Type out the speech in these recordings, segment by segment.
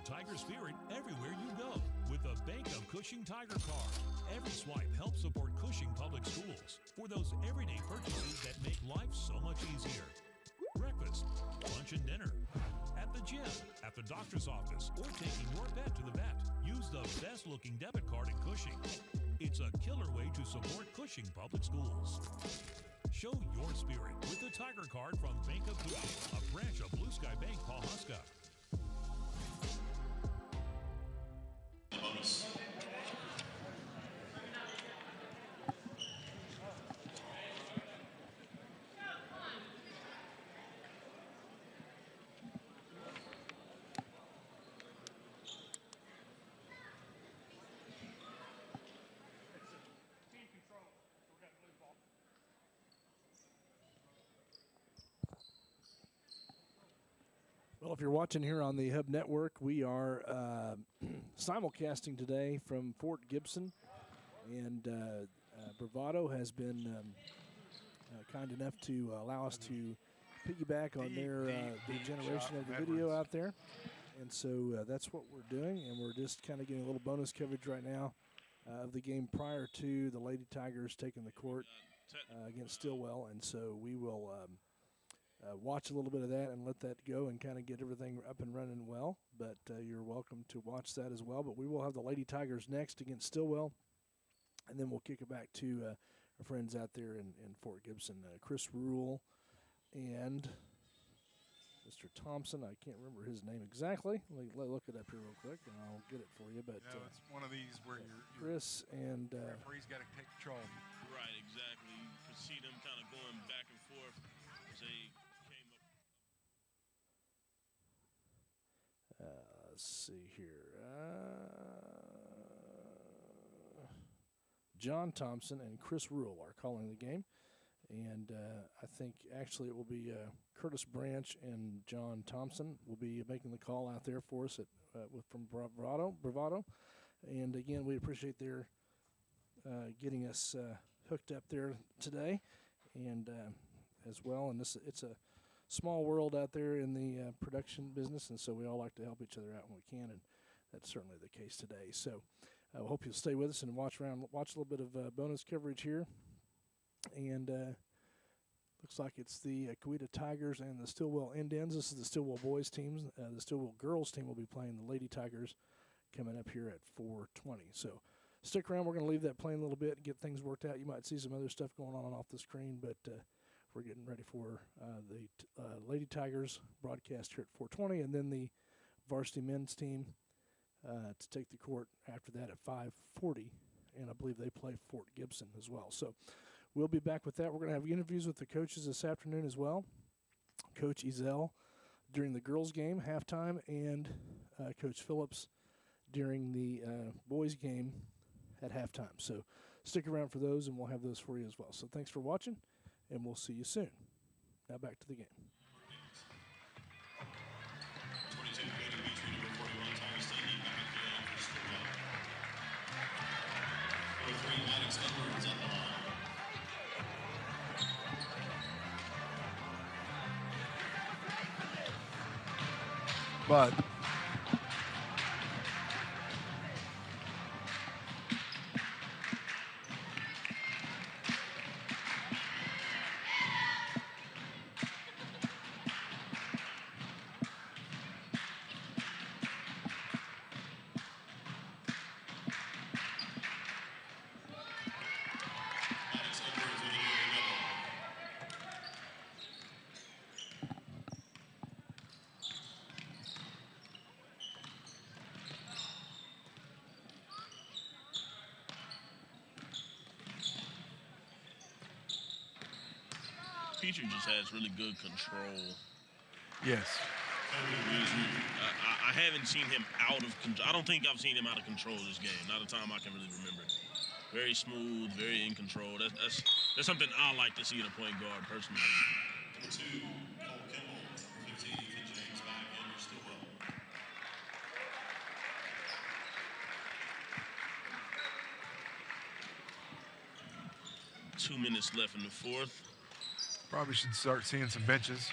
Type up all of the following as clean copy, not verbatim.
Tiger spirit everywhere you go with the Bank of Cushing Tiger Card. Every swipe helps support Cushing Public Schools for those everyday purchases that make life so much easier. Breakfast, lunch and dinner, at the gym, at the doctor's office, or taking your pet to the vet. Use the best-looking debit card at Cushing. It's a killer way to support Cushing Public Schools. Show your spirit with the Tiger Card from Bank of Cushing, a branch of Blue Sky Bank, Pawhuska. Well, if you're watching here on the Hub Network, we are simulcasting today from Fort Gibson, and Bravado has been kind enough to allow us to piggyback on their generation of the video out there. And so that's what we're doing, and we're just kind of getting a little bonus coverage right now of the game prior to the Lady Tigers taking the court against Stillwell. And so we will watch a little bit of that and let that go and kind of get everything up and running well. But you're welcome to watch that as well. But we will have the Lady Tigers next against Stillwell, and then we'll kick it back to our friends out there in Fort Gibson, Chris Rule and Mr. Thompson. I can't remember his name exactly. Let me look it up here real quick, and I'll get it for you. But it's one of these where Chris and referee's got to take control. Right, exactly. You can see them kind of going back and forth as they came up. Let's see here. John Thompson and Chris Rule are calling the game. And I think actually it will be Curtis Branch and John Thompson will be making the call out there for us from Bravado. And again, we appreciate their getting us hooked up there today, and as well. And it's a small world out there in the production business, and so we all like to help each other out when we can, and that's certainly the case today. So I hope you'll stay with us and watch a little bit of bonus coverage here. And looks like it's the Coweta Tigers and the Stillwell Indians. This is the Stillwell boys teams. The Stillwell girls team will be playing the Lady Tigers coming up here at 4:20. So stick around. We're going to leave that playing a little bit and get things worked out. You might see some other stuff going on off the screen, but we're getting ready for the Lady Tigers broadcast here at 4:20, and then the varsity men's team to take the court after that at 5:40, and I believe they play Fort Gibson as well. So we'll be back with that. We're going to have interviews with the coaches this afternoon as well. Coach Ezel during the girls' game, halftime, and Coach Phillips during the boys' game at halftime. So stick around for those, and we'll have those for you as well. So thanks for watching, and we'll see you soon. Now back to the game. 22 Cody Beach, number 41, Tiger State, back for Stillwell. 43, Maddox Edwards at the line. But Petrie just has really good control. yes, I haven't seen him out of control. I don't think I've seen him out of control this game. Not a time I can really remember. Very smooth, very in control. That's something I like to see in a point guard personally. Number 2, Cole Kimball, 15, James back, Andrew Stillwell. 2 minutes left in the fourth. probably should start seeing some benches.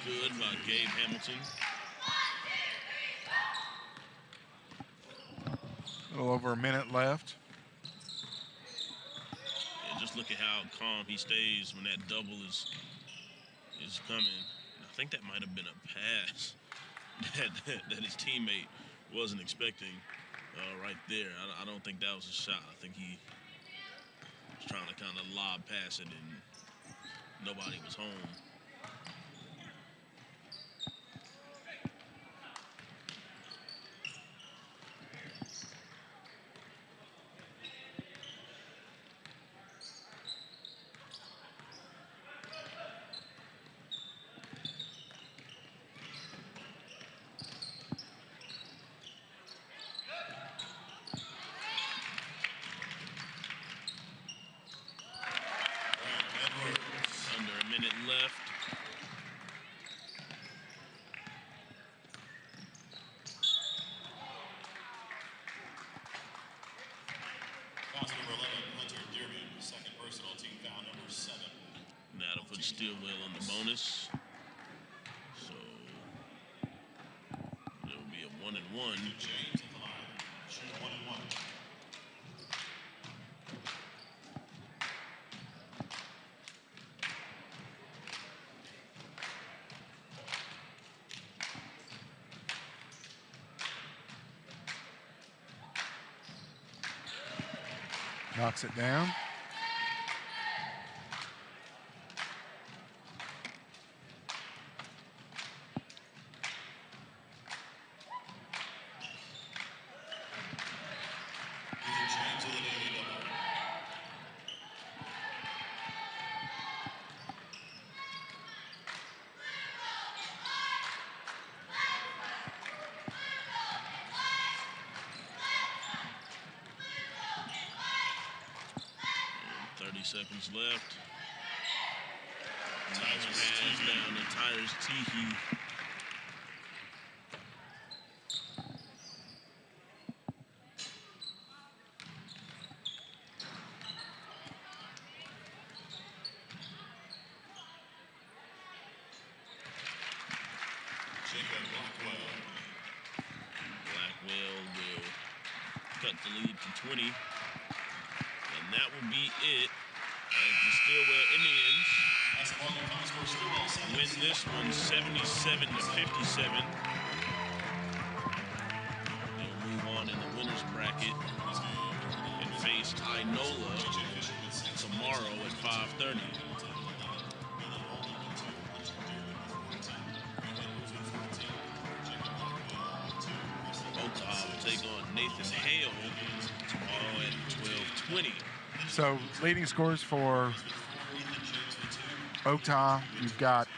good by Gabe Hamilton. A little over a minute left. Yeah, just look at how calm he stays when that double is coming. I think that might have been a pass that his teammate wasn't expecting right there. I don't think that was a shot. I think he was trying to kind of lob past it and nobody was home. Under a minute left. Foul number 11, Hunter Dearman, second personal, team foul number 7. That'll put Stillwell on the bonus. So it'll be a 1-and-1. James at the line, shoot 1-and-1. Knocks it down. James with an 80 double. And 30 seconds left. Nice pass down to Tyrus Teehee. Jacob Blackwell. Blackwell will cut the lead to 20. And that will be it as the Stillwell Indians That's a long time score, Stillwell, 7. win this one 77-57. They'll move on in the winners bracket and face Inola tomorrow at 5:30. Oka will take on Nathan Hale tomorrow at 12:20. So leading scores for Oakta, you've got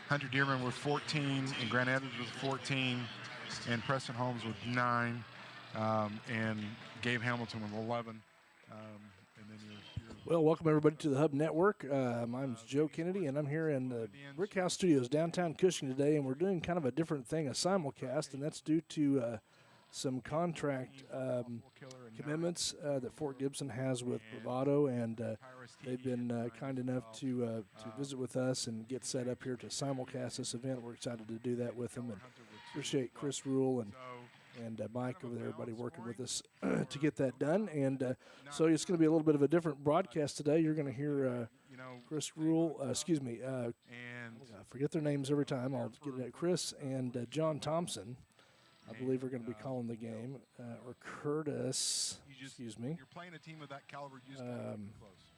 Hunter Dearman with 14, and Grant Edwards with 14, and Preston Holmes with 9, and Gabe Hamilton with 11. And then your Well, welcome everybody to the Hub Network. My name's Joe Kennedy, and I'm here in the Brick House Studios downtown Cushing today, and we're doing kind of a different thing, a simulcast, and that's due to some contract commitments that Fort Gibson has with Bravado, and they've been kind enough to visit with us and get set up here to simulcast this event. We're excited to do that with them, and appreciate Chris Rule and Mike over there, everybody working with us to get that done. And so it's going to be a little bit of a different broadcast today. You're going to hear Chris Rule, I forget their names every time. I'll get it at Chris and John Thompson, I believe, are going to be calling the game, or Curtis, excuse me. You're playing a team of that caliber, you just gotta keep it close.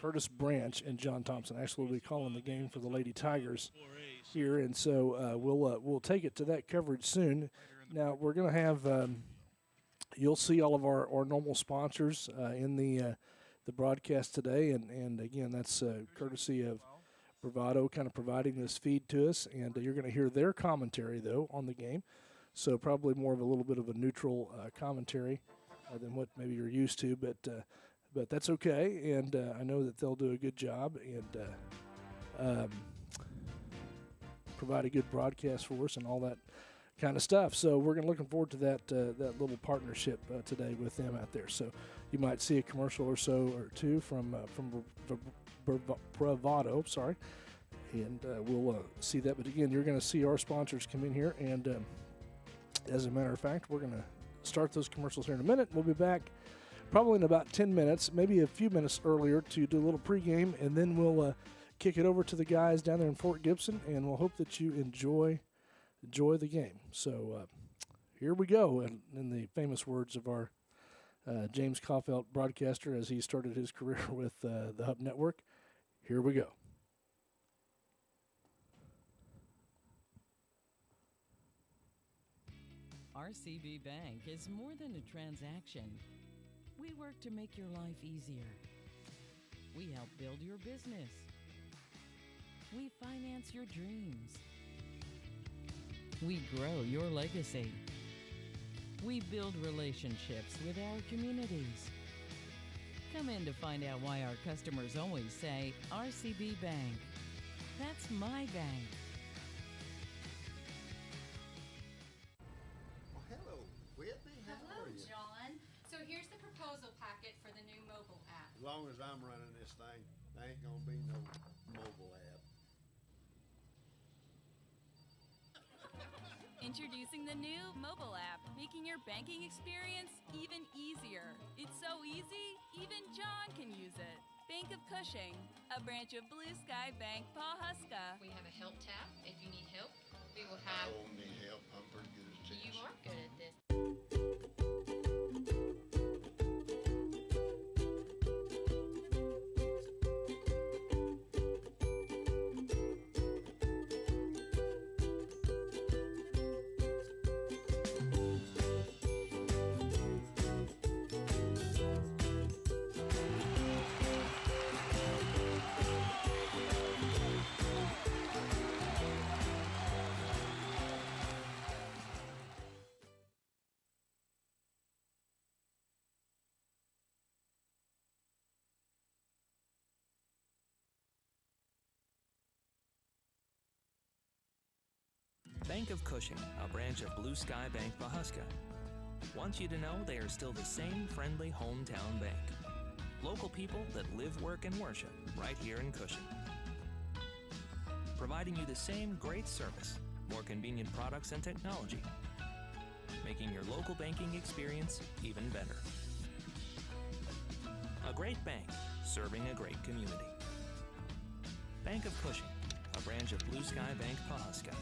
Curtis Branch and John Thompson actually will be calling the game for the Lady Tigers here, and so we'll take it to that coverage soon. Now we're going to have you'll see all of our normal sponsors in the broadcast today, and again that's courtesy of Bravado, kind of providing this feed to us, and you're going to hear their commentary though on the game, so probably more of a little bit of a neutral commentary than what maybe you're used to, but that's okay, and I know that they'll do a good job and provide a good broadcast for us and all that kind of stuff. So we're looking forward to that little partnership today with them out there. So you might see a commercial or so or two from Bravado, and we'll see that. But again, you're going to see our sponsors come in here, and as a matter of fact, we're going to start those commercials here in a minute. We'll be back probably in about 10 minutes, maybe a few minutes earlier, to do a little pregame, and then we'll kick it over to the guys down there in Fort Gibson, and we'll hope that you enjoy the game. So here we go, and in the famous words of our James Caulfield, broadcaster, as he started his career with the Hub Network, here we go. RCB Bank is more than a transaction. We work to make your life easier. We help build your business. We finance your dreams. We grow your legacy. We build relationships with our communities. Come in to find out why our customers always say, RCB Bank. That's my bank. Well, hello, Whitney. How Hello, are you? John. So here's the proposal packet for the new mobile app. As long as I'm running this thing, there ain't gonna be no mobile app. Introducing the new mobile app, making your banking experience even easier. It's so easy, even John can use it. Bank of Cushing, a branch of Blue Sky Bank, Pawhuska. We have a help tab if you need help. We will have. I don't need help. I'm pretty good at this. You are good at this. Bank of Cushing, a branch of Blue Sky Bank, Pawhuska, wants you to know they are still the same friendly hometown bank. Local people that live, work, and worship right here in Cushing. Providing you the same great service, more convenient products and technology, making your local banking experience even better. A great bank, serving a great community. Bank of Cushing, a branch of Blue Sky Bank, Pawhuska.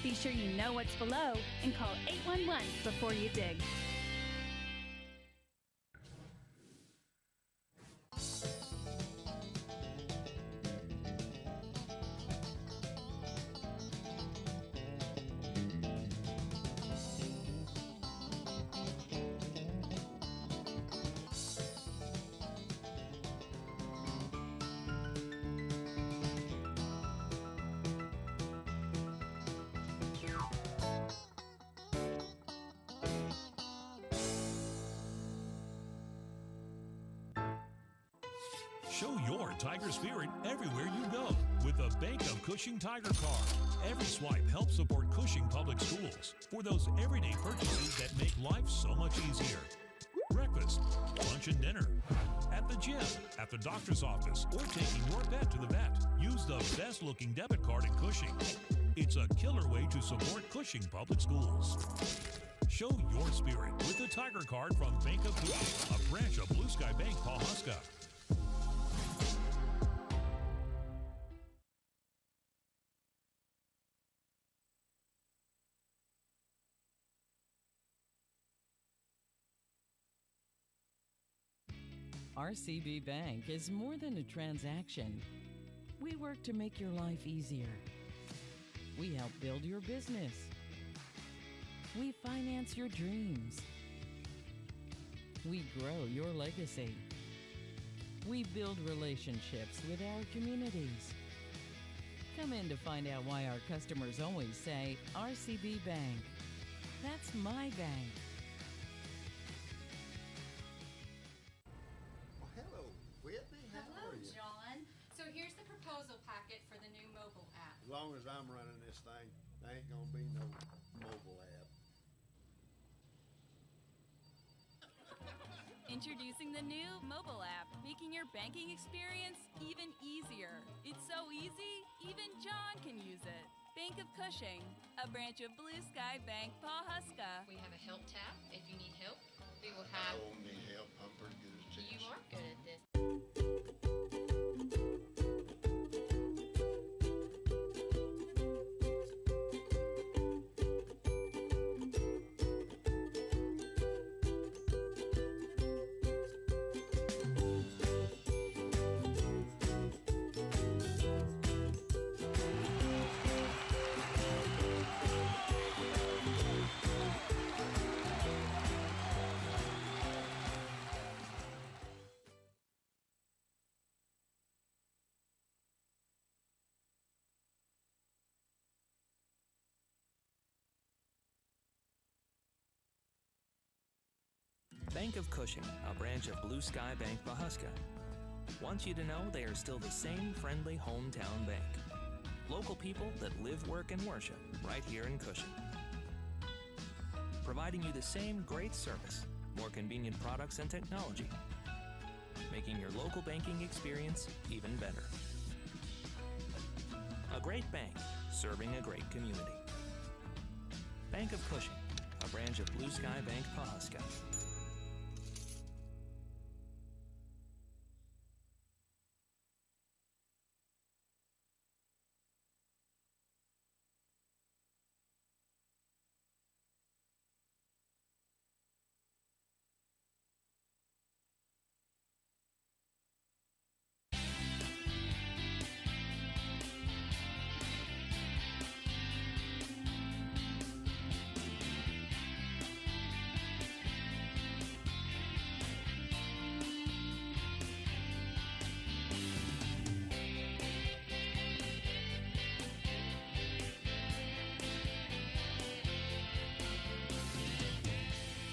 Be sure you know what's below and call 811 before you dig. Show your Tiger spirit everywhere you go with the Bank of Cushing Tiger Card. Every swipe helps support Cushing Public Schools for those everyday purchases that make life so much easier. Breakfast, lunch and dinner, at the gym, at the doctor's office, or taking your pet to the vet. Use the best-looking debit card at Cushing. It's a killer way to support Cushing Public Schools. Show your spirit with the Tiger Card from Bank of Cushing, a branch of Blue Sky Bank, Pawhuska. RCB Bank is more than a transaction. We work to make your life easier. We help build your business. We finance your dreams. We grow your legacy. We build relationships with our communities. Come in to find out why our customers always say, RCB Bank. That's my bank. Well, hello, Whitney. How Hello, are you? John. So here's the proposal packet for the new mobile app. As long as I'm running this thing, there ain't gonna be no mobile app. Introducing the new mobile app, making your banking experience even easier. It's so easy, even John can use it. Bank of Cushing, a branch of Blue Sky Bank, Pawhuska. We have a help tab if you need help. We will I have. don't need help. I'm pretty good at this. You are good at this. Bank of Cushing, a branch of Blue Sky Bank, Pawhuska, wants you to know they are still the same friendly hometown bank. Local people that live, work, and worship right here in Cushing. Providing you the same great service, more convenient products and technology, making your local banking experience even better. A great bank, serving a great community. Bank of Cushing, a branch of Blue Sky Bank, Pawhuska.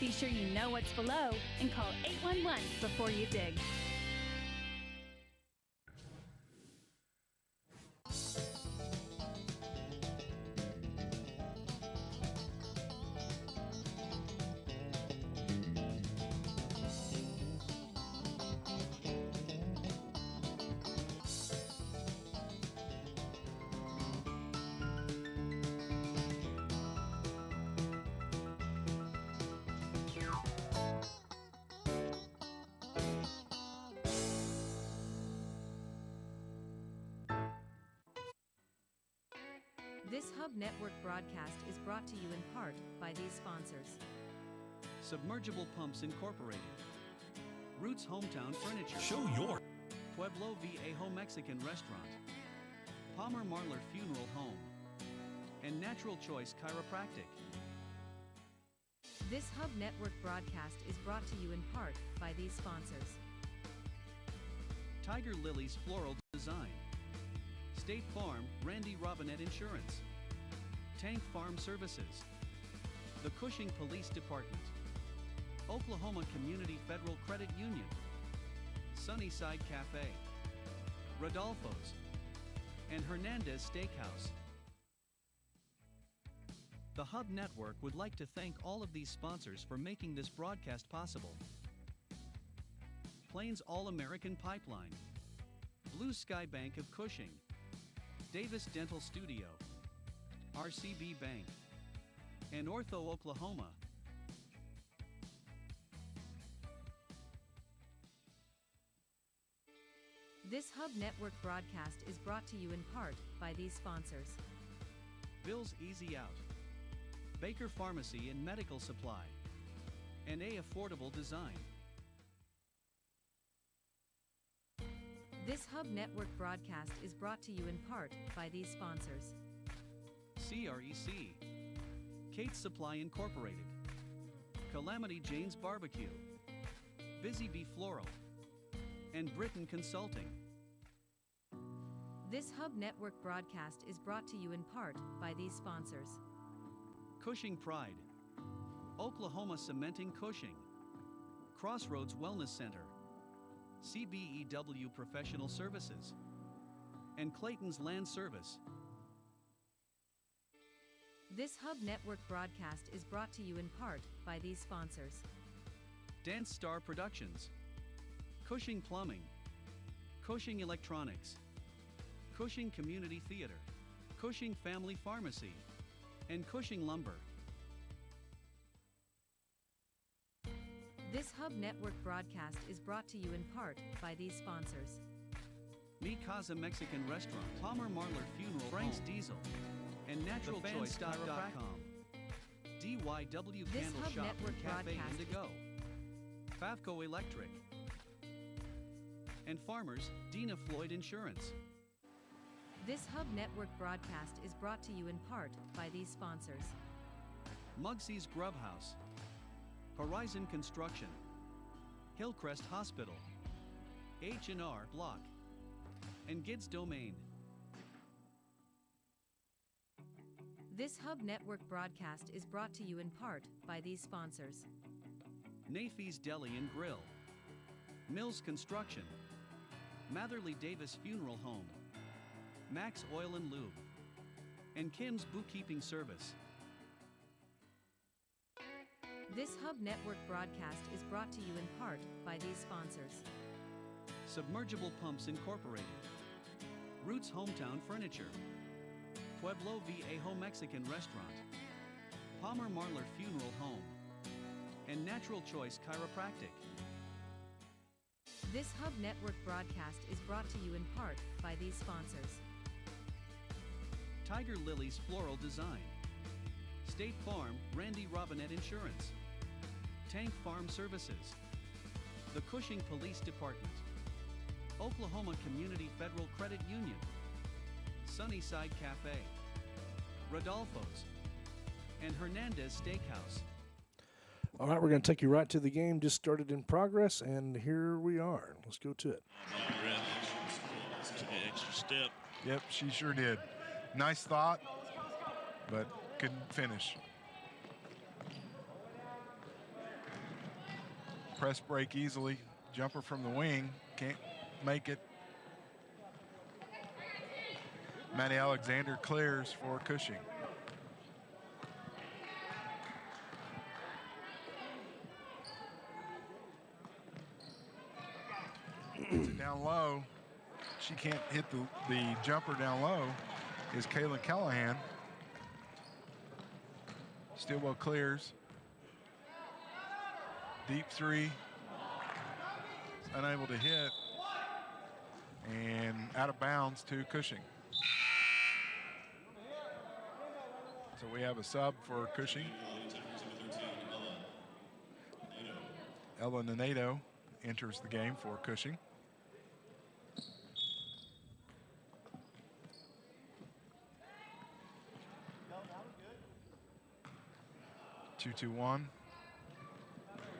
Be sure you know what's below and call 811 before you dig. This Hub Network broadcast is brought to you in part by these sponsors. Submergible Pumps Incorporated, Roots Hometown Furniture, Show your Pueblo Viejo Mexican Restaurant, Palmer Marlar Funeral Home, and Natural Choice Chiropractic. This Hub Network broadcast is brought to you in part by these sponsors. Tiger Lily's Floral Design, State Farm Randy Robinette Insurance, Tank Farm Services, the Cushing Police Department, Oklahoma Community Federal Credit Union, Sunnyside Cafe, Rodolfo's, and Hernandez Steakhouse. The Hub Network would like to thank all of these sponsors for making this broadcast possible. Plains All-American Pipeline, Blue Sky Bank of Cushing, Davis Dental Studio, RCB Bank, and Ortho, Oklahoma. This Hub Network broadcast is brought to you in part by these sponsors. Bill's Easy Out, Baker Pharmacy and Medical Supply, and A Affordable Design. This Hub Network broadcast is brought to you in part by these sponsors. CREC, Kate's Supply Incorporated, Calamity Jane's Barbecue, Busy Bee Floral, and Britain Consulting. This Hub Network broadcast is brought to you in part by these sponsors. Cushing Pride, Oklahoma Cementing Cushing, Crossroads Wellness Center, CBEW Professional Services, and Clayton's Land Service. This Hub Network broadcast is brought to you in part by these sponsors. Dance Star Productions, Cushing Plumbing, Cushing Electronics, Cushing Community Theater, Cushing Family Pharmacy, and Cushing Lumber. This Hub Network broadcast is brought to you in part by these sponsors. Mi Casa Mexican Restaurant, Palmer Marler Funeral, Frank's Diesel, and NaturalChoice.com. DYW This Candle Hub Shop Network and Cafe broadcast Indigo, Favco Electric, and Farmers, Dina Floyd Insurance. This Hub Network broadcast is brought to you in part by these sponsors. Mugsy's Grub House, Horizon Construction, Hillcrest Hospital, H&R Block, and Gids Domain. This Hub Network broadcast is brought to you in part by these sponsors. Nafee's Deli and Grill, Mills Construction, Matherly Davis Funeral Home, Max Oil and Lube, and Kim's Bookkeeping Service. This Hub Network broadcast is brought to you in part by these sponsors. Submergible Pumps Incorporated, Roots Hometown Furniture, Pueblo Viejo Mexican Restaurant, Palmer Marler Funeral Home, and Natural Choice Chiropractic. This Hub Network broadcast is brought to you in part by these sponsors. Tiger Lily's Floral Design, State Farm Randy Robinette Insurance, Tank Farm Services, the Cushing Police Department, Oklahoma Community Federal Credit Union, Sunnyside Cafe, Rodolfo's, and Hernandez Steakhouse. All right, we're going to take you right to the game. Just started in progress, and here we are. Let's go to it. Took an extra step. Yep, she sure did. Nice thought, but couldn't finish. Press break easily. Jumper from the wing. Can't make it. Maddie Alexander clears for Cushing. Hits it down low. She can't hit the jumper down low. Is Kaylin Callahan. Stillwell clears. Deep three. Unable to hit. And out of bounds to Cushing. So we have a sub for Cushing. Ella Nenato enters the game for Cushing. Two-2-1.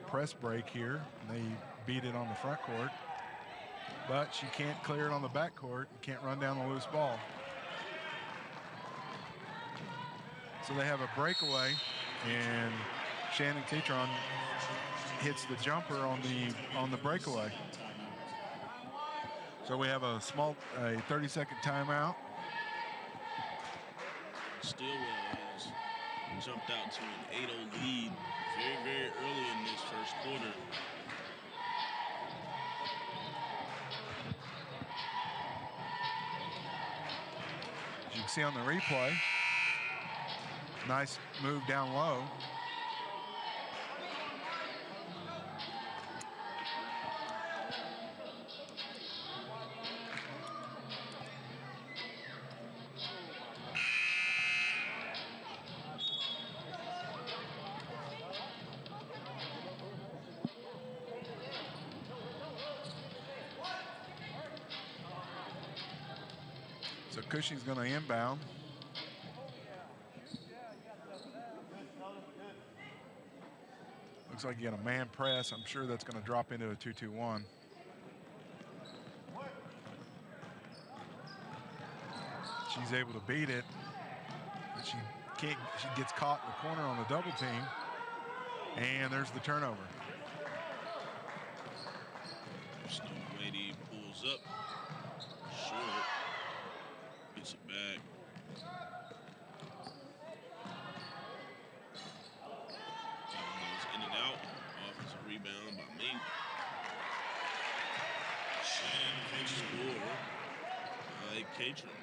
Press break here. They beat it on the front court, but she can't clear it on the back court. Can't run down the loose ball. So they have a breakaway, and Shannon Catron hits the jumper on the breakaway. So we have a 30-second timeout. Stillwell has jumped out to an 8-0 lead very, very early in this first quarter. As you can see on the replay, nice move down low. So Cushing's going to inbound. Looks like you got a man press. I'm sure that's going to drop into a 2-2-1. She's able to beat it, but she can't. She gets caught in the corner on the double team, and there's the turnover. Snowwady pulls up, short, gets it back. Goes in and out. Offensive rebound by Mink. Score by Catron.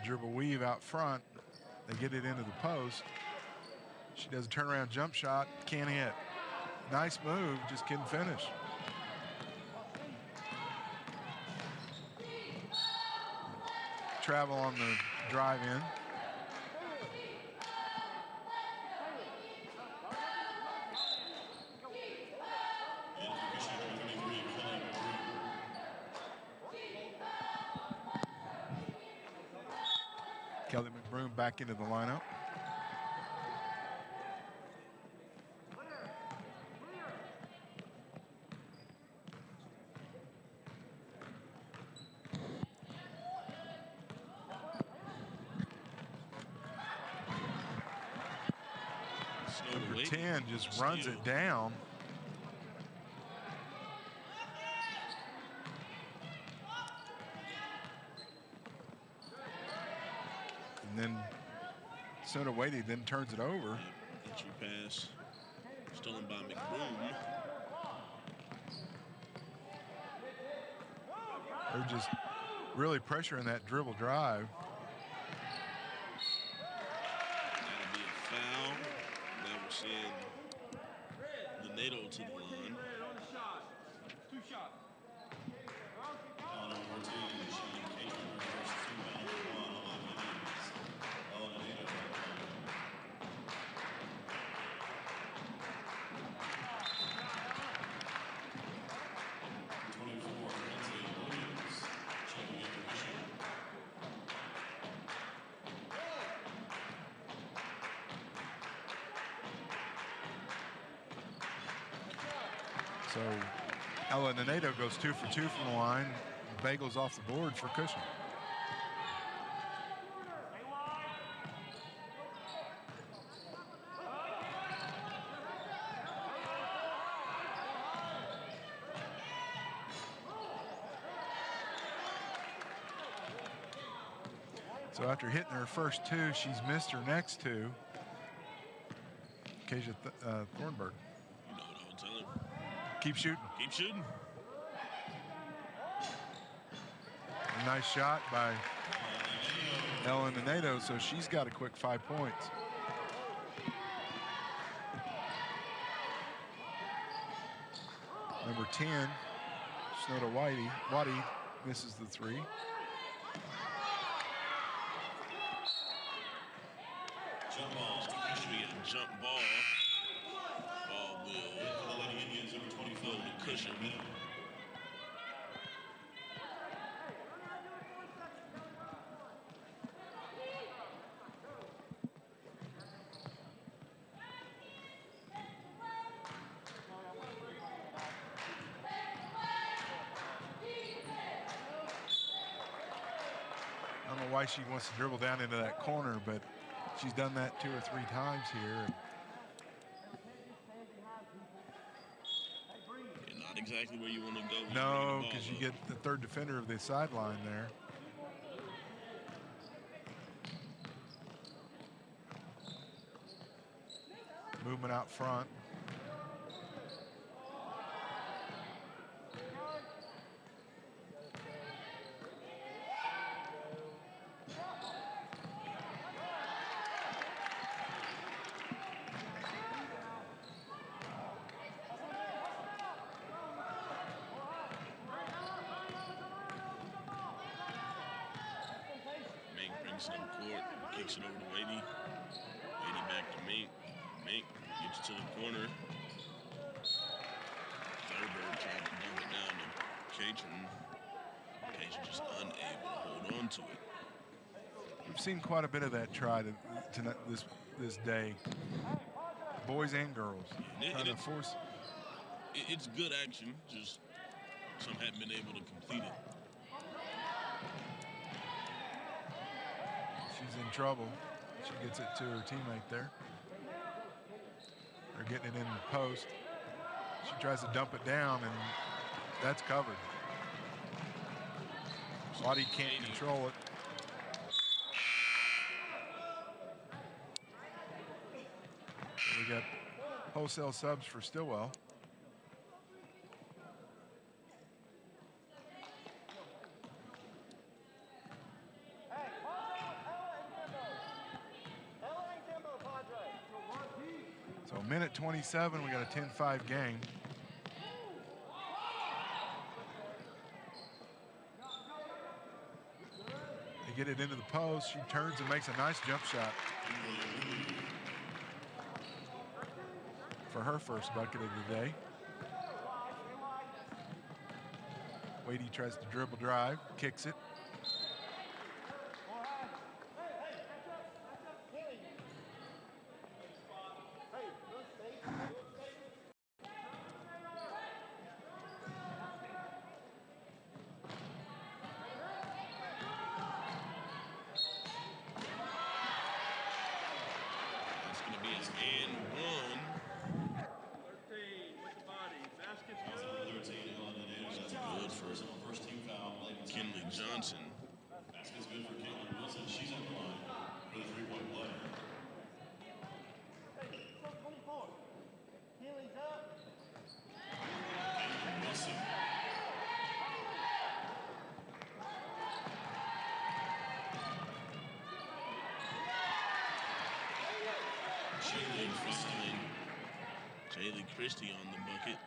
Dribble weave out front. They get it into the post. She does a turnaround jump shot. Can't hit. Nice move. Just couldn't finish. Travel on the drive in. Kelly McBroom back into the lineup. Number 10 just runs it down. And then Snowwady then turns it over. Entry pass stolen by McBroom. They're just really pressuring that dribble drive. That'll be a foul. That will send the NATO to the line. Two shots. On number 14, Shane Catron versus 2 fouls for 1 on the Indians. All the NATO. So Ella Nenedo goes 2 for 2 from the line. Bagels off the board for Cushing. So after hitting her first 2, she's missed her next 2. Kasia Thornburg. You know what I would tell her. Keep shooting. Keep shooting. A nice shot by Ellen Nenedo, so she's got a quick 5 points. Number 10, Snowda Waddy misses the 3. Jump ball. Should be a jump ball. Ball will go to Cushing. I don't know why she wants to dribble down into that corner, but she's done that 2 or 3 times here. Not exactly where you want to go. No, because you get the third defender of the sideline there. Movement out front. Brings it up court, kicks it over to Wadey. Wadey back to Mink. Mink gets to the corner. Tried to dump it down to Catron. Catron just unable to hold on to it. We've seen quite a bit of that tonight, this day, boys and girls. Trying to force. It's good action, just some haven't been able to complete it. She's in trouble. She gets it to her teammate there. They're getting it in the post. She tries to dump it down, and that's covered. Lottie can't control it. So we got wholesale subs for Stillwell. So minute 27, we got a 10-5 game. They get it into the post. She turns and makes a nice jump shot for her first bucket of the day. Wadey tries to dribble drive, kicks it. Johnson. Basket's good for Caitlin Wilson. She's on the line for the three-point play. Caitlin Wilson. Jaylee Christie on the bucket.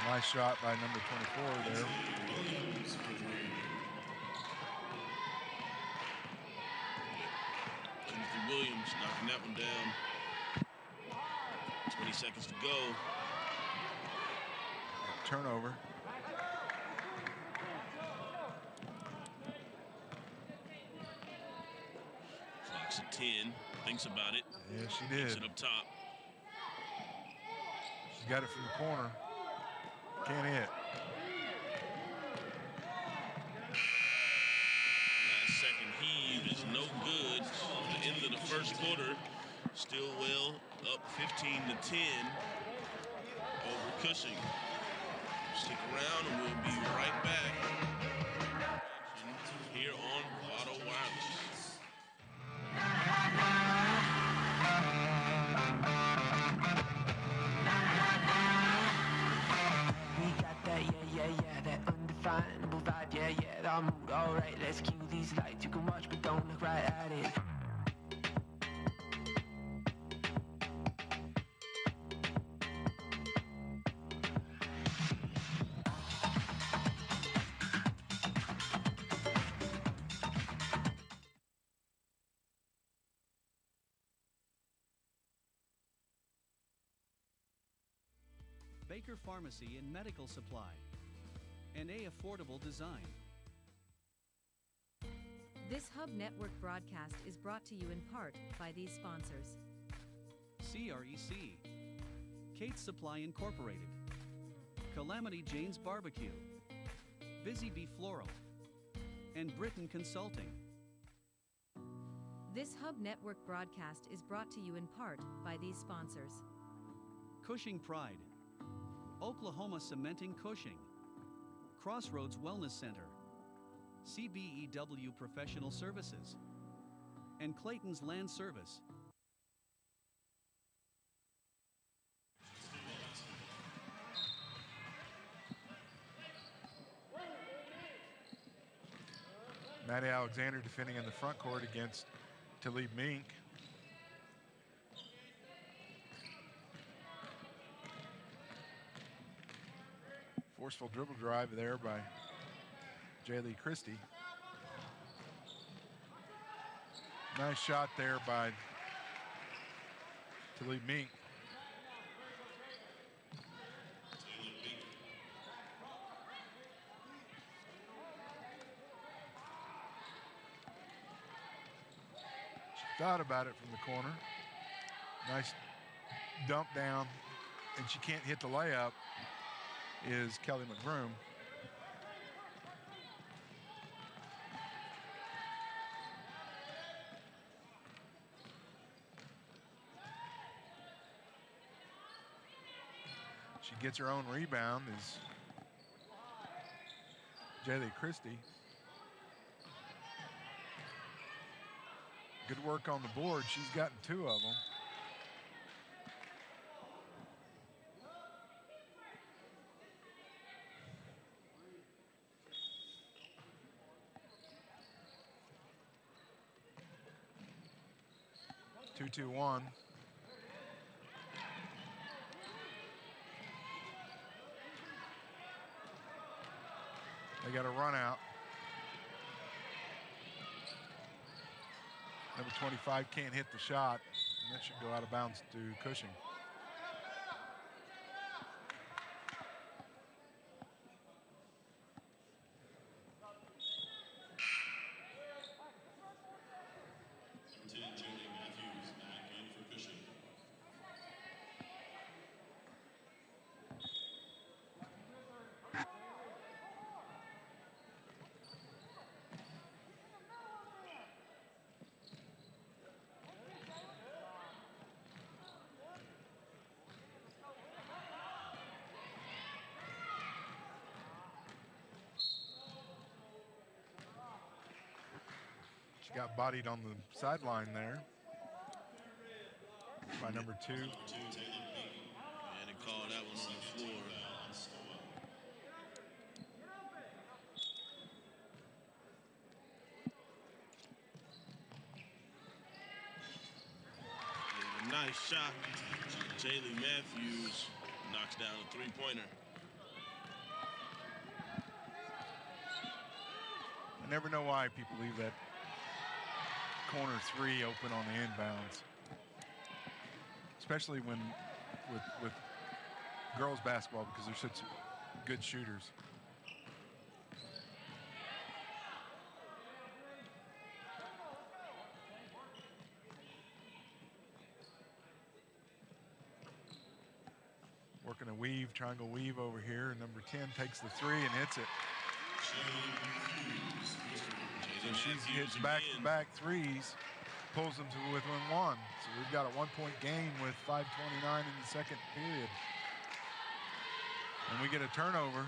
Nice shot by number 24 there. Timothy Williams knocking that one down. 20 seconds to go. Turnover. Clock's at 10. Thinks about it. Yeah, she did. Gets it up top. She got it from the corner. Can't hit. Last second heave is no good. At the end of the first quarter, Stillwell up 15-10 over Cushing. Stick around and we'll be right back here on Auto Wireless. That undefinable vibe, yeah, that mood, alright, let's cue these lights, you can watch but don't look right at it. Baker Pharmacy and Medical Supply. And a affordable design. This Hub Network broadcast is brought to you in part by these sponsors. CREC, Kate's Supply Incorporated, Calamity Jane's Barbecue, Busy Bee Floral, and Britain Consulting. This Hub Network broadcast is brought to you in part by these sponsors. Cushing Pride, Oklahoma Cementing Cushing, Crossroads Wellness Center, CBEW Professional Services, and Clayton's Land Service. Maddie Alexander defending in the front court against Talib Mink. Forceful dribble drive there by Jaylee Christie. Nice shot there by Talib Mink. She thought about it from the corner. Nice dump down, and she can't hit the layup, is Kelly McBroom. She gets her own rebound, is Jaylee Christie. Good work on the board. She's gotten 2 of them. Two, 2-1. They got a run out. Number 25 can't hit the shot, and that should go out of bounds to Cushing. Got bodied on the sideline there by number 2. And they called that one on the floor. Yeah, nice shot. Jaylee Matthews knocks down a 3-pointer. I never know why people leave that corner 3 open on the inbounds, especially when with girls basketball, because they're such good shooters. Working a weave, triangle weave over here, and number 10 takes the 3 and hits it. So she hits back-to-back threes, pulls them to within 1. So we've got a 1-point game with 5:29 in the second period. And we get a turnover.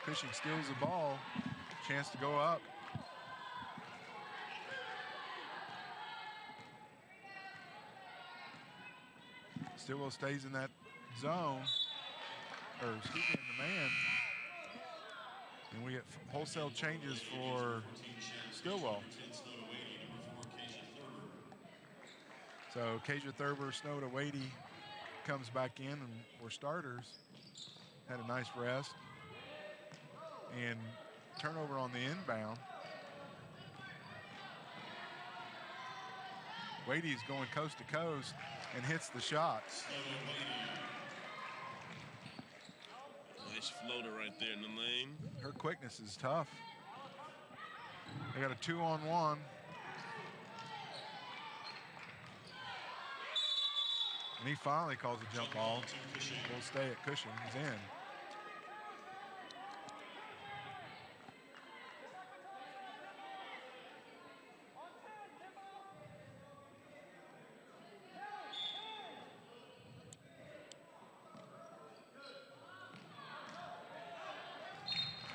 Cushing steals the ball, chance to go up. Stillwell stays in that zone, or excuse me, in the man. And we get wholesale changes for Stillwell. So Kasia Thurber, Snowda Wadey comes back in, and we're starters. Had a nice rest. And turnover on the inbound. Wadey's going coast to coast and hits the shot. Nice floater right there in the lane. Her quickness is tough. They got a 2-on-1. And he finally calls a jump ball. We'll stay at Cushing. He's in.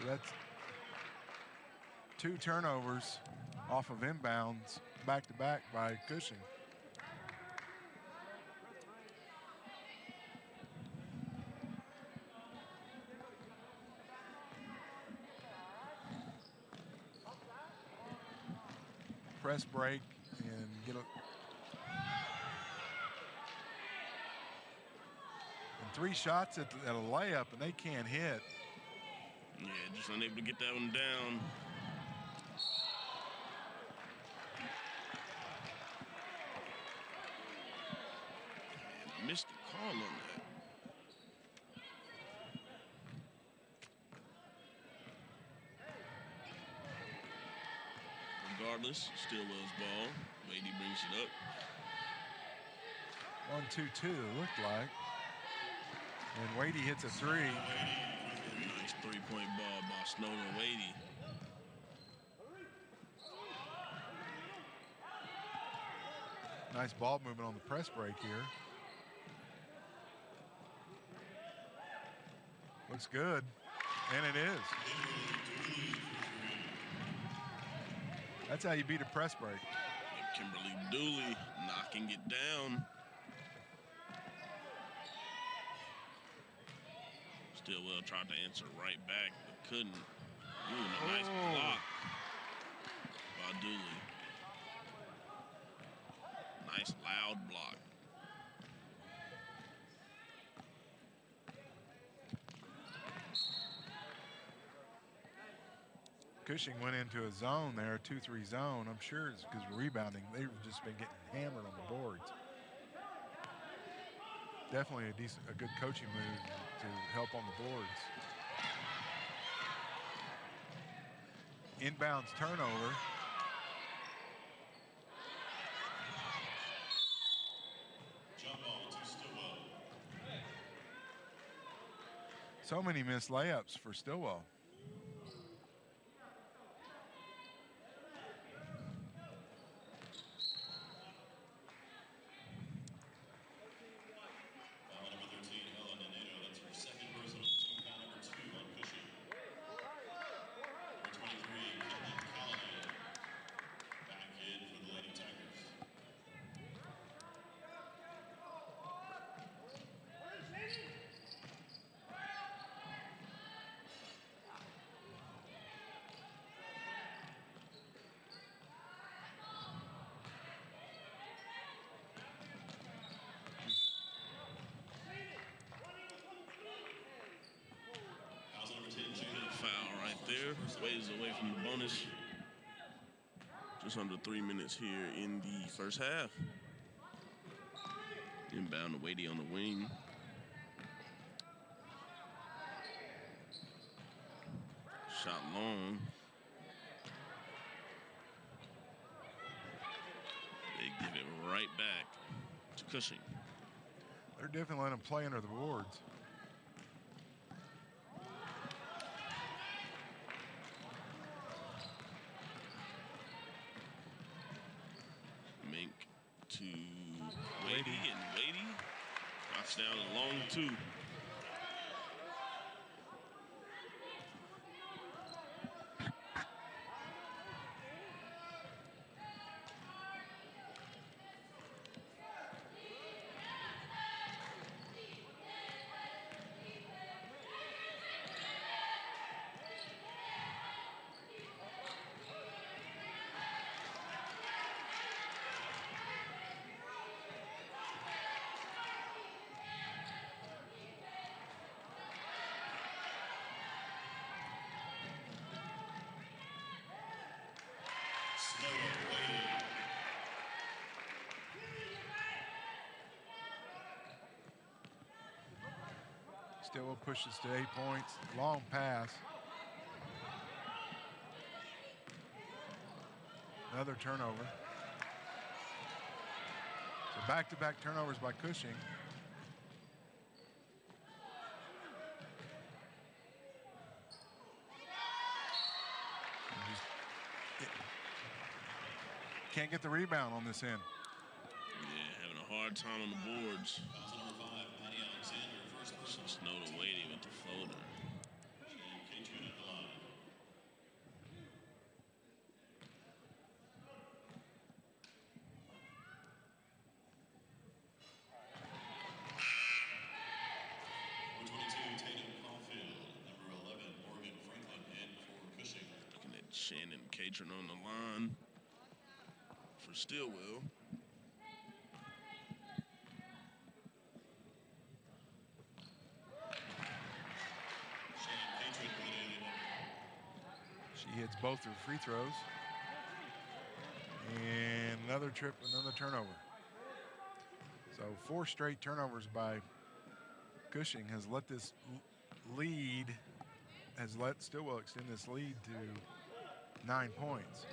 So that's 2 turnovers off of inbounds back-to-back by Cushing. Press break and get a. And 3 shots at a layup, and they can't hit. Yeah, just unable to get that one down. call on that. Regardless, Stillwell's ball. Wadey brings it up. 1-2-2 looked like. And Wadey hits a three. Nice three-point ball by Snowden Wadey. Nice ball movement on the press break here. Looks good, and it is. That's how you beat a press break. Kimberly Dooley knocking it down. Stillwell tried to answer right back, but couldn't. Ooh, a nice block by Dooley. Nice loud block. Cushing went into a zone there, a 2-3 zone. I'm sure it's because of rebounding. They've just been getting hammered on the boards. Definitely a good coaching move to help on the boards. Inbounds turnover. Jump ball to Stillwell. So many missed layups for Stillwell. Foul number 13, Ellen Nenato. That's her second personal team foul number 2 on Cushing. Number 23, Caitlin Callahan. Back in for the Lady Tigers. Fouls number 10, Jada. Foul right there. Ways away from the bonus. Just under 3 minutes here in the first half. Inbound to Wadey on the wing. Shot long. They give it right back to Cushing. They're definitely letting them play under the boards. Mink to Wadey, and Wadey knocks down a long two. Stillwell pushes to 8 points. Long pass. Another turnover. So back-to-back turnovers by Cushing. Can't get the rebound on this end. Yeah, having a hard time on the boards. Fouls number 5, Maddie Alexander. First personal. Snowden Wadey with the floater. Catron at the line. Number 22, Tatum Caulfield. Number 11, Morgan Franklin in for Cushing. Looking at Shannon Catron on the line for Stillwell. Shannon Catron put in. She hits both her free throws. And another turnover. So 4 straight turnovers by Cushing has let this lead, has let Stillwell extend this lead to 9 points.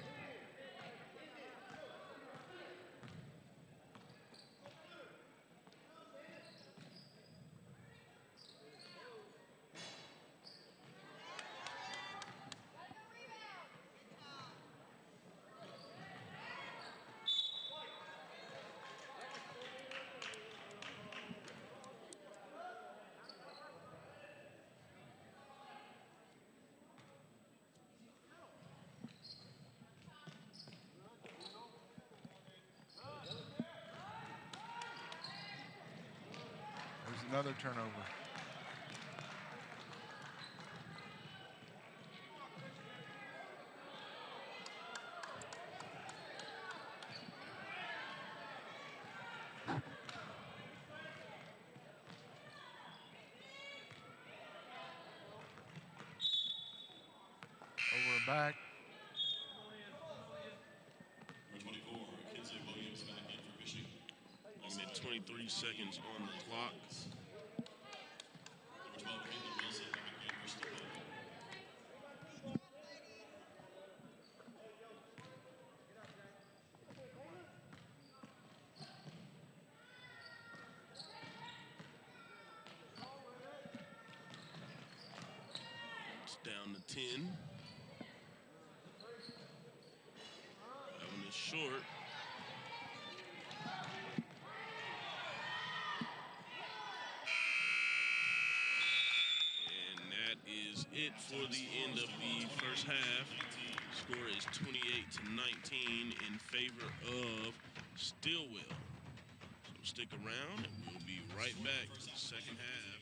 Another turnover. Over and back. Number 24, Kinsey Williams back in for Cushing. 23 seconds on the clock. Number 12, Caitlin Wilson back in for Stillwell. It's down to 10. That one is short. Is it for the end of the first half. Score is 28-19 in favor of Stillwell. So stick around and we'll be right back to the second half.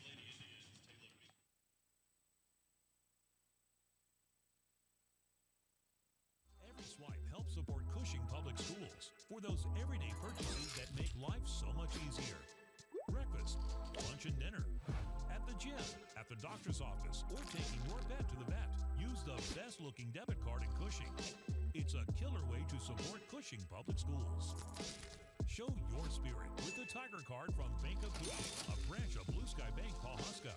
Every swipe helps support Cushing Public Schools for those everyday purchases that make life so much easier. Breakfast, lunch and dinner, at the gym, at the doctor's office, or taking your pet to the vet. Use the best-looking debit card at Cushing. It's a killer way to support Cushing Public Schools. Show your spirit with the Tiger Card from Bank of Cushing, a branch of Blue Sky Bank, Pawhuska.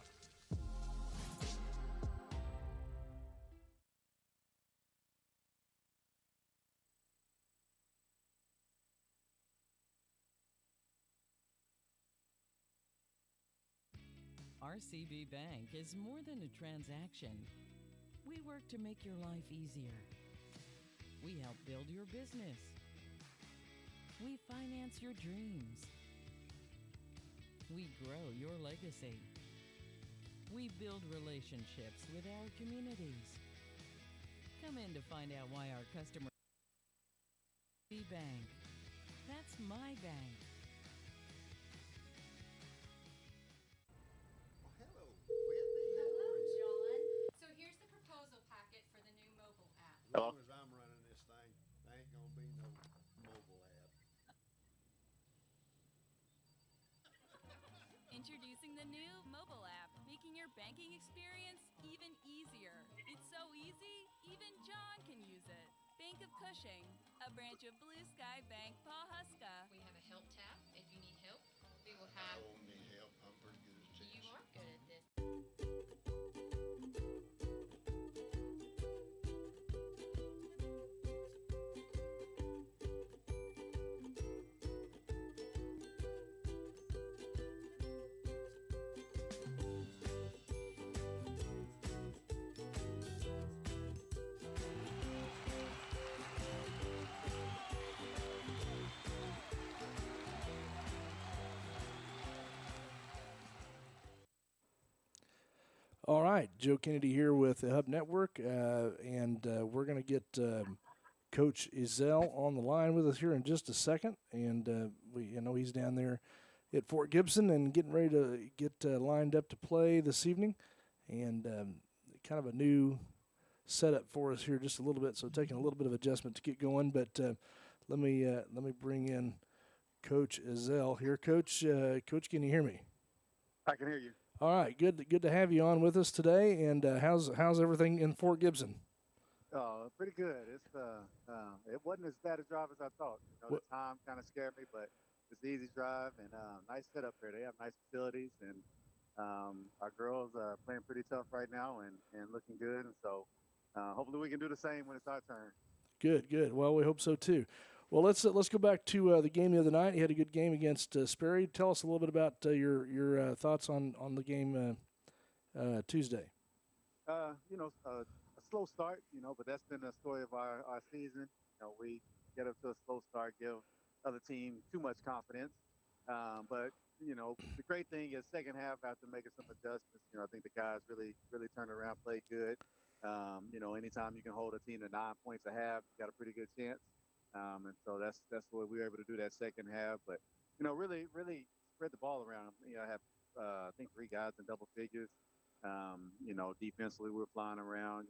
RCB Bank is more than a transaction. We work to make your life easier. We help build your business. We finance your dreams. We grow your legacy. We build relationships with our communities. Come in to find out why our customers Bank. That's my bank. As long as I'm running this thing, there ain't gonna be no mobile app. Introducing the new mobile app, making your banking experience even easier. It's so easy, even John can use it. Bank of Cushing, a branch of Blue Sky Bank, Pawhuska. We have a help tab if you need help. We will have. Oh, need help? I'm pretty good at this. You are good at this. All right, Joe Kennedy here with the Hub Network, and we're going to get Coach Ezell on the line with us here in just a second. And we know he's down there at Fort Gibson and getting ready to get lined up to play this evening. And kind of a new setup for us here, just a little bit. So taking a little bit of adjustment to get going. But let me bring in Coach Ezell here. Coach, can you hear me? I can hear you. All right, good to have you on with us today. And how's everything in Fort Gibson? Pretty good. It's it wasn't as bad a drive as I thought. The time kind of scared me, but It's an easy drive and nice setup there. They have nice facilities, and our girls are playing pretty tough right now and looking good. And so hopefully we can do the same when it's our turn. Good, good. Well, we hope so too. Well, let's go back to the game the other night. You had a good game against Sperry. Tell us a little bit about your thoughts on the game Tuesday. A slow start, but that's been the story of our season. We get up to a slow start, give other team too much confidence. But the great thing is second half after making some adjustments, I think the guys really turned around, played good. Anytime you can hold a team to 9 points a half, you got a pretty good chance. And so that's what we were able to do that second half. But really spread the ball around. I have I think 3 guys in double figures. Defensively we were flying around.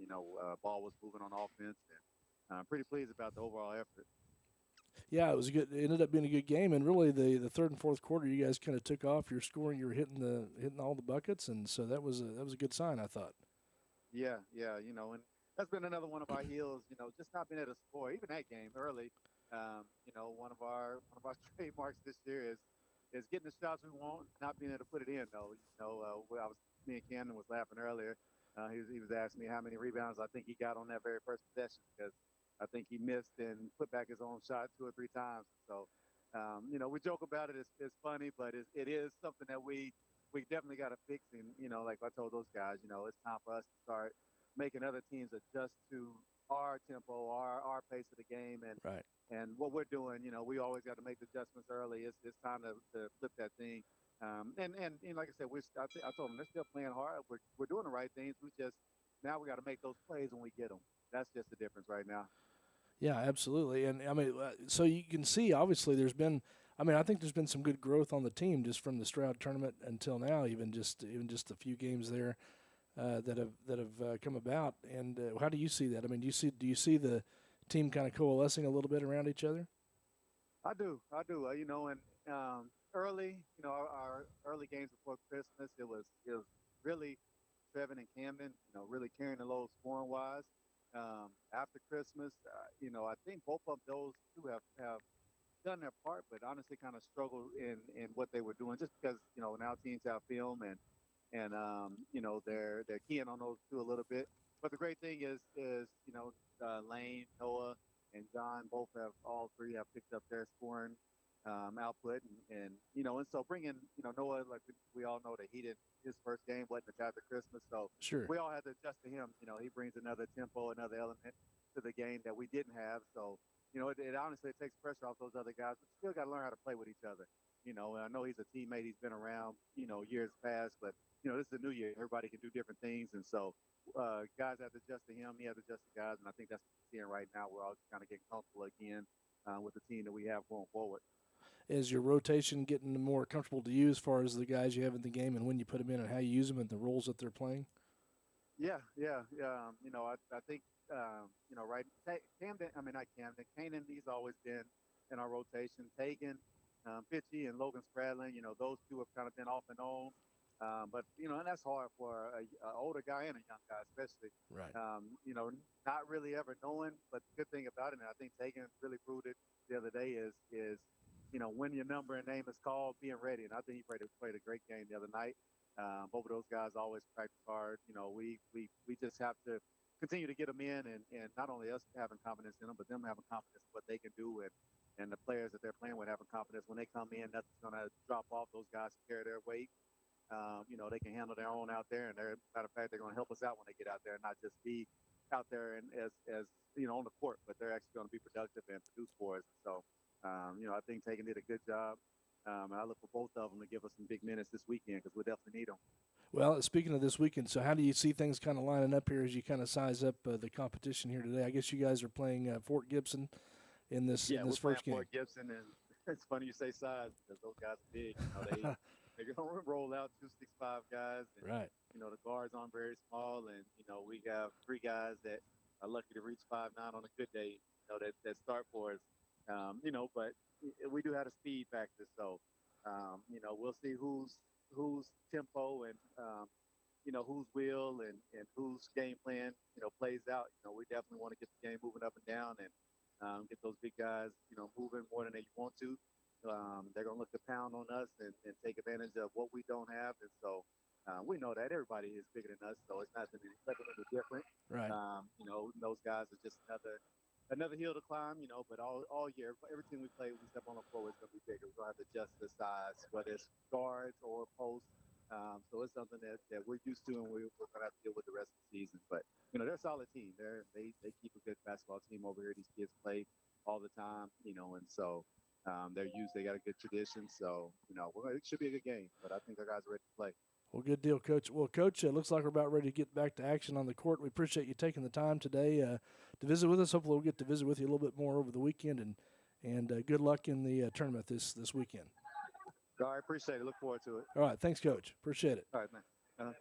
Ball was moving on offense, and I'm pretty pleased about the overall effort. Yeah, it was good. It ended up being a good game, and really the third and fourth quarter, you guys kind of took off. You're scoring, you were hitting all the buckets, and so that was a good sign, I thought. Yeah, and that's been another one of our heels. Just not being able to score, even that game early. One of our trademarks this year is getting the shots we want, not being able to put it in though. Me and Camden was laughing earlier. He was asking me how many rebounds I think he got on that very first possession, because I think he missed and put back his own shot 2 or 3 times. So, we joke about it. It's funny, but it is something that we definitely got to fix. And, like I told those guys, it's time for us to start making other teams adjust to our tempo, our pace of the game. And right. And what we're doing, we always got to make the adjustments early. It's time to flip that thing. And like I said, I told them they're still playing hard. We're doing the right things. Now we got to make those plays when we get them. That's just the difference right now. Yeah, absolutely. And I mean, so you can see obviously I think there's been some good growth on the team just from the Stroud tournament until now. Even just a few games there that have come about. And how do you see that? I mean, do you see the team kind of coalescing a little bit around each other? I do. And early, our early games before Christmas, it was really Trevin and Camden, really carrying the load scoring wise. After Christmas, I think both of those two have done their part, but honestly kind of struggled in what they were doing, just because now teams have film and they're keying on those two a little bit. But the great thing is Lane, Noah, and John all three have picked up their scoring output, and so bringing Noah, like we all know that his first game wasn't after Christmas, so sure. we all had to adjust to him. He brings another tempo, another element to the game that we didn't have. So it honestly takes pressure off those other guys, but you still got to learn how to play with each other. And I know he's a teammate, he's been around years past, but this is a new year. Everybody can do different things, and so guys have to adjust to him. He has to adjust to guys, and I think that's what we're seeing right now. We're all just kind of getting comfortable again with the team that we have going forward. Is your rotation getting more comfortable to you as far as the guys you have in the game and when you put them in and how you use them and the roles that they're playing? Yeah. I think right. Camden, not Camden. Kanan, he's always been in our rotation. Tagan, Pitchy, and Logan Spradlin. Those two have kind of been off and on. But and that's hard for an older guy and a young guy, especially. Right. Not really ever knowing. But the good thing about it, and I think Tagan really proved it the other day, is when your number and name is called, being ready. And I think he played a great game the other night. Both of those guys always practice hard. We just have to continue to get them in, and not only us having confidence in them, but them having confidence in what they can do, and the players that they're playing with having confidence when they come in. Nothing's going to drop off. Those guys carry their weight. They can handle their own out there, and matter of fact, they're going to help us out when they get out there, and not just be out there and as on the court, but they're actually going to be productive and produce for us. So, I think Tagan did a good job. And I look for both of them to give us some big minutes this weekend, because we definitely need them. Well, speaking of this weekend, so how do you see things kind of lining up here as you kind of size up the competition here today? I guess you guys are playing Fort Gibson in this first game. Fort Gibson, and it's funny you say size, because those guys are big. They're going to roll out 265 guys. And, right. The guards aren't very small, and we have 3 guys that are lucky to reach 5'9" on a good day. That start for us. But we do have a speed factor, so we'll see whose tempo and whose will and whose game plan plays out. We definitely want to get the game moving up and down and get those big guys moving more than they want to. they're going to look to pound on us and take advantage of what we don't have. And so we know that everybody is bigger than us, so it's nothing any different. Right. You know, those guys are just another hill to climb, you know, but all year, everything we play, we step on the floor, it's going to be bigger. We're going to have to adjust the size, whether it's guards or posts. So it's something that we're used to, and we're going to have to deal with the rest of the season. But, you know, they're a solid team. They keep a good basketball team over here. These kids play all the time, you know, and so they got a good tradition. So, you know, it should be a good game, but I think our guys are ready to play. Well, good deal, Coach. Well, Coach, it looks like we're about ready to get back to action on the court. We appreciate you taking the time today to visit with us. Hopefully we'll get to visit with you a little bit more over the weekend, and good luck in the tournament this weekend. All right, appreciate it. Look forward to it. All right, thanks, Coach. Appreciate it. All right, man.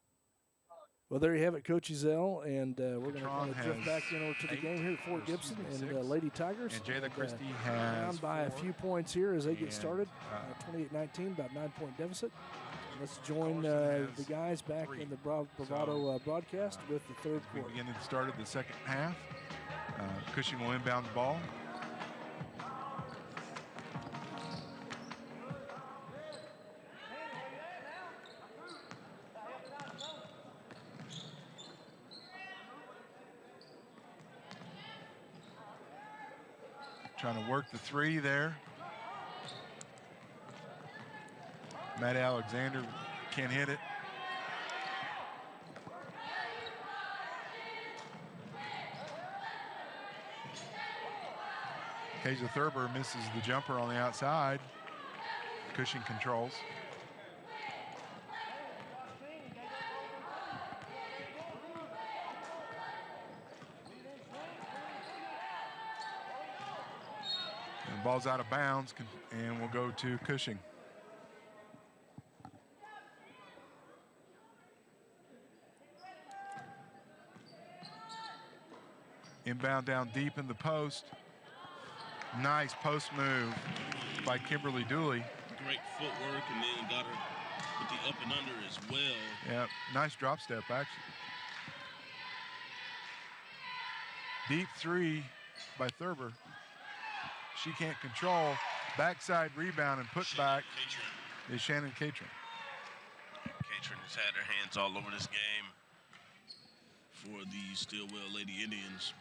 Well, there you have it, Coach Ezell, and we're going to kind of drift back in over to the game here at Fort Gibson and Lady Tigers. And Jayla Christie down has by a few points here as they get started. 28-19, about 9-point deficit. Let's join the guys back in the Bravado broadcast with the third quarter. We begin at the start of the second half. Cushing will inbound the ball. Trying to work the three there. Matt Alexander can't hit it. Kaja Thurber misses the jumper on the outside. Cushing controls. And the ball's out of bounds, and we'll go to Cushing. Inbound down deep in the post. Nice post move by Kimberly Dooley. Great footwork, and then got her with the up and under as well. Yeah, nice drop step, actually. Deep three by Thurber. She can't control. Backside rebound and put back is Shannon Catron. Catron has had her hands all over this game for the Stillwell Lady Indians.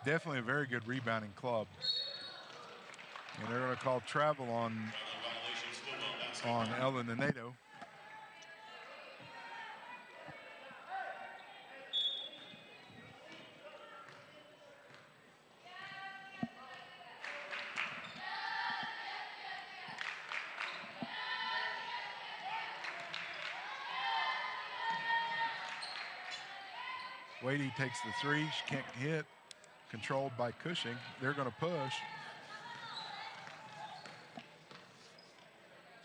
Definitely a very good rebounding club. And they're going to call travel on Ellen Nenato. Wadey takes the three. She can't hit. Controlled by Cushing. They're going to push.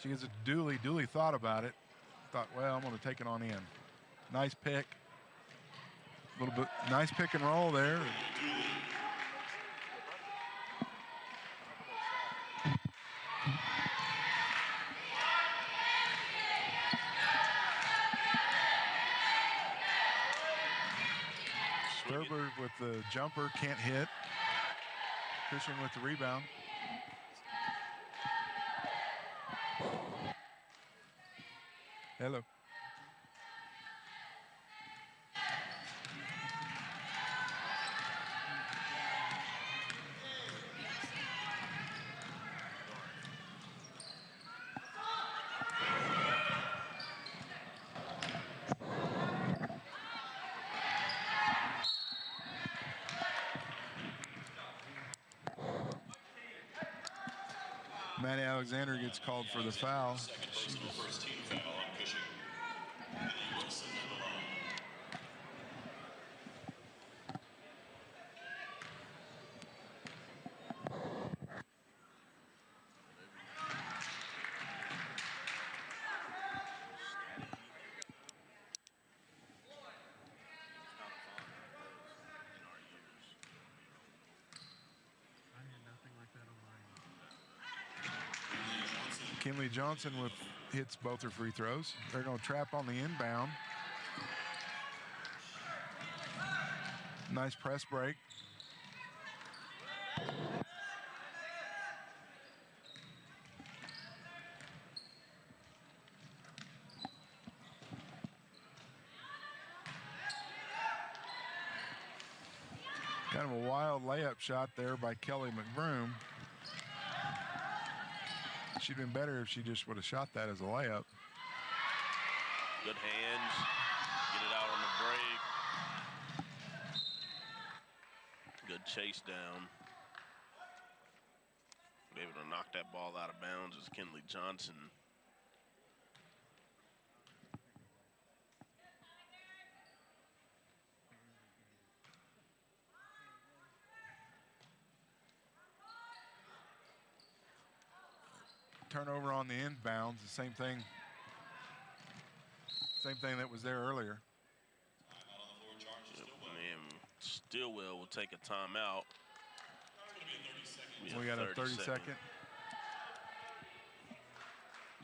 She gets a Dooley. Dooley thought about it. Thought, well, I'm going to take it on in. Nice pick. A little bit nice pick and roll there. Thurber with the jumper, can't hit. Cushing with the rebound. Hello. Maddie Alexander gets called for the foul. Kinley Johnson hits both her free throws. They're going to trap on the inbound. Nice press break. Kind of a wild layup shot there by Kelly McBroom. She'd been better if she just would have shot that as a layup. Good hands. Get it out on the break. Good chase down. Be able to knock that ball out of bounds is Kinley Johnson. Turnover on the inbounds, the same thing that was there earlier. And Stillwell will take a timeout. We got a 30-second.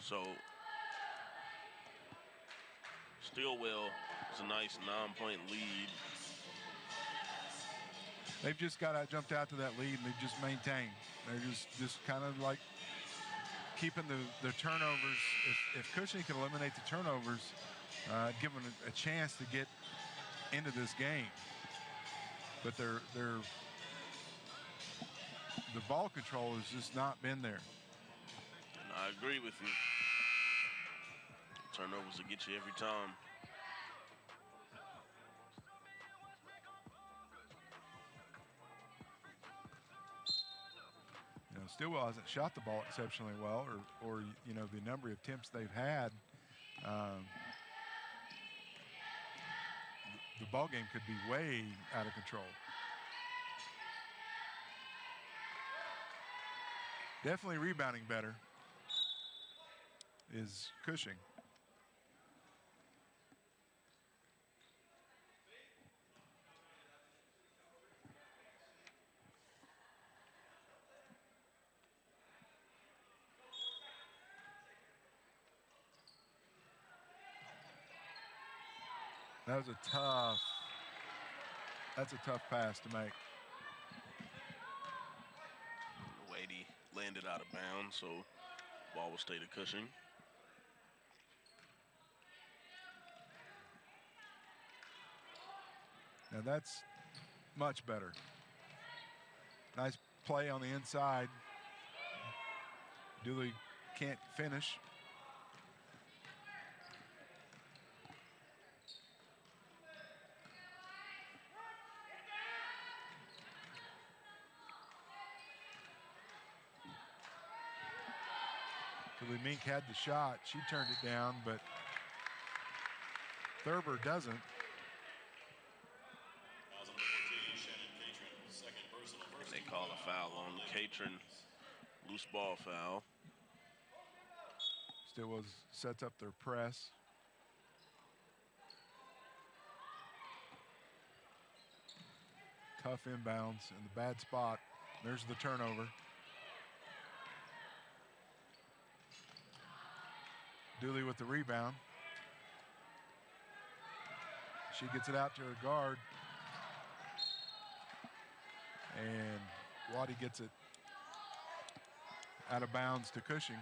So Stillwell is a nice 9-point lead. They've just jumped out to that lead, and they've just maintained. They're just kind of like keeping the turnovers. If Cushing can eliminate the turnovers, give them a chance to get into this game. But the ball control has just not been there. And I agree with you. Turnovers will get you every time. Stillwell hasn't shot the ball exceptionally well, or the number of attempts they've had. The ball game could be way out of control. Definitely rebounding better is Cushing. That's a tough pass to make. Wady landed out of bounds, so ball will stay to Cushing. Now that's much better. Nice play on the inside. Dooley can't finish. Mink had the shot. She turned it down, but Thurber doesn't. And they call a foul on Catron. Loose ball foul. Stillwell sets up their press. Tough inbounds in the bad spot. There's the turnover. Dooley with the rebound. She gets it out to her guard. And Waddy gets it out of bounds to Cushing.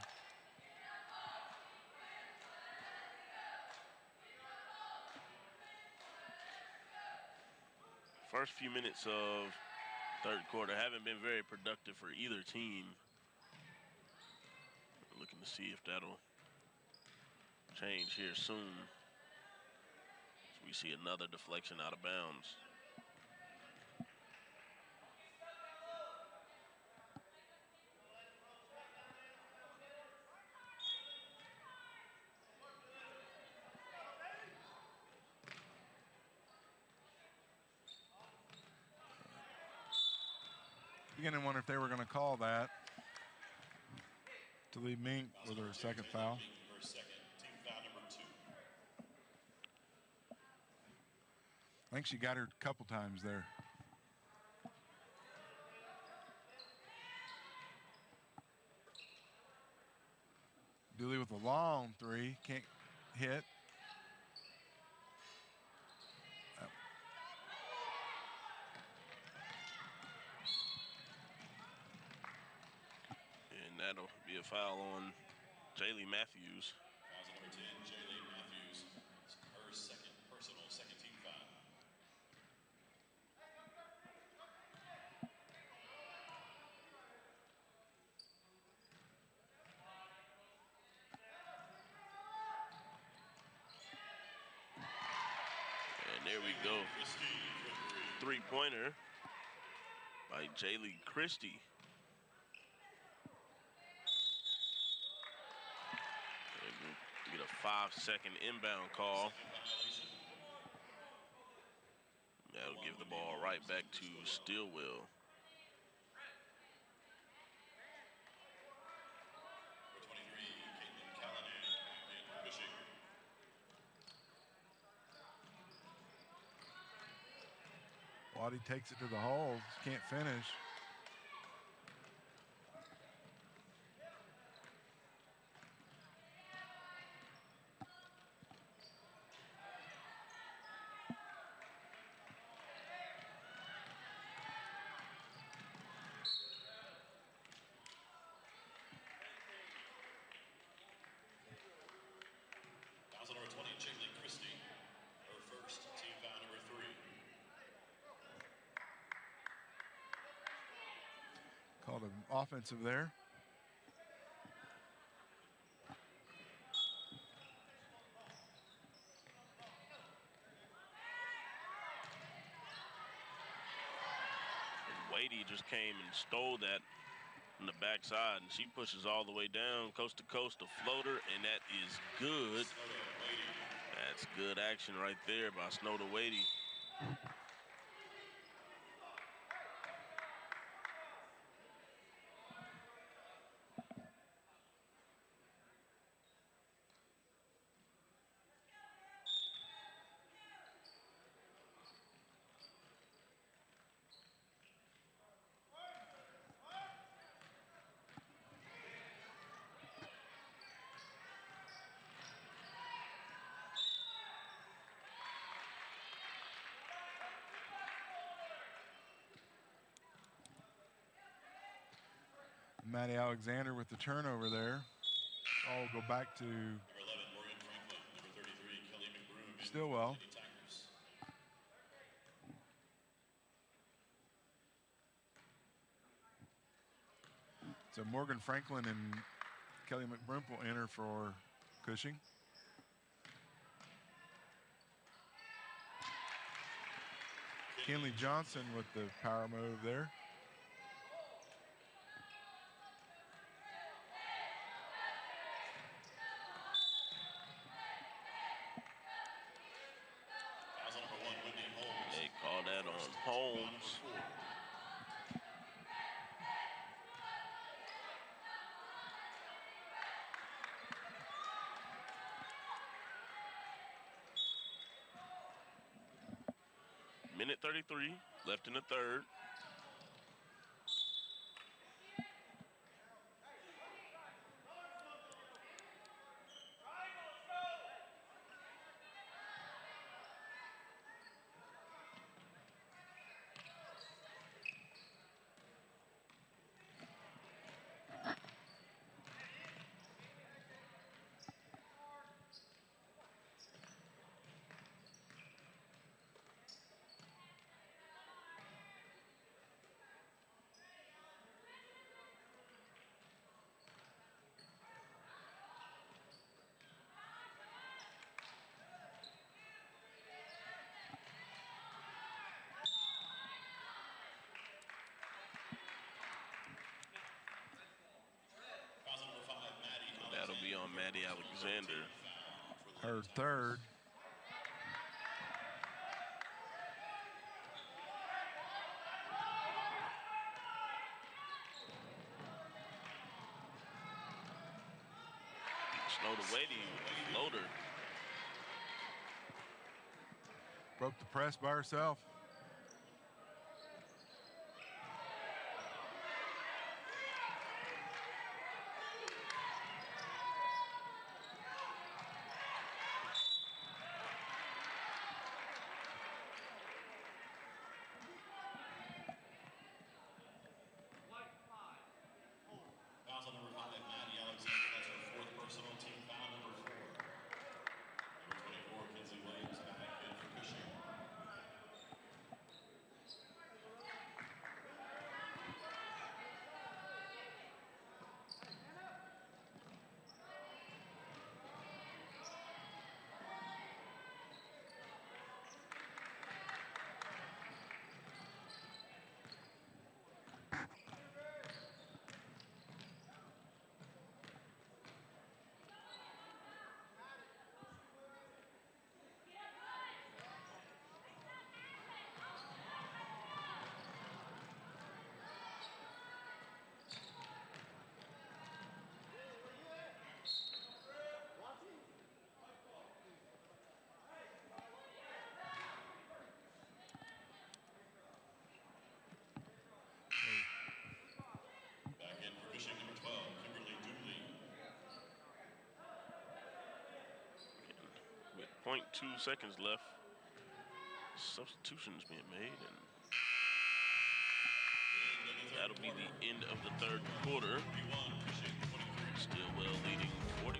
First few minutes of third quarter haven't been very productive for either team. Looking to see if that'll change here soon. We see another deflection out of bounds. Beginning to wonder if they were going to call that to leave Mink with her second foul. I think she got her a couple times there. Dooley with a long three, can't hit. And that'll be a foul on Jaylee Matthews. Foul number 10, Jaylee Matthews. Her second personal, second team foul. There we go. Three-pointer by Jaylee Christie. Get a 5-second inbound call. That'll give the ball right back to Stillwell. Waddy takes it to the hole, can't finish. Foul number 20, Jaylee Christie. Her first, team foul number 3. Called an offensive there. Wadey just came and stole that from the backside, and she pushes all the way down, coast to coast, a floater, and that is good. That's good action right there by Snowda Wadey. Maddie Alexander with the turnover there. All go back to Number 11, Morgan Franklin. Number 33, Kelly McBroom. Stillwell. Lady Tigers. So Morgan Franklin and Kelly McBroom will enter for Cushing. Kinley Johnson with the power move there. They call that on Holmes. Minute 33 left in the third. That'll be on Maddie Alexander. Her third. Snowda Wadey, floater. Broke the press by herself. Foul number 5, Maddie Alexander. That's her fourth personal, team foul number 4. Number 24, Kinsley Williams, back in for Cushing. .2 seconds left. Substitutions being made, and that'll be the end of the third quarter. Stillwell leading 41-23.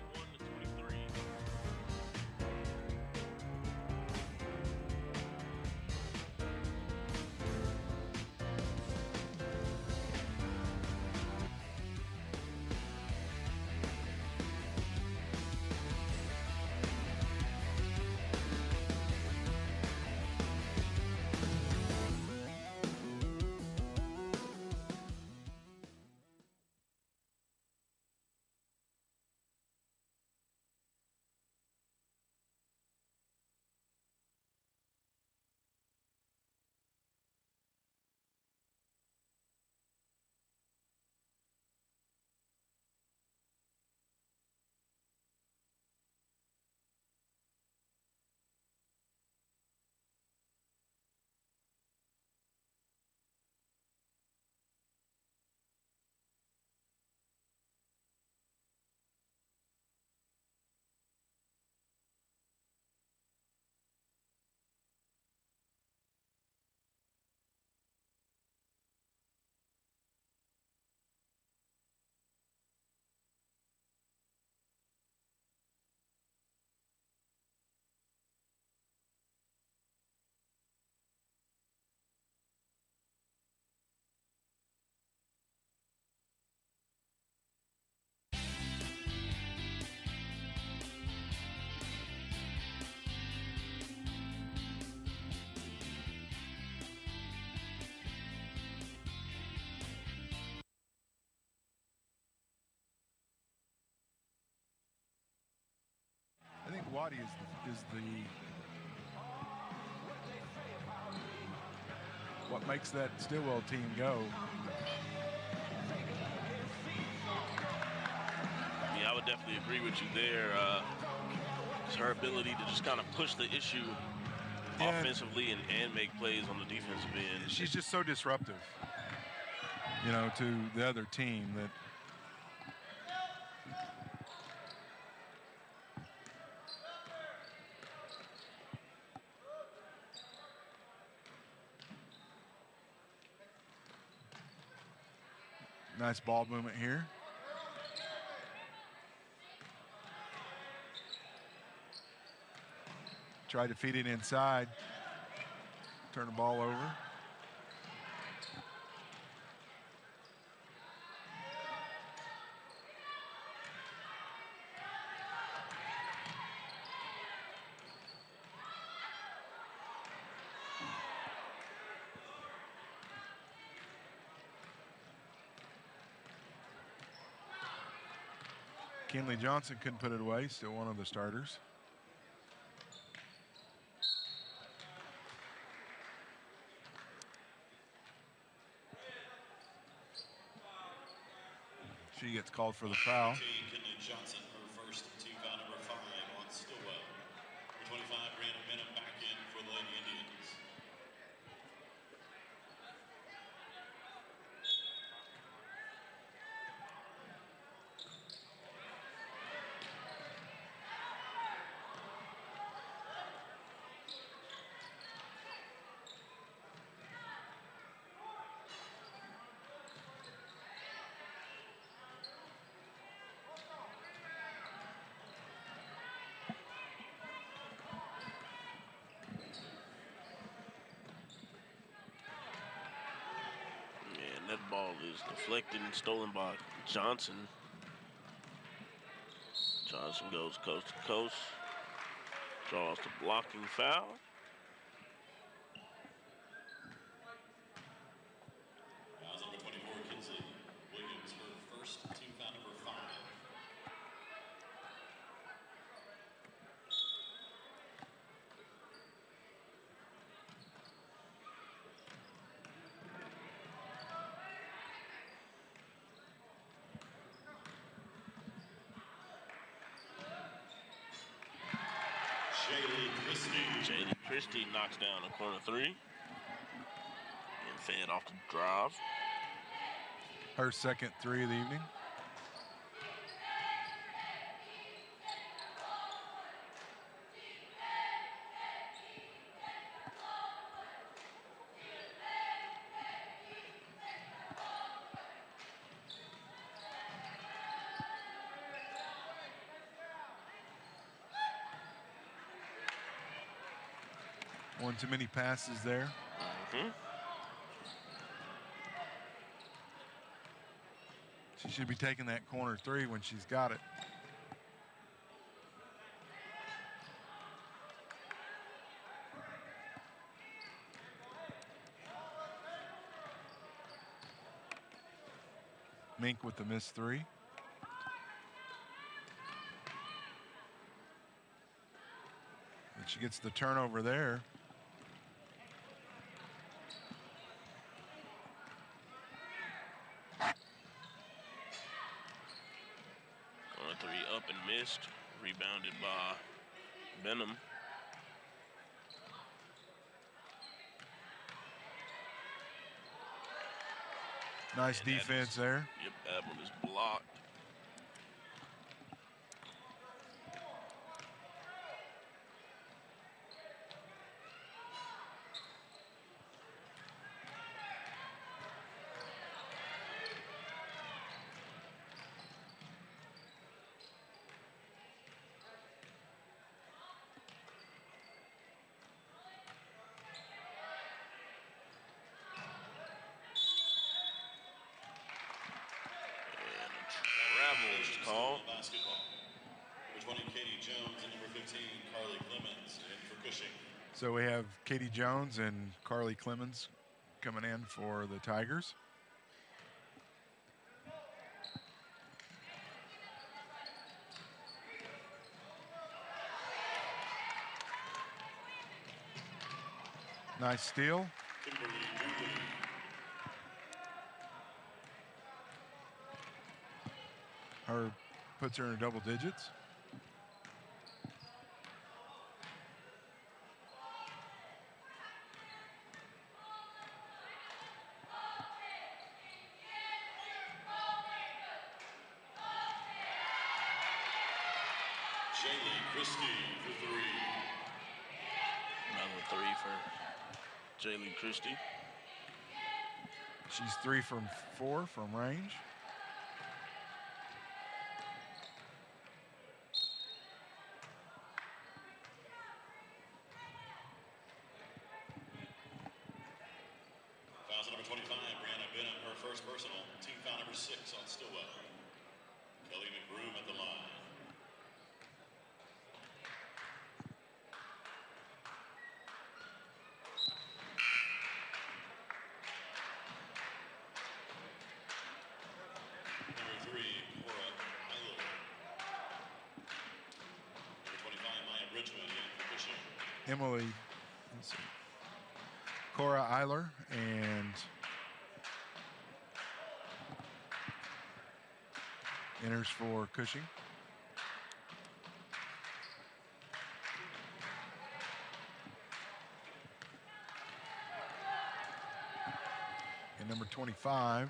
I think Waddy is the what makes that Stillwell team go. Yeah, I would definitely agree with you there. It's her ability to just kind of push the issue offensively and make plays on the defensive end. She's just so disruptive, you know, to the other team that. Nice ball movement here. Try to feed it inside. Turn the ball over. Kinley Johnson couldn't put it away, still one of the starters. She gets called for the foul. Kinley Johnson, her first team foul number 5 on Stillwell. Number 25, Brianna Benham back in for the Lady Indians. That ball is deflected and stolen by Johnson. Johnson goes coast to coast, draws the blocking foul. Fouls number 24, Kinsley Williams, her first team foul number 5. Jaylee Christie knocks down a corner 3. And fed off the drive. Her second 3 of the evening. One too many passes there. She should be taking that corner three when she's got it. Mink with the missed three. And she gets the turnover there. Corner three up and missed. Rebounded by Benham. Nice defense there. Yep, that one is blocked. Call. Basketball. Number 20, Katie Jones, and number 15, Carly Clemens, in for Cushing. So we have Katie Jones and Carly Clemens coming in for the Tigers. Nice steal. Kimberly Dooley. Her puts her in double digits. Jaylee Christie for three. Another three for Jaylee Christie. She's 3 from 4 from range. Fouls on number 25, Brianna Benham, her first personal. Team foul number 6 on Stillwell. Kelly McBroom at the line. Number 3, Cora Eiler. Number 25, Maya Bridgman in for Cushing. Emily, let's see, Cora Eiler and enters for Cushing. And number 25,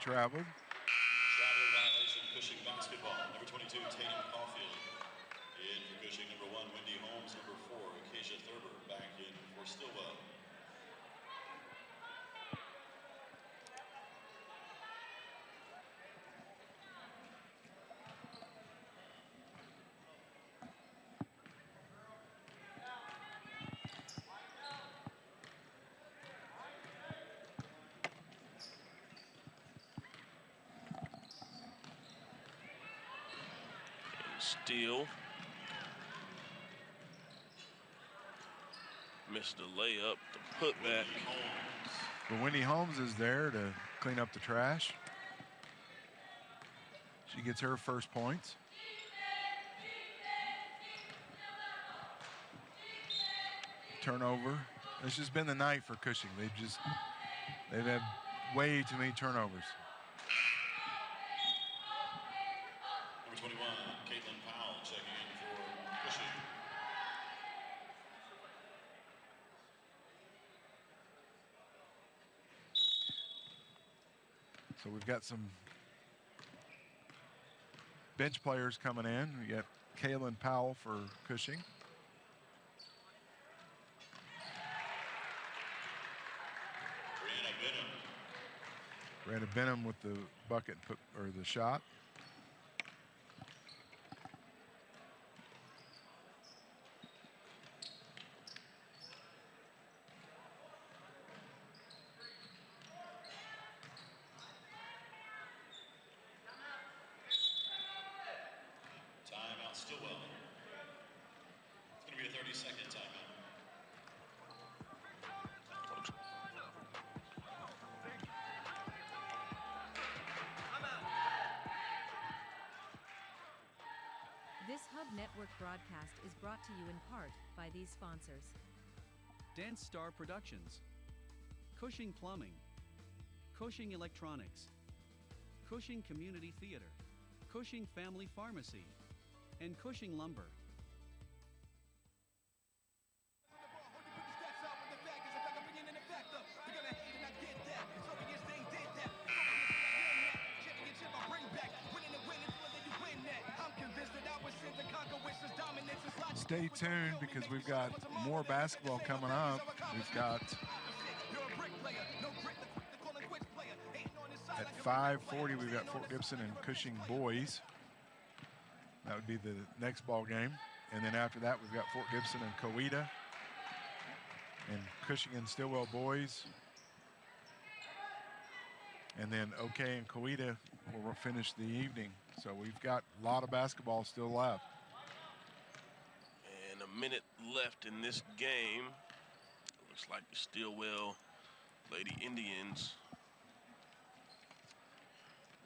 traveled. Travel violation, Cushing basketball. Number 22, Tatum Caulfield. In for Cushing, number 1, Wendy Holmes. Number 4, Acacia Thurber back in for Stillwell. Steal. Missed the layup, the putback. But Wendy Holmes is there to clean up the trash. She gets her first points. Turnover. It's just been the night for Cushing. They've had way too many turnovers. Number 21, Caitlin Powell checking in for Cushing. So we've got some bench players coming in. We got Kaylin Powell for Cushing. Brianna Benham with the bucket or the shot. Timeout, Stillwell. It's going to be a 30-second timeout. This Hub Network broadcast is brought to you in part by these sponsors. Dance Star Productions, Cushing Plumbing, Cushing Electronics, Cushing Community Theater, Cushing Family Pharmacy, and Cushing Lumber. Stay tuned because we've got more basketball coming up. We've got at 5:40 we've got Fort Gibson and Cushing boys. That would be the next ball game. And then after that we've got Fort Gibson and Coweta and Cushing and Stillwell boys. And then OK and Coweta will finish the evening. So we've got a lot of basketball still left. And a minute left in this game. Looks like the Stillwell Lady Indians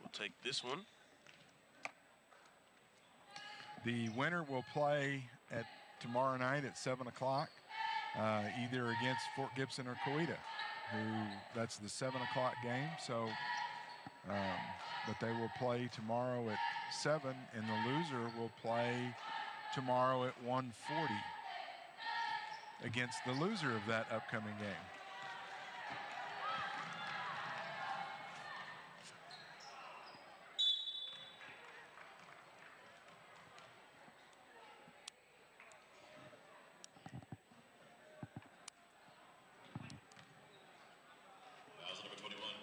will take this one. The winner will play at tomorrow night at 7 o'clock, either against Fort Gibson or Coweta, that's the 7 o'clock game. So, but they will play tomorrow at 7, and the loser will play tomorrow at 1:40 against the loser of that upcoming game.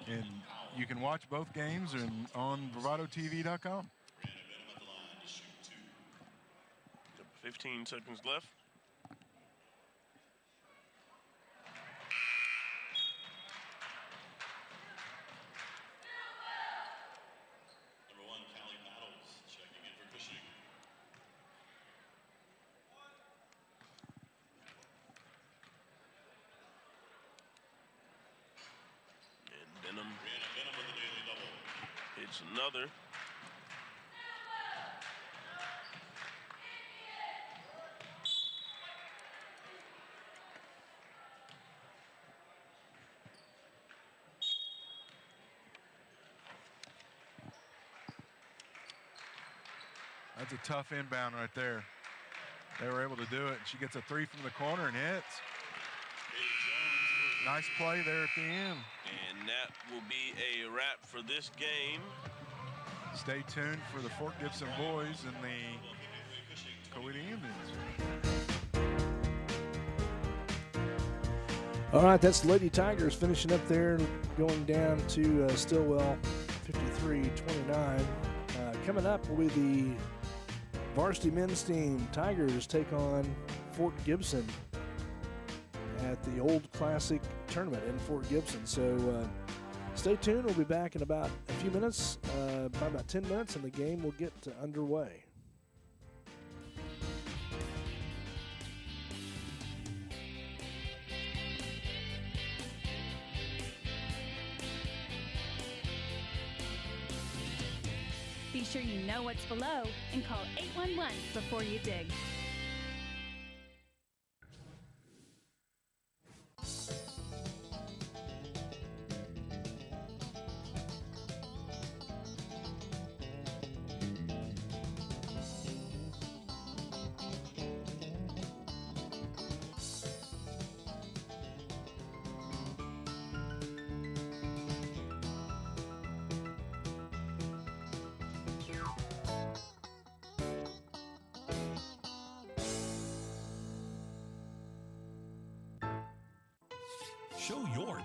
And you can watch both games on bravadotv.com. 15 seconds left. Number 1, Callie Battles, checking in for Cushing. And Benham with the daily double. hits another. That's a tough inbound right there. They were able to do it. She gets a 3 from the corner and hits. Nice play there at the end. And that will be a wrap for this game. Stay tuned for the Fort Gibson boys and the Coweta Indians. All right, that's the Lady Tigers finishing up there, going down to Stillwell 53-29. Coming up will be the varsity men's team. Tigers take on Fort Gibson at the Old Classic Tournament in Fort Gibson. So stay tuned. We'll be back in about a few minutes, by about 10 minutes, and the game will get underway. Be sure you know what's below and call 811 before you dig.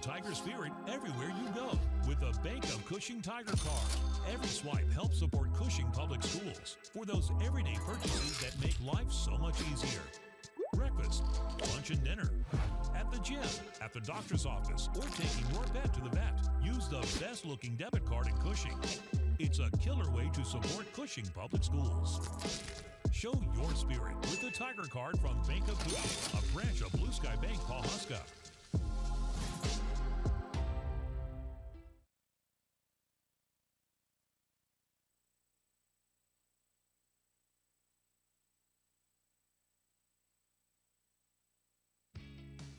Tiger spirit everywhere you go with the Bank of Cushing Tiger Card. Every swipe helps support Cushing Public Schools for those everyday purchases that make life so much easier. Breakfast, lunch and dinner, at the gym, at the doctor's office, or taking your pet to the vet. Use the best-looking debit card at Cushing. It's a killer way to support Cushing Public Schools. Show your spirit with the Tiger Card from Bank of Cushing, a branch of Blue Sky Bank, Pawhuska.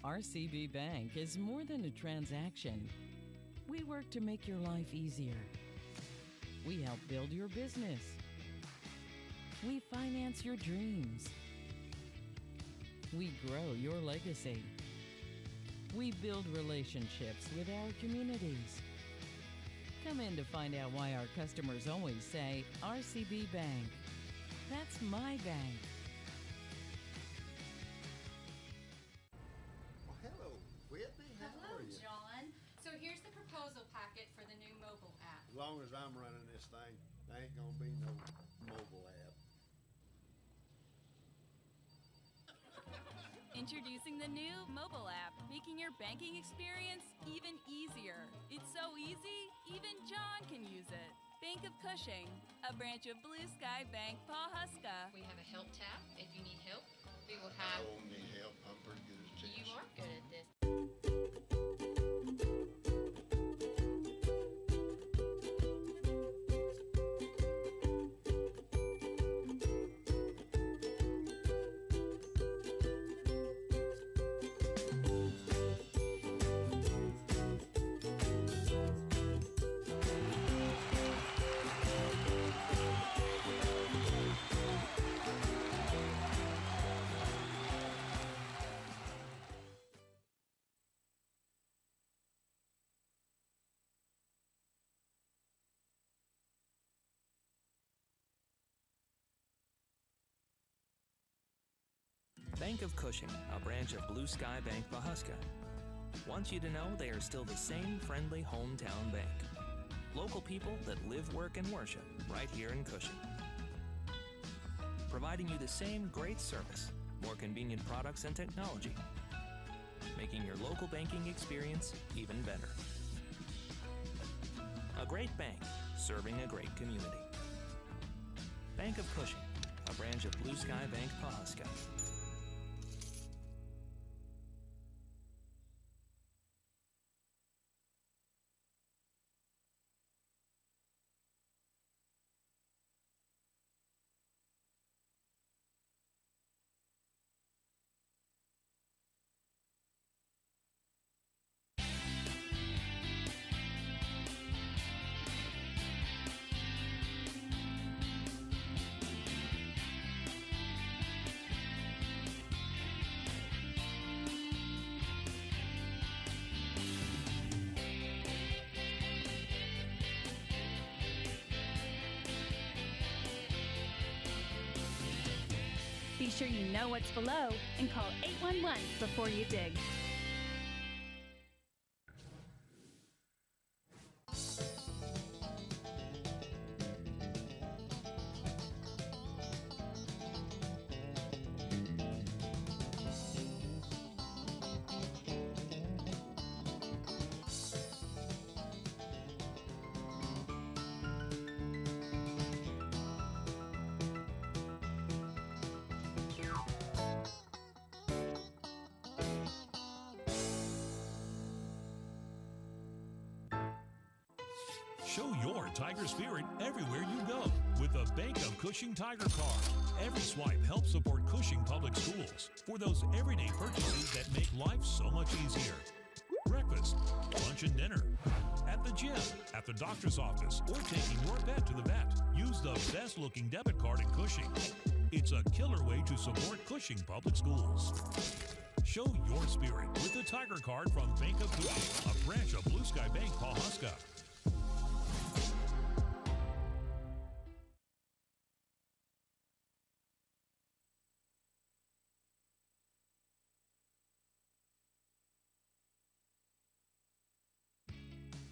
RCB Bank is more than a transaction. We work to make your life easier. We help build your business. We finance your dreams. We grow your legacy. We build relationships with our communities. Come in to find out why our customers always say, RCB Bank. That's my bank. Hello, Whitney. How are you? John. So here's the proposal packet for the new mobile app. As long as I'm running this thing, there ain't gonna be no mobile app. Introducing the new mobile app, making your banking experience even easier. It's so easy, even John can use it. Bank of Cushing, a branch of Blue Sky Bank, Pawhuska. We have a help tab if you need help. We will have... I don't need help. I'm pretty good at this. You are good at this. Bank of Cushing, a branch of Blue Sky Bank, Pawhuska, wants you to know they are still the same friendly hometown bank. Local people that live, work, and worship right here in Cushing. Providing you the same great service, more convenient products and technology, making your local banking experience even better. A great bank, serving a great community. Bank of Cushing, a branch of Blue Sky Bank, Pawhuska. Be sure you know what's below and call 811 before you dig. Show your Tiger spirit everywhere you go with the Bank of Cushing Tiger Card. Every swipe helps support Cushing Public Schools for those everyday purchases that make life so much easier. Breakfast, lunch and dinner, at the gym, at the doctor's office, or taking your pet to the vet. Use the best-looking debit card at Cushing. It's a killer way to support Cushing Public Schools. Show your spirit with the Tiger Card from Bank of Cushing, a branch of Blue Sky Bank, Pawhuska.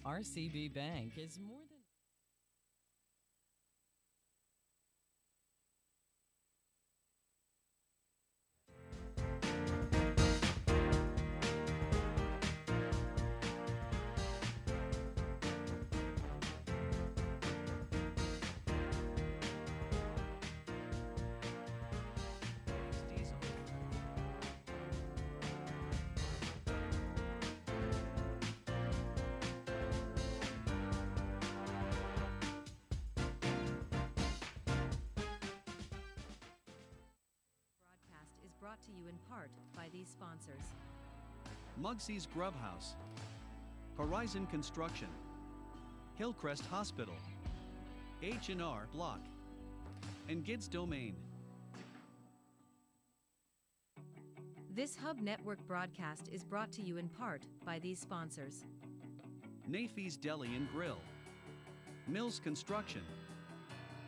RCB Bank is more than... Brought to you in part by these sponsors. Mugsy's Grub House, Horizon Construction, Hillcrest Hospital, H&R Block, and Gids Domain. This Hub Network broadcast is brought to you in part by these sponsors. Nafee's Deli and Grill, Mills Construction,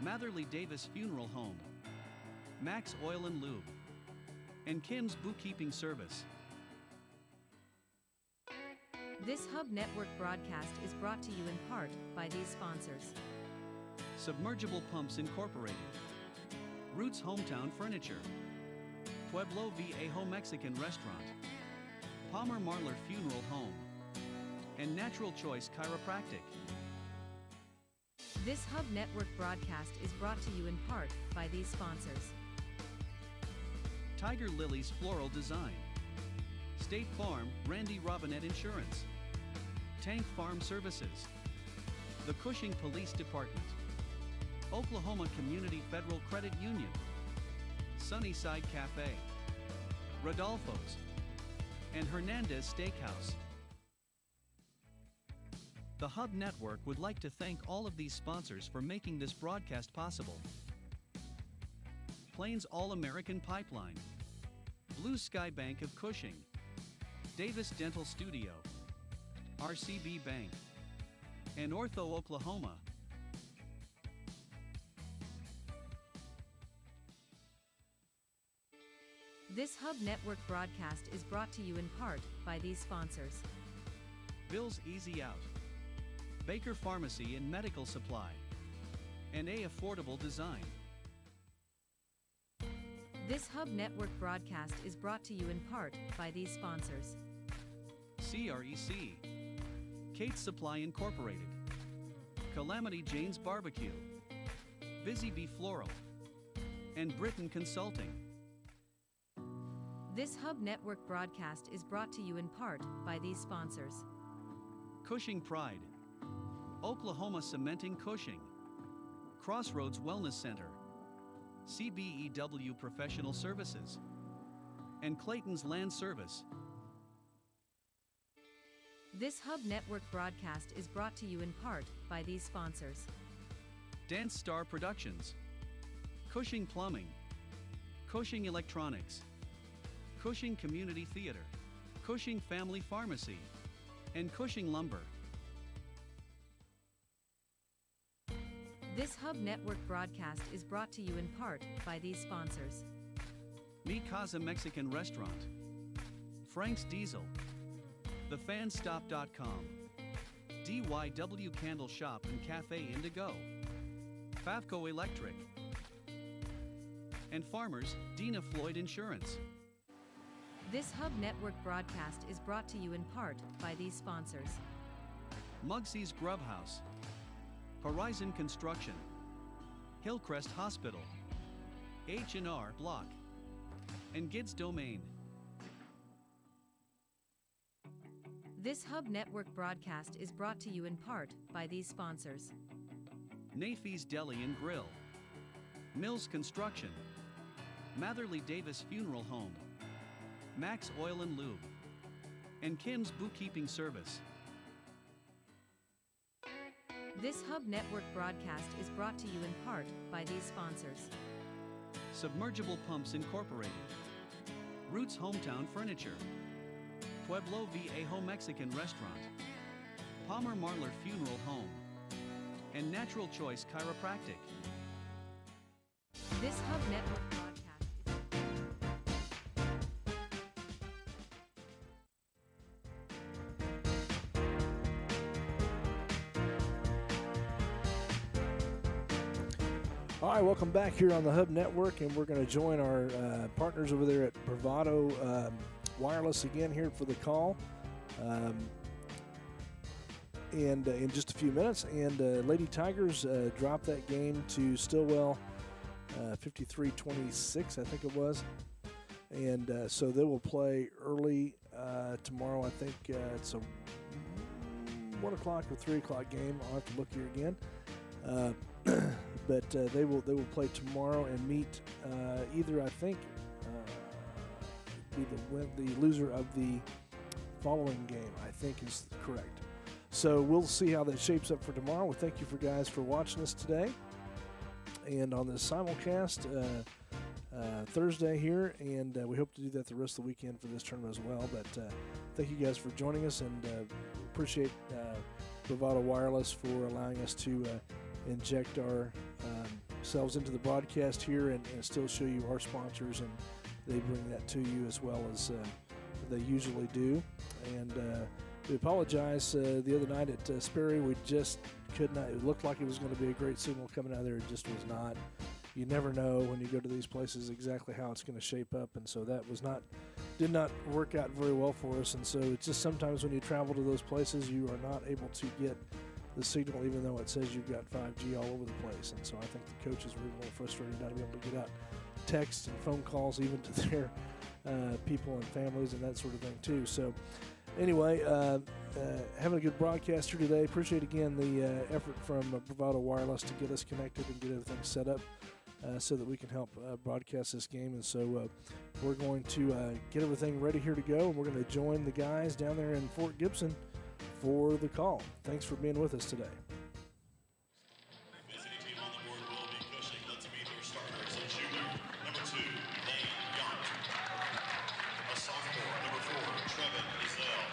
Matherly Davis Funeral Home, Max Oil and Lube, and Kim's Bookkeeping Service. This Hub Network broadcast is brought to you in part by these sponsors. Submergible Pumps Incorporated, Roots Hometown Furniture, Pueblo Viejo Mexican Restaurant, Palmer Marlar Funeral Home, and Natural Choice Chiropractic. This Hub Network broadcast is brought to you in part by these sponsors. Tiger Lily's Floral Design, State Farm Randy Robinette Insurance, Tank Farm Services, the Cushing Police Department, Oklahoma Community Federal Credit Union, Sunnyside Cafe, Rodolfo's, and Hernandez Steakhouse. The Hub Network would like to thank all of these sponsors for making this broadcast possible. Plains All-American Pipeline, Blue Sky Bank of Cushing, Davis Dental Studio, RCB Bank, and Ortho Oklahoma. This Hub Network broadcast is brought to you in part by these sponsors. Bill's Easy Out, Baker Pharmacy and Medical Supply, and A Affordable Design. This Hub Network broadcast is brought to you in part by these sponsors. CREC, Kate's Supply Incorporated, Calamity Jane's Barbecue, Busy Bee Floral, and Britain Consulting. This Hub Network broadcast is brought to you in part by these sponsors. Cushing Pride, Oklahoma Cementing Cushing, Crossroads Wellness Center, CBEW Professional Services, and Clayton's Land Service. This Hub Network broadcast is brought to you in part by these sponsors. Dance Star Productions, Cushing Plumbing, Cushing Electronics, Cushing Community Theater, Cushing Family Pharmacy, and Cushing Lumber. This Hub Network broadcast is brought to you in part by these sponsors. Mi Casa Mexican Restaurant, Frank's Diesel, TheFanStop.com, DYW Candle Shop and Cafe Indigo, Favco Electric, and Farmers, Dina Floyd Insurance. This Hub Network broadcast is brought to you in part by these sponsors. Mugsy's Grub House, Horizon Construction, Hillcrest Hospital, H&R Block, and Gids Domain. This Hub Network broadcast is brought to you in part by these sponsors. Nafee's Deli and Grill, Mills Construction, Matherly Davis Funeral Home, Max Oil and Lube, and Kim's Bookkeeping Service. This Hub Network broadcast is brought to you in part by these sponsors. Submergible Pumps Incorporated, Roots Hometown Furniture, Pueblo Viejo Mexican Restaurant, Palmer Marlar Funeral Home, and Natural Choice Chiropractic. This Hub Network broadcast is... All right, welcome back here on the Hub Network, and we're going to join our partners over there at Bravado Wireless again here for the call. And in just a few minutes. And Lady Tigers dropped that game to Stillwell 53-26, I think it was. And so they will play early tomorrow. I think it's a 1 o'clock or 3 o'clock game. I'll have to look here again. But they will play tomorrow and meet either, I think, be the loser of the following game, I think is correct. So we'll see how that shapes up for tomorrow. We thank you guys for watching us today. And on this simulcast Thursday here, and we hope to do that the rest of the weekend for this tournament as well. But thank you guys for joining us, and appreciate Bravado Wireless for allowing us to inject ourselves into the broadcast here and still show you our sponsors, and they bring that to you as well as they usually do. And we apologize the other night at Sperry. We just could not. It looked like it was going to be a great signal coming out of there. It just was not. You never know when you go to these places exactly how it's going to shape up, and so that did not work out very well for us. And so it's just sometimes when you travel to those places, you are not able to get the signal, even though it says you've got 5G all over the place. And so I think the coaches were a little frustrated not to be able to get out texts and phone calls even to their people and families and that sort of thing too. So anyway, having a good broadcast here today. Appreciate again the effort from Bravado Wireless to get us connected and get everything set up so that we can help broadcast this game. And so we're going to get everything ready here to go. And we're going to join the guys down there in Fort Gibson for the call. Thanks for being with us today. Visiting team on the board will be Cushing. Let's meet their starters. A junior, number 2, Lane Yount. A sophomore, number 4, Trevin Ezell.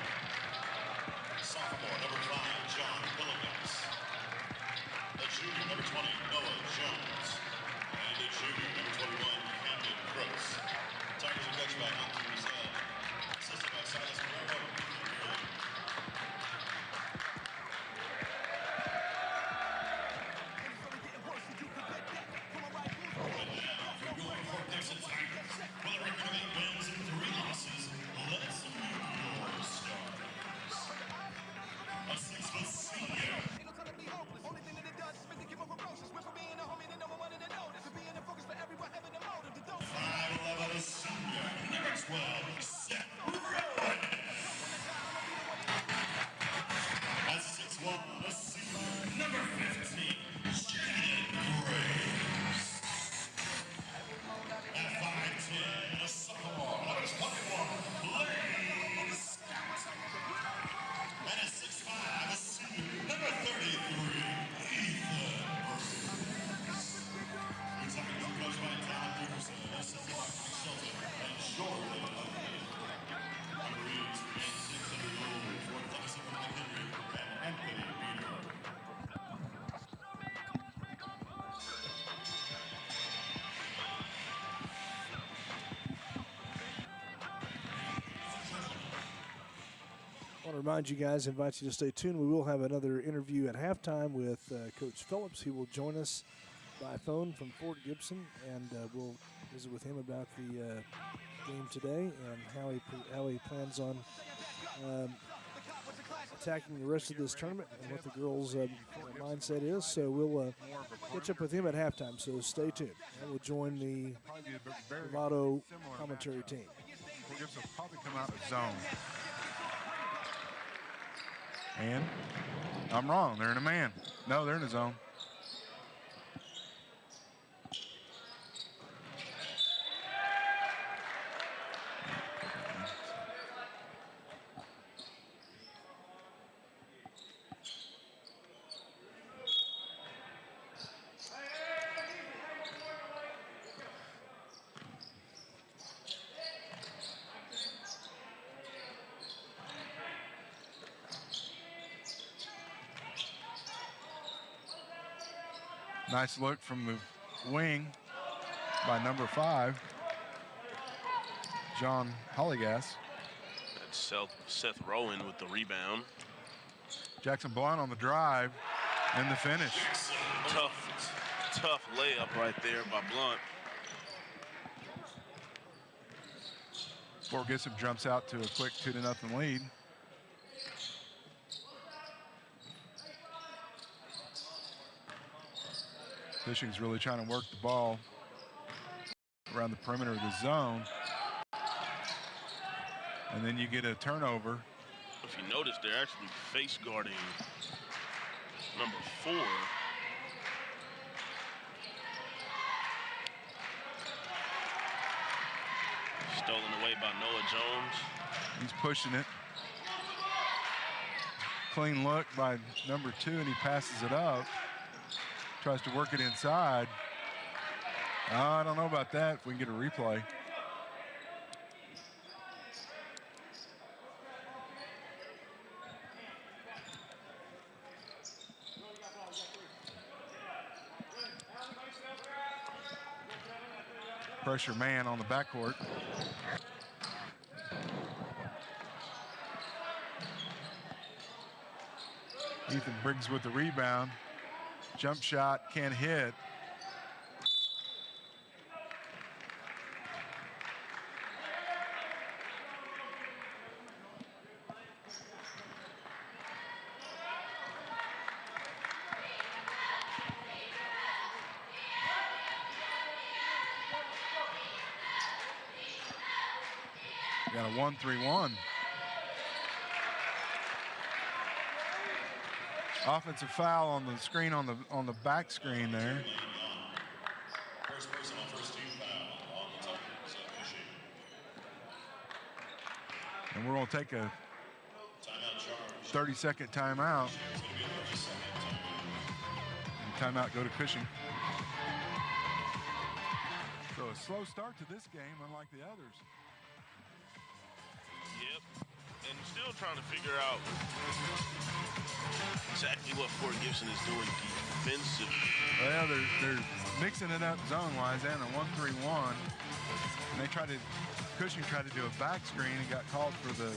Sophomore, number 5, John Billigas. A junior, number 20, Noah Jones. And a junior, number 21, Camden Crooks. Tigers are coached by Hunter Ezell. Assisted by Silas Guerrero. I want to remind you guys, invite you to stay tuned. We will have another interview at halftime with Coach Phillips. He will join us by phone from Fort Gibson, and we'll visit with him about the game today and how he plans on attacking the rest of this tournament and what the girls' mindset is. So we'll catch up with him at halftime, so stay tuned. And we'll join the Bravado commentary team. Fort Gibson will probably come out of zone. And I'm wrong. They're in a man. No, they're in a zone. Nice look from the wing by number 5, John Holligas. That's Seth Rowan with the rebound. Jackson Blunt on the drive and the finish. tough layup right there by Blunt. Fort Gibson jumps out to a quick 2-0 lead. Cushing's really trying to work the ball around the perimeter of the zone. And then you get a turnover. If you notice, they're actually face guarding number 4. Stolen away by Noah Jones. He's pushing it. Clean look by number 2, and he passes it up. Tries to work it inside. I don't know about that, if we can get a replay. Pressure man on the backcourt. Ethan Briggs with the rebound. Jump shot, can't hit. Got a 1-3-1. Offensive foul on the screen on the back screen there. First personal, first team foul on the Tigers of Cushing. And we're going to take a Timeout charge. 30-second timeout. And timeout go to Cushing. So a slow start to this game, unlike the others. Yep, and still trying to figure out exactly what Fort Gibson is doing defensively. Well, they're mixing it up zone-wise and a 1-3-1. And Cushing tried to do a back screen and got called for the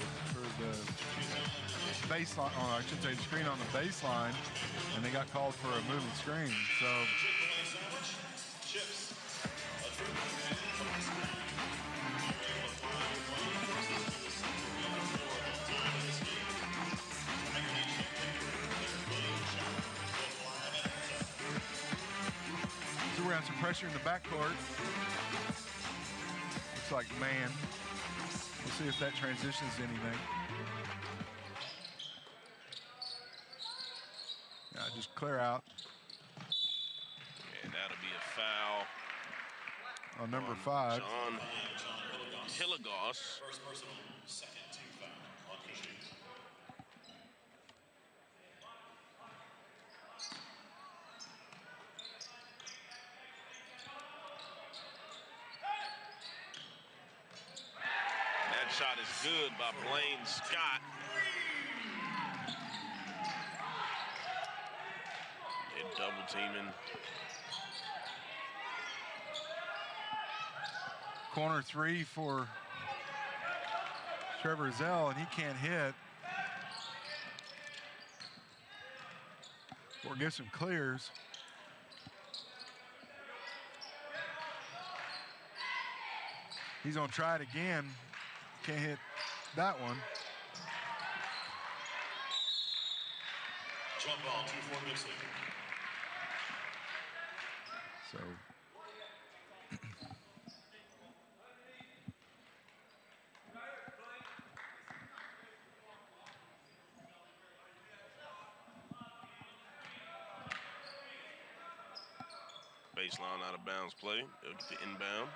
baseline, I should say screen on the baseline, and they got called for a moving screen. So we're having some pressure in the backcourt. Looks like man. We'll see if that transitions to anything. Just clear out. And that'll be a foul. On number 5. John Hilligoss. First personal, second team foul on Cushing. That shot is good by Blaine Scott. They're double teaming. Corner 3 for Trevor Zell, and he can't hit. Fort Gibson clears. He's gonna try it again. Can't hit that one. Jump ball to Fort Gibson. So Baseline out of bounds play. They'll get the inbound.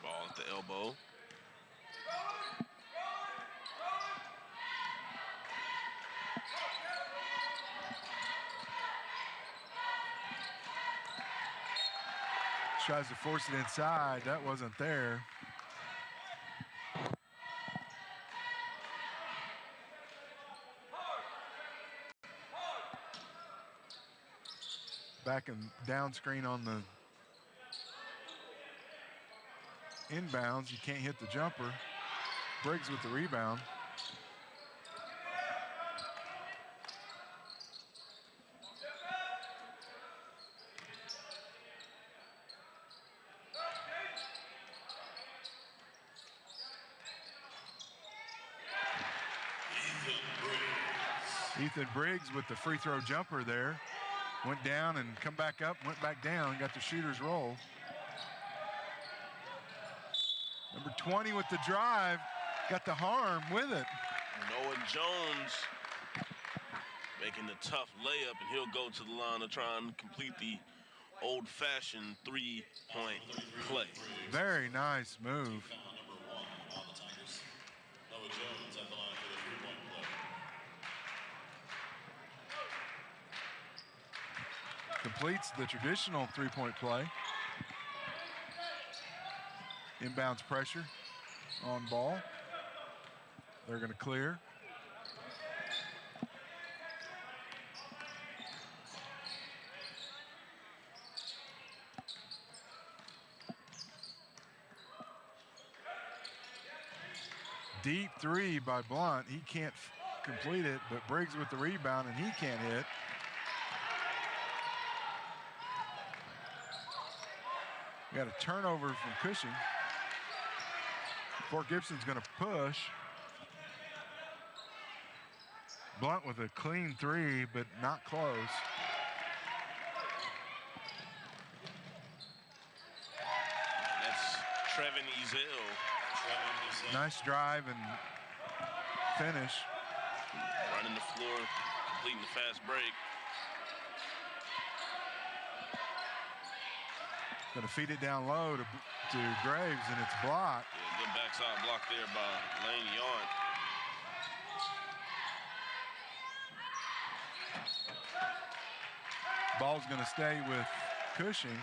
Ball at the elbow. tries to force it inside. That wasn't there. Back and down screen on the inbounds. You can't hit the jumper. Briggs with the rebound. Ethan Briggs with the free throw jumper there. Went down and come back up, went back down, got the shooter's roll. Number 20 with the drive, got the harm with it. Noah Jones making the tough layup, and he'll go to the line to try and complete the old-fashioned three-point play. Very nice move. Noah Jones at the line for the three-point play. Completes the traditional three-point play. Inbounds pressure on ball. They're going to clear. Deep three by Blunt. He can't complete it, but Briggs with the rebound, and he can't hit. We got a turnover from Cushing. Fort Gibson's going to push. Blunt with a clean three, but not close. That's Trevin Ezell. Nice drive and finish. Running the floor, completing the fast break. Going to feed it down low to Graves, and it's blocked. Yeah, good backside block there by Lane Yount. Ball's going to stay with Cushing.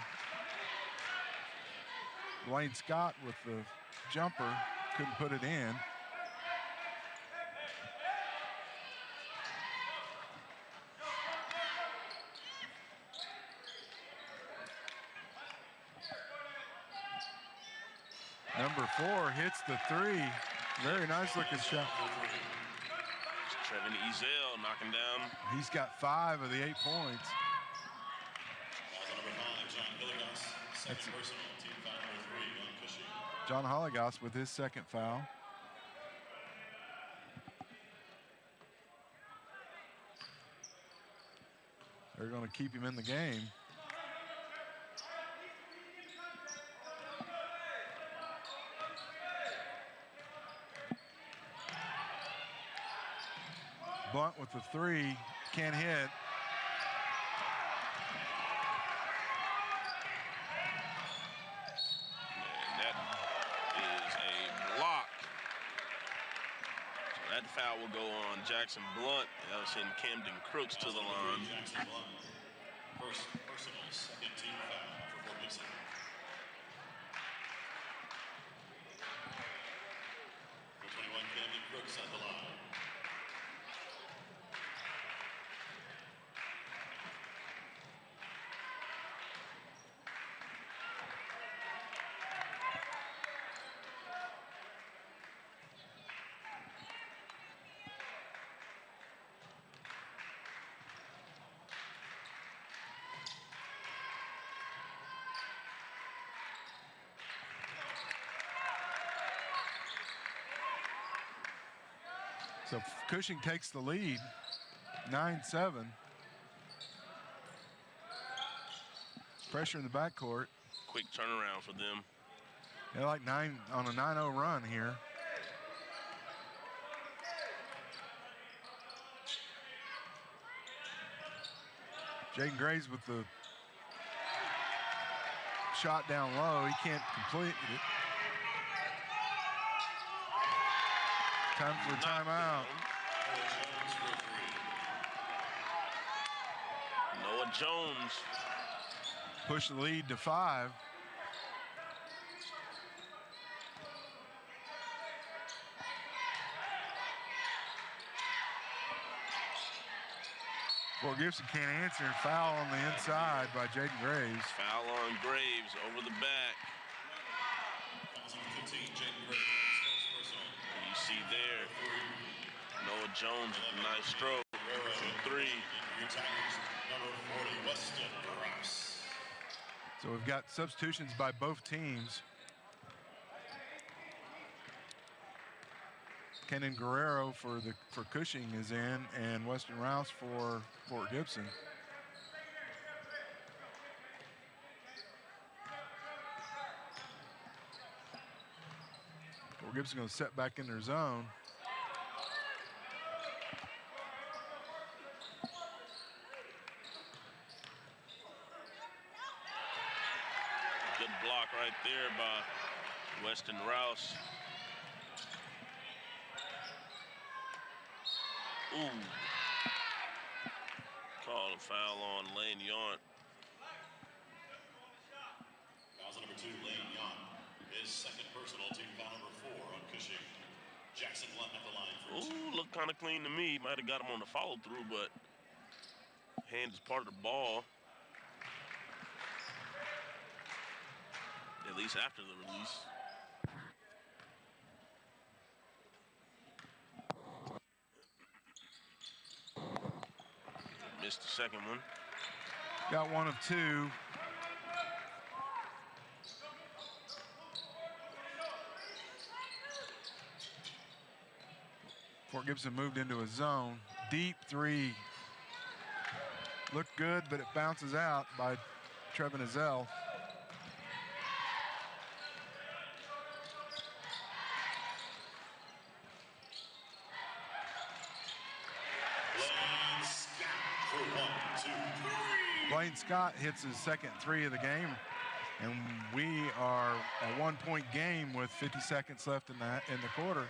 Wayne Scott with the jumper, couldn't put it in. Number 4 hits the three. Very nice looking shot. Trevin Ezell knocking down. He's got 5 of the 8 points. That's John Holligoss with his second foul. They're going to keep him in the game. Blunt with the three, can't hit. And that is a block. So that foul will go on Jackson Blunt. That'll send Camden Crooks to the line. Jackson Blunt. First personal, second team foul for Fort Gibson. For 21, Camden Crooks at the line. So Cushing takes the lead, 9-7. Pressure in the backcourt. Quick turnaround for them. They're like on a 9-0 run here. Jaden Graves with the shot down low. He can't complete it. Time for a timeout. Noah Jones. Push the lead to 5. Fort Gibson can't answer. Foul on the inside by Jaden Graves. Foul on Graves over the back. Fouls on 15, Jaden Graves. You see there, Noah Jones with a nice stroke. Three. Number 40, Weston Rouse. So we've got substitutions by both teams. Kenan Guerrero for Cushing is in, and Weston Rouse for Fort Gibson. Fort Gibson going to set back in their zone. Good block right there by Weston Rouse. Ooh. Call a foul on Lane Yount. Foul number 2, Lane Yount. His second personal, team foul number 4 on Cushing. Jackson Lunt at the line for Ooh, looked kind of clean to me. Might have got him on the follow through, but hand is part of the ball. At least after the release. Missed the second one. Got one of two. Fort Gibson moved into a zone. Deep three. Looked good, but it bounces out by Trevin Azell. Blaine Scott hits his second three of the game, and we are a 1-point game with 50 seconds left in the quarter.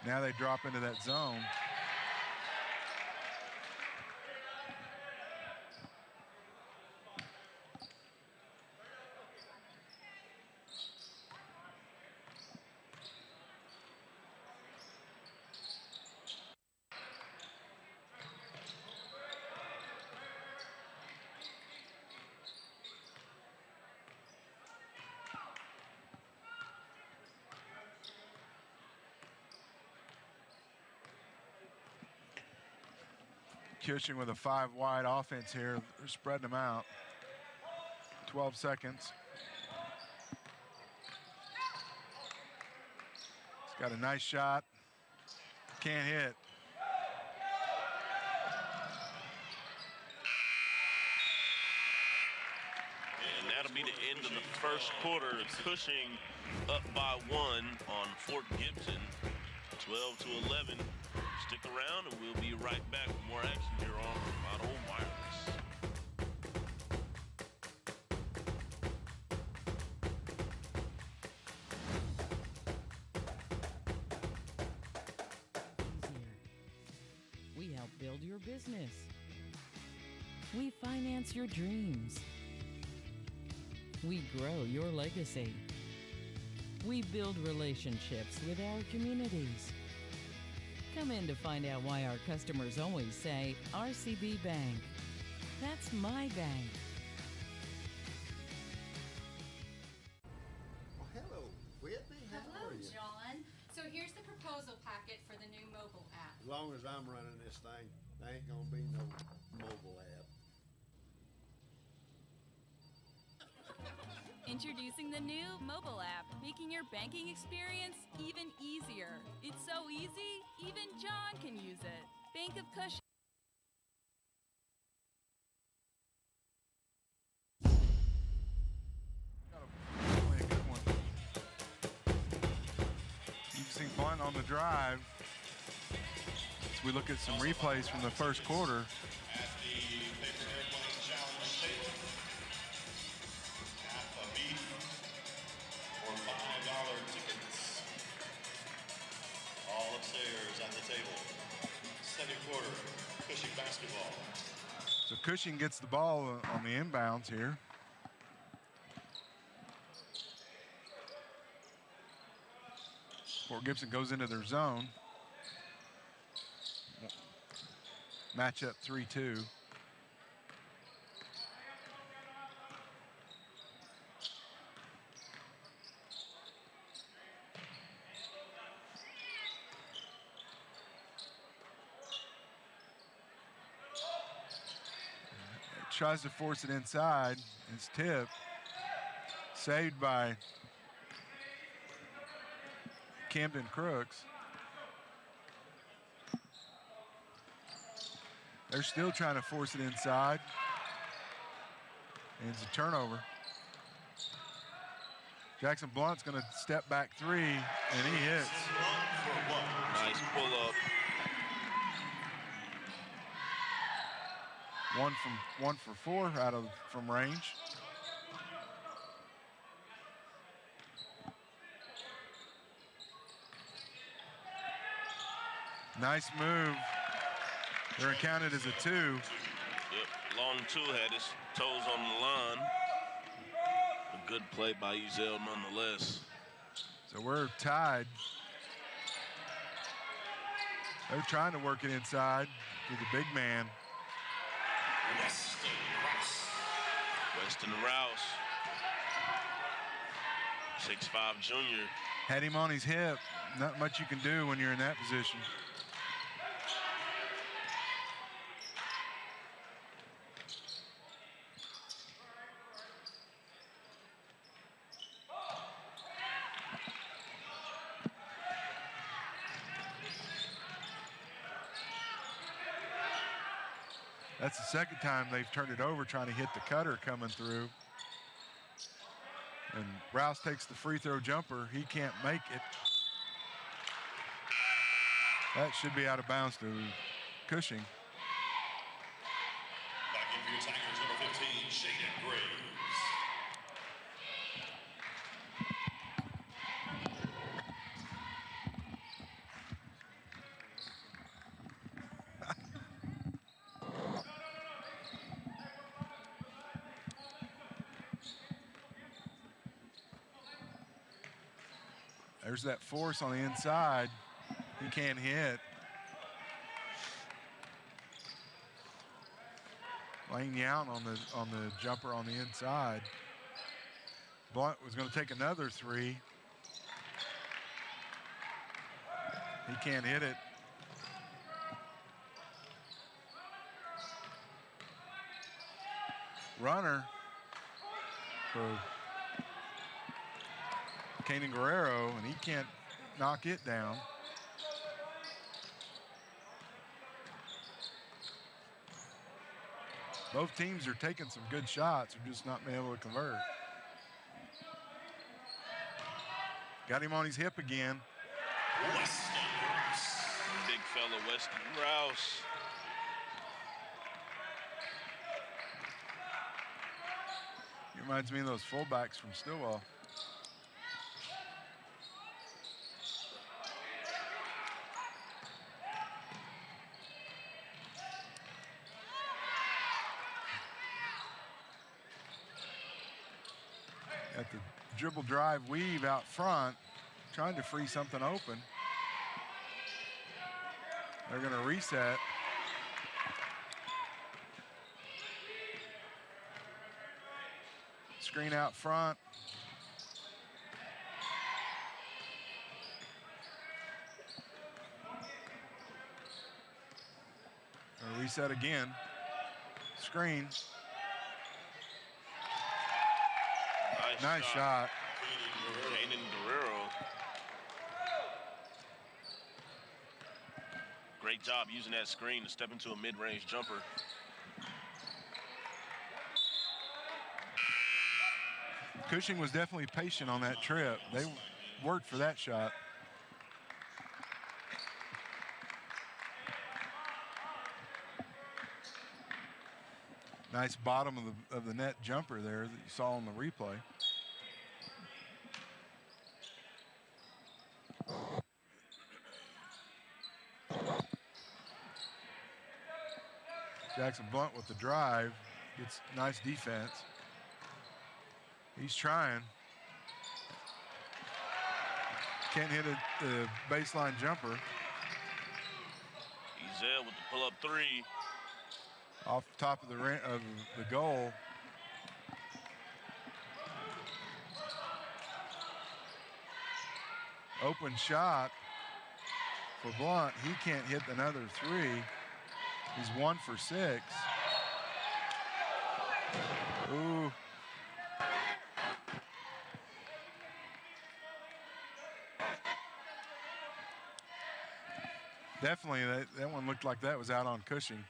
Now they drop into that zone. Cushing with a 5-wide offense here. They're spreading them out. 12 seconds. He's got a nice shot. Can't hit. And that'll be the end of the first quarter. Cushing up by 1 on Fort Gibson, 12-11. Stick around and we'll be right back with more action here on Bravado Wireless. We help build your business. We finance your dreams. We grow your legacy. We build relationships with our communities. Come in to find out why our customers always say, RCB Bank. That's my bank. Well, hello, Whitney. How Hello, are you? John. So here's the proposal packet for the new mobile app. As long as I'm running this thing, there ain't gonna be no mobile app. Introducing the new mobile app, making your banking experience even easier. It's so easy, even John can use it. Bank of Cushing. Really a good one. You can see Blunt on the drive. As we look at some replays from the first quarter. at the Paper Airplanes Challenge table. Half a beef for $5 tickets. All upstairs at the table. Second quarter, Cushing basketball. So Cushing gets the ball on the inbounds here. Fort Gibson goes into their zone. Matchup 3-2. Tries to force it inside. It's tipped. Saved by Camden Crooks. They're still trying to force it inside. And it's a turnover. Jackson Blunt's going to step back three, and he hits. Nice pull-up. One for four from range. Nice move. They're counted as a 2. Yep, long 2 had his toes on the line. A good play by Ezel nonetheless. So we're tied. They're trying to work it inside to the big man. Weston Rouse. 6'5" junior. Had him on his hip. Not much you can do when you're in that position. That's the second time they've turned it over trying to hit the cutter coming through. And Rouse takes the free throw jumper. He can't make it. That should be out of bounds to Cushing. Back in for your Tigers, number 15, Shaden Graves. There's that force on the inside. He can't hit. Laying you out on the jumper on the inside. Blunt was going to take another 3. He can't hit it. Runner for Kanan Guerrero, and he can't knock it down. Both teams are taking some good shots. They're just not being able to convert. Got him on his hip again. Big fella, Weston Rouse. He reminds me of those fullbacks from Stillwell. At the dribble drive weave out front, trying to free something open. They're going to reset. Screen out front. Gonna reset again. Screen. Nice shot. Kanan Guerrero. Great job using that screen to step into a mid-range jumper. Cushing was definitely patient on that trip. They worked for that shot. Nice bottom of the net jumper there that you saw on the replay. Jackson Blunt with the drive, gets nice defense. He's trying. Can't hit the baseline jumper. Ezel with the pull-up 3. Off the top of the goal. Open shot for Blunt. He can't hit another 3. He's 1 for 6. Ooh. Definitely, that one looked like that was out on Cushing.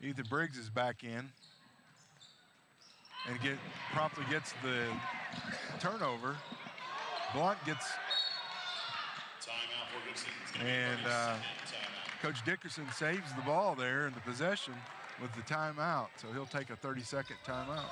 Ethan Briggs is back in and promptly gets the turnover. Blunt gets, and Coach Dickerson saves the ball there in the possession with the timeout, so he'll take a 30-second timeout.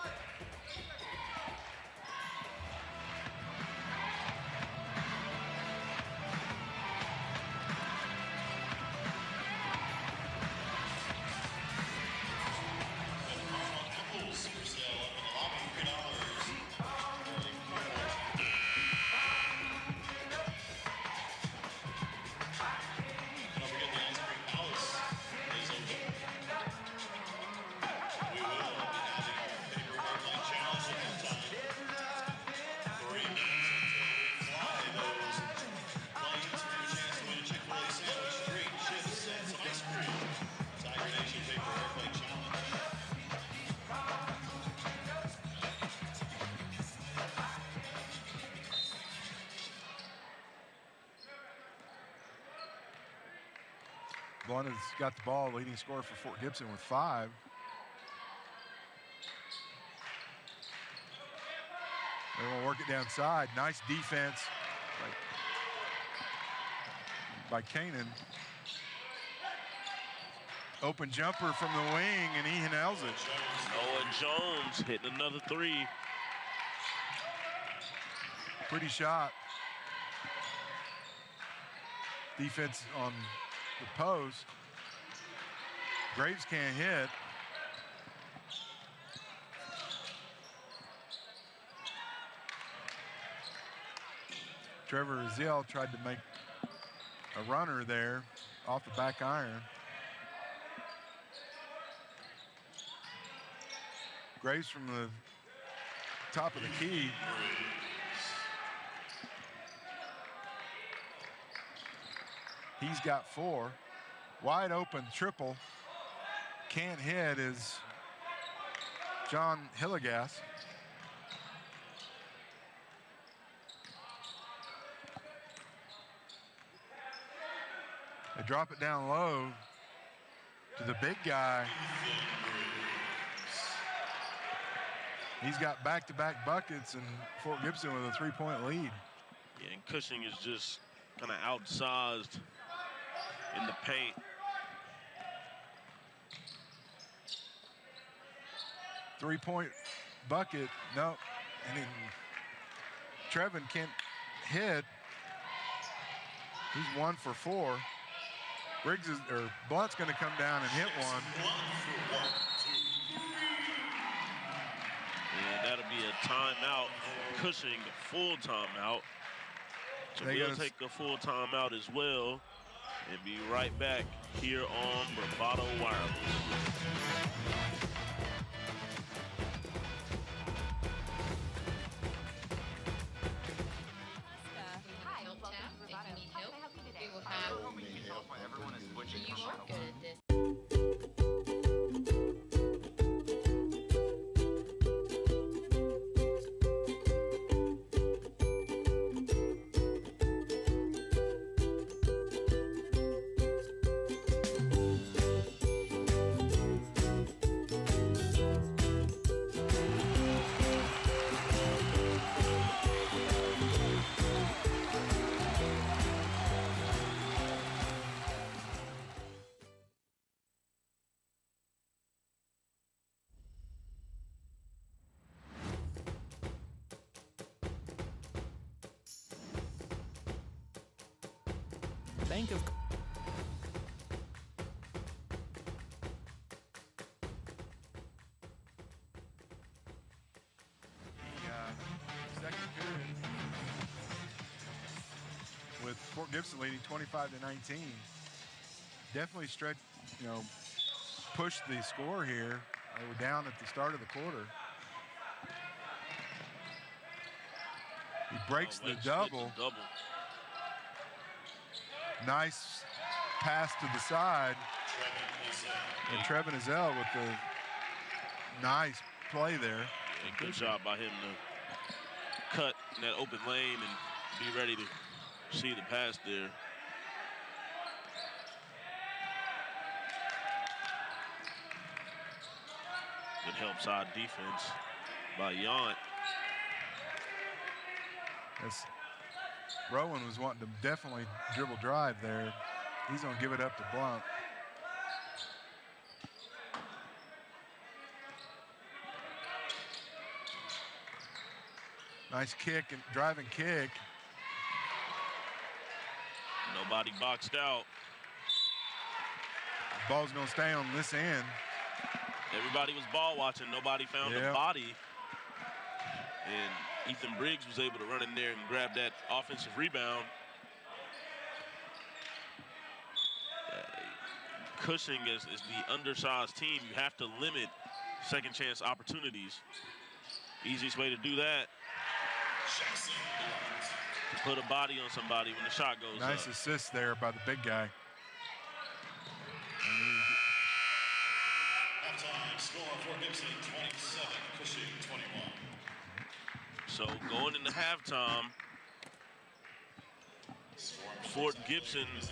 Blunt has got the ball, leading scorer for Fort Gibson with 5. They will work it downside. Nice defense by Kanan. Open jumper from the wing, and he nails it. Noah Jones hitting another 3. Pretty shot. Defense on the post. Graves can't hit. Trevor Raziel tried to make a runner there off the back iron. Graves from the top of the key. He's got 4. Wide open triple. Can't hit is John Hillegas. They drop it down low to the big guy. He's got back-to-back buckets, and Fort Gibson with a 3-point lead. Yeah, and Cushing is just kind of outsized in the paint. Three-point bucket, no. And then Trevin can't hit. He's 1 for 4. Blunt's going to come down and hit one. And that'll be a timeout. Cushing, full timeout. So we'll take a full timeout as well and be right back here on Bravado Wireless. Bank of Second period with Fort Gibson leading 25-19. Definitely pushed the score here. They were down at the start of the quarter. He breaks the double. Nice pass to the side. And Trevin Ezell with the nice play there. Yeah, good job by him to cut in that open lane and be ready to see the pass there. Good help side defense by Yount. As Rowan was wanting to definitely dribble drive there. He's going to give it up to Blunt. Nice kick and driving kick. Nobody boxed out. Ball's going to stay on this end. Everybody was ball watching. Nobody found a body. And Ethan Briggs was able to run in there and grab that offensive rebound. Cushing is the undersized team. You have to limit second chance opportunities. Easiest way to do that, to put a body on somebody when the shot goes up. Nice assist there by the big guy. Halftime score for Gibson 27, Cushing 21. So going into halftime, Fort Gibson is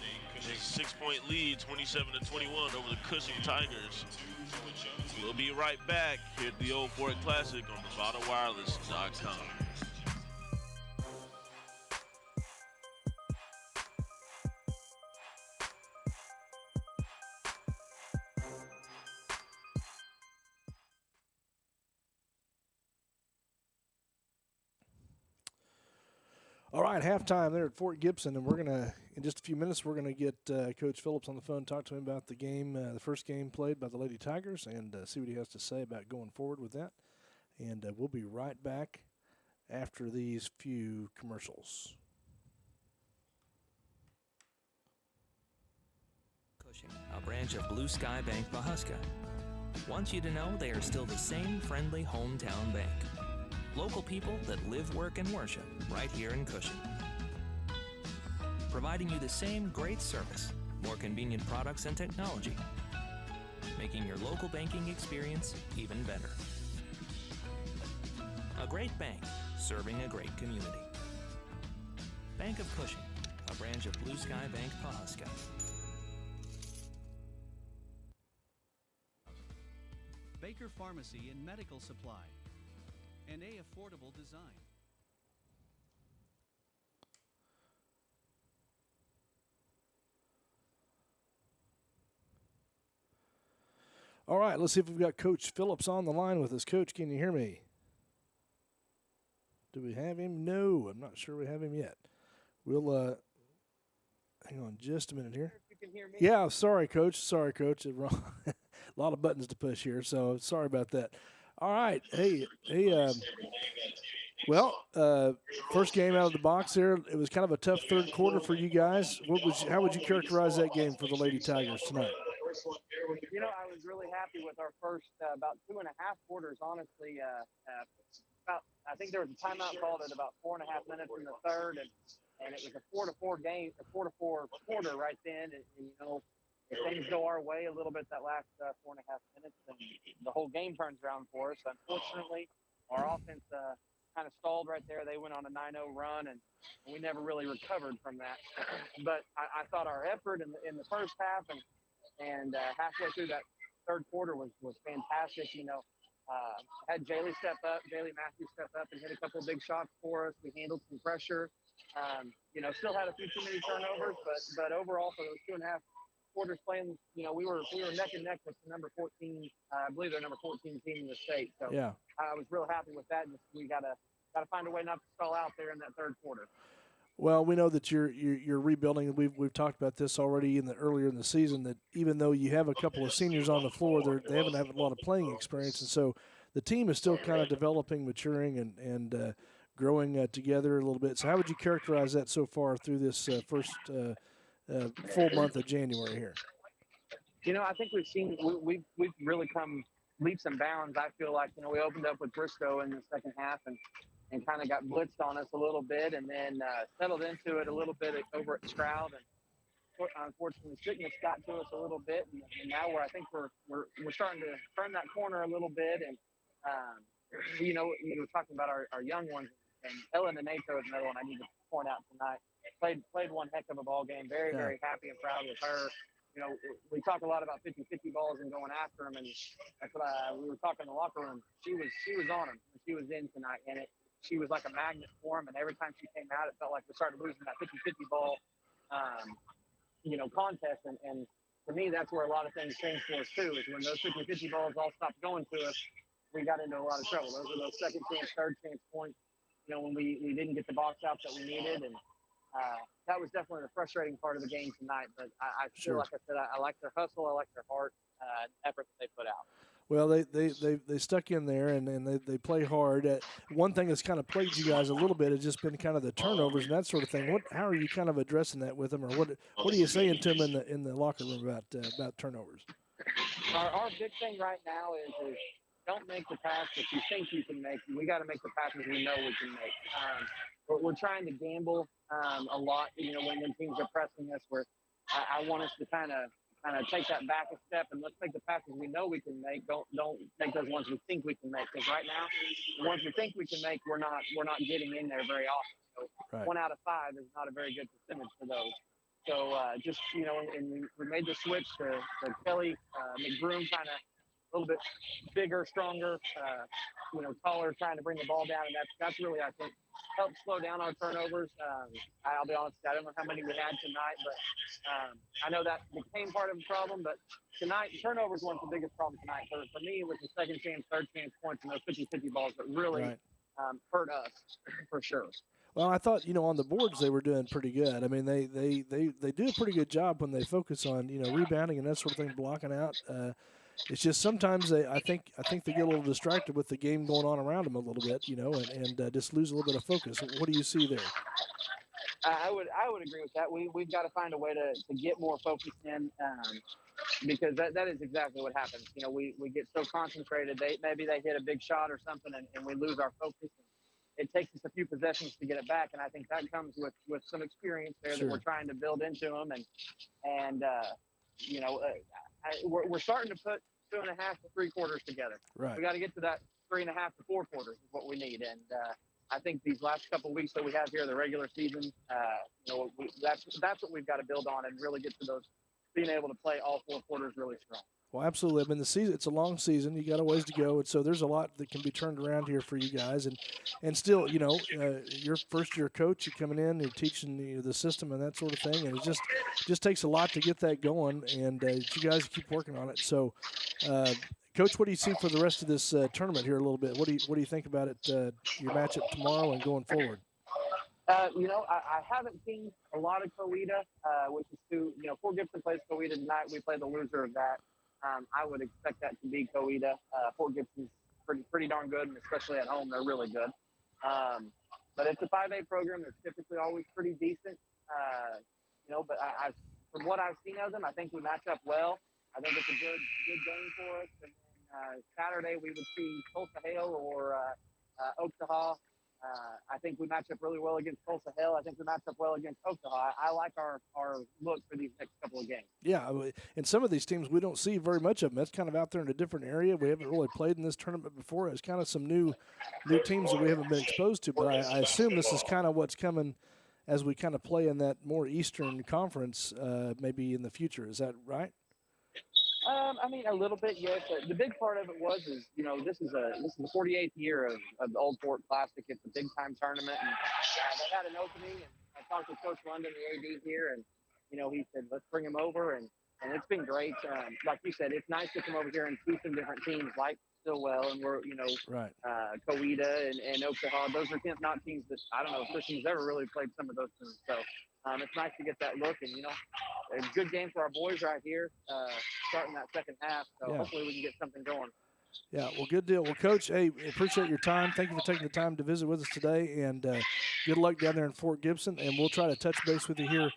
a 6-point lead, 27-21 over the Cushing Tigers. We'll be right back here at the Old Fort Classic on BovadaWireless.com. All right, halftime there at Fort Gibson, and we're going to, in just a few minutes, we're going to get Coach Phillips on the phone, talk to him about the game, the first game played by the Lady Tigers, and see what he has to say about going forward with that. And we'll be right back after these few commercials. Cushing, a branch of Blue Sky Bank Pawhuska, wants you to know they are still the same friendly hometown bank. Local people that live, work, and worship right here in Cushing. Providing you the same great service, more convenient products and technology, making your local banking experience even better. A great bank, serving a great community. Bank of Cushing, a branch of Blue Sky Bank Pawhuska. Baker Pharmacy and Medical Supply. And a affordable design. All right, let's see if we've got Coach Phillips on the line with us. Coach, can you hear me? Do we have him? No, I'm not sure we have him yet. We'll hang on just a minute here. You can hear me? Yeah, sorry, Coach. Sorry, Coach. A lot of buttons to push here, so sorry about that. All right. Hey. First game out of the box there. It was kind of a tough third quarter for you guys. How would you characterize that game for the Lady Tigers tonight? You know, I was really happy with our first about 2.5 quarters, honestly. I think there was a timeout called at about 4.5 minutes in the third, and it was a 4-4 game, a 4-4 quarter right then. And you know, if things go our way a little bit that last 4.5 minutes, then the whole game turns around for us. Unfortunately, our offense kind of stalled right there. They went on a 9-0 run, and we never really recovered from that. But I thought our effort in the first half and halfway through that third quarter was fantastic. You know, had Jaylee Matthews step up and hit a couple of big shots for us. We handled some pressure. You know, still had a few too many turnovers, but overall for those 2.5 quarters playing, you know, we were neck and neck with the number 14. I believe they're number 14 team in the state. So yeah, I was real happy with that. And we gotta find a way not to stall out there in that third quarter. Well, we know that you're rebuilding. We've talked about this already earlier in the season. That even though you have a couple of seniors on the floor, they haven't had a lot of playing experience, and so the team is still kind of developing, maturing, and growing together a little bit. So, how would you characterize that so far through this first full month of January here? You know, I think we've really come leaps and bounds. I feel like, you know, we opened up with Briscoe in the second half and kind of got blitzed on us a little bit, and then settled into it a little bit over at Stroud. And unfortunately, sickness got to us a little bit, and now I think we're starting to turn that corner a little bit. And you were talking about our young ones, and Ellen Nato is another one I need to point out tonight. Played one heck of a ball game. Very, very happy and proud with her. We talk a lot about 50-50 balls and going after them, and that's what we were talking in the locker room. She was on them. She was in tonight, and she was like a magnet for them. And every time she came out, it felt like we started losing that 50-50 ball, contest. And for me, that's where a lot of things changed for us too. Is when those 50-50 balls all stopped going to us, we got into a lot of trouble. Those were those second chance, third chance points. When we didn't get the box outs that we needed, and that was definitely the frustrating part of the game tonight. But I feel like I said, I like their hustle, I like their heart, effort that they put out. Well, they stuck in there, and they play hard. One thing that's kind of plagued you guys a little bit has just been kind of the turnovers and that sort of thing. How are you kind of addressing that with them, or what are you saying to them in the locker room about turnovers? Our big thing right now is don't make the pass that you think you can make. We got to make the passes we know we can make. We're trying to gamble a lot. When teams are pressing us, where I want us to kind of take that back a step and let's make the passes we know we can make. Don't make those ones we think we can make, because right now the ones we think we can make, we're not getting in there very often. So 1 out of 5 is not a very good percentage for those. So and we made the switch to Kelly McBroom, kind of a little bit bigger, stronger, taller, trying to bring the ball down, and that's really, I think, helped slow down our turnovers. I'll be honest, I don't know how many we had tonight, but I know that became part of the problem. But tonight, turnovers weren't the biggest problem tonight. For me, it was the second chance, third chance points and those 50-50 balls that really hurt us for sure. Well, I thought, on the boards they were doing pretty good. I mean, they do a pretty good job when they focus on, rebounding and that sort of thing, blocking out. It's just sometimes I think they get a little distracted with the game going on around them a little bit, and just lose a little bit of focus. What do you see there? I would agree with that. We've got to find a way to get more focus in, because that is exactly what happens. We get so concentrated. Maybe they hit a big shot or something, and we lose our focus. It takes us a few possessions to get it back, and I think that comes with some experience there that we're trying to build into them. And we're starting to put 2.5 to 3 quarters together. Right. We got to get to that 3.5 to 4 quarters is what we need. And I think these last couple of weeks that we have here, the regular season, that's what we've got to build on and really get to those, being able to play all 4 quarters really strong. Well, absolutely. I mean, the season, it's a long season. You got a ways to go, and so there's a lot that can be turned around here for you guys. And still, you're first-year coach. You're coming in, you're teaching the system and that sort of thing, and it just takes a lot to get that going. And you guys keep working on it. So, Coach, what do you see for the rest of this tournament here a little bit? What do you think about it? Your matchup tomorrow and going forward. I haven't seen a lot of Coweta, which is Fort Gibson plays Coweta tonight. We play the loser of that. I would expect that to be Coweta. Fort Gibson's pretty darn good, and especially at home, they're really good. But it's a 5A program. They're typically always pretty decent. But from what I've seen of them, I think we match up well. I think it's a good game for us. And then Saturday we would see Tulsa Hale or Oklahoma. I think we match up really well against Tulsa Hale. I think we match up well against Oklahoma. I like our look for these next couple of games. Yeah, and some of these teams we don't see very much of them. That's kind of out there in a different area. We haven't really played in this tournament before. It's kind of some new teams that we haven't been exposed to. But I assume this is kind of what's coming as we kind of play in that more Eastern Conference maybe in the future. Is that right? A little bit, yes. The big part of it is, this is the 48th year of the Old Fort Classic. It's a big time tournament, and they had an opening. And I talked to Coach London, the AD here, and he said let's bring him over, and it's been great. Like you said, it's nice to come over here and see some different teams like Stillwell, and we're Coweta and Oklahoma. Those are not teams that I don't know if Christian's ever really played some of those teams. So it's nice to get that look, and a good game for our boys right here, starting that second half. So hopefully we can get something going. Yeah, well, good deal. Well, Coach, hey, appreciate your time. Thank you for taking the time to visit with us today, and good luck down there in Fort Gibson. And we'll try to touch base with you here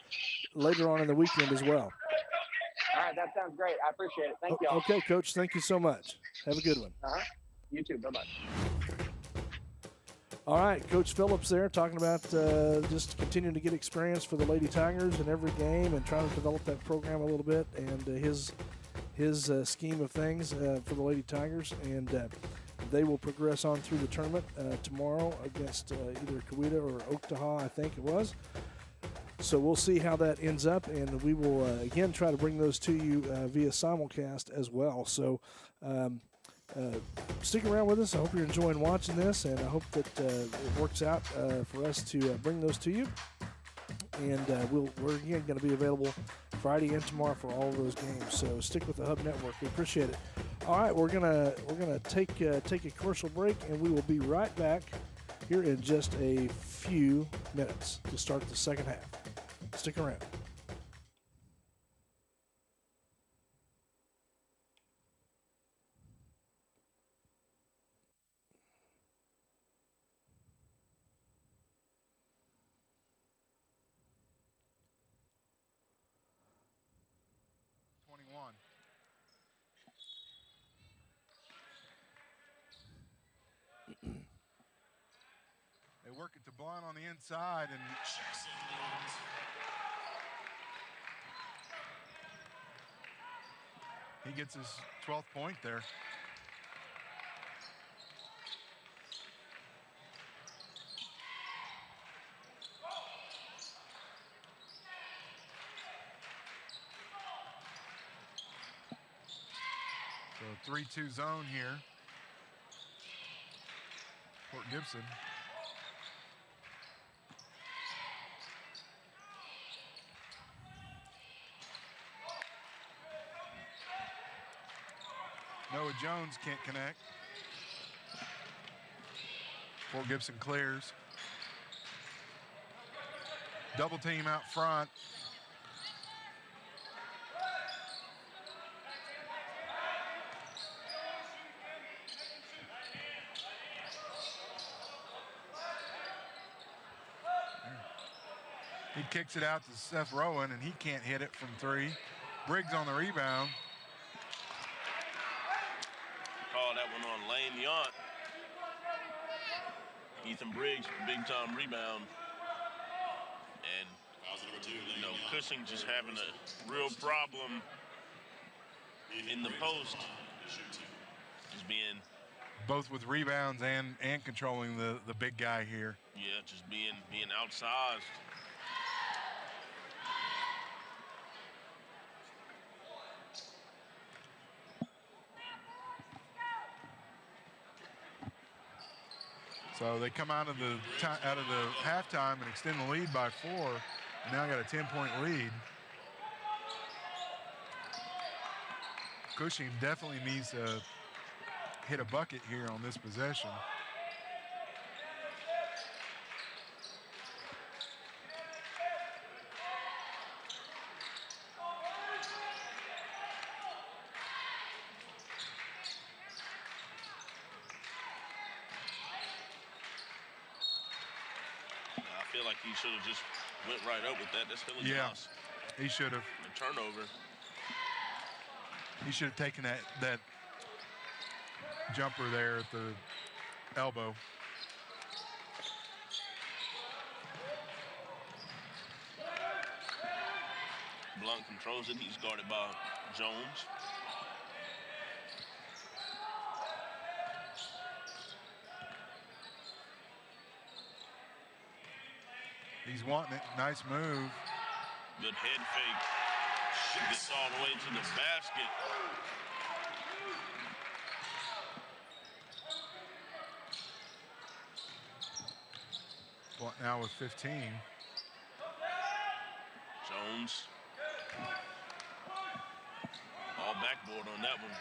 later on in the weekend as well. All right, that sounds great. I appreciate it. Thank you all. Okay, Coach, thank you so much. Have a good one. You too. Bye-bye. All right, Coach Phillips there talking about just continuing to get experience for the Lady Tigers in every game and trying to develop that program a little bit and his scheme of things for the Lady Tigers. And they will progress on through the tournament tomorrow against either Coweta or Oktaha, I think it was. So we'll see how that ends up, and we will, again, try to bring those to you via simulcast as well. So stick around with us. I hope you're enjoying watching this, and I hope that it works out for us to bring those to you. And we're again going to be available Friday and tomorrow for all of those games. So stick with the Hub Network. We appreciate it. All right, we're gonna take a commercial break, and we will be right back here in just a few minutes to start the second half. Stick around. They work it to Blunt on the inside, and he gets his 12th point there. So 3-2 zone here. Port Gibson. Noah Jones can't connect. Fort Gibson clears. Double team out front. He kicks it out to Seth Rowan, and he can't hit it from three. Briggs on the rebound. Call that one on Lane Yount. Ethan Briggs, big time rebound. And, you know, Cushing just having a real problem in the post. Just being... Both with rebounds and controlling the big guy here. Yeah, just being outsized. So they come out of the halftime and extend the lead by 4. And now got a 10-point lead. Cushing definitely needs to hit a bucket here on this possession. I feel like he should have just went right up with that. That's Hilly Moss. He should have. A turnover. He should have taken that jumper there at the elbow. Blunt controls it. He's guarded by Jones. He's wanting it. Nice move. Good head fake. Gets all the way to the basket. Blunt now with 15. Jones. All backboard on that one.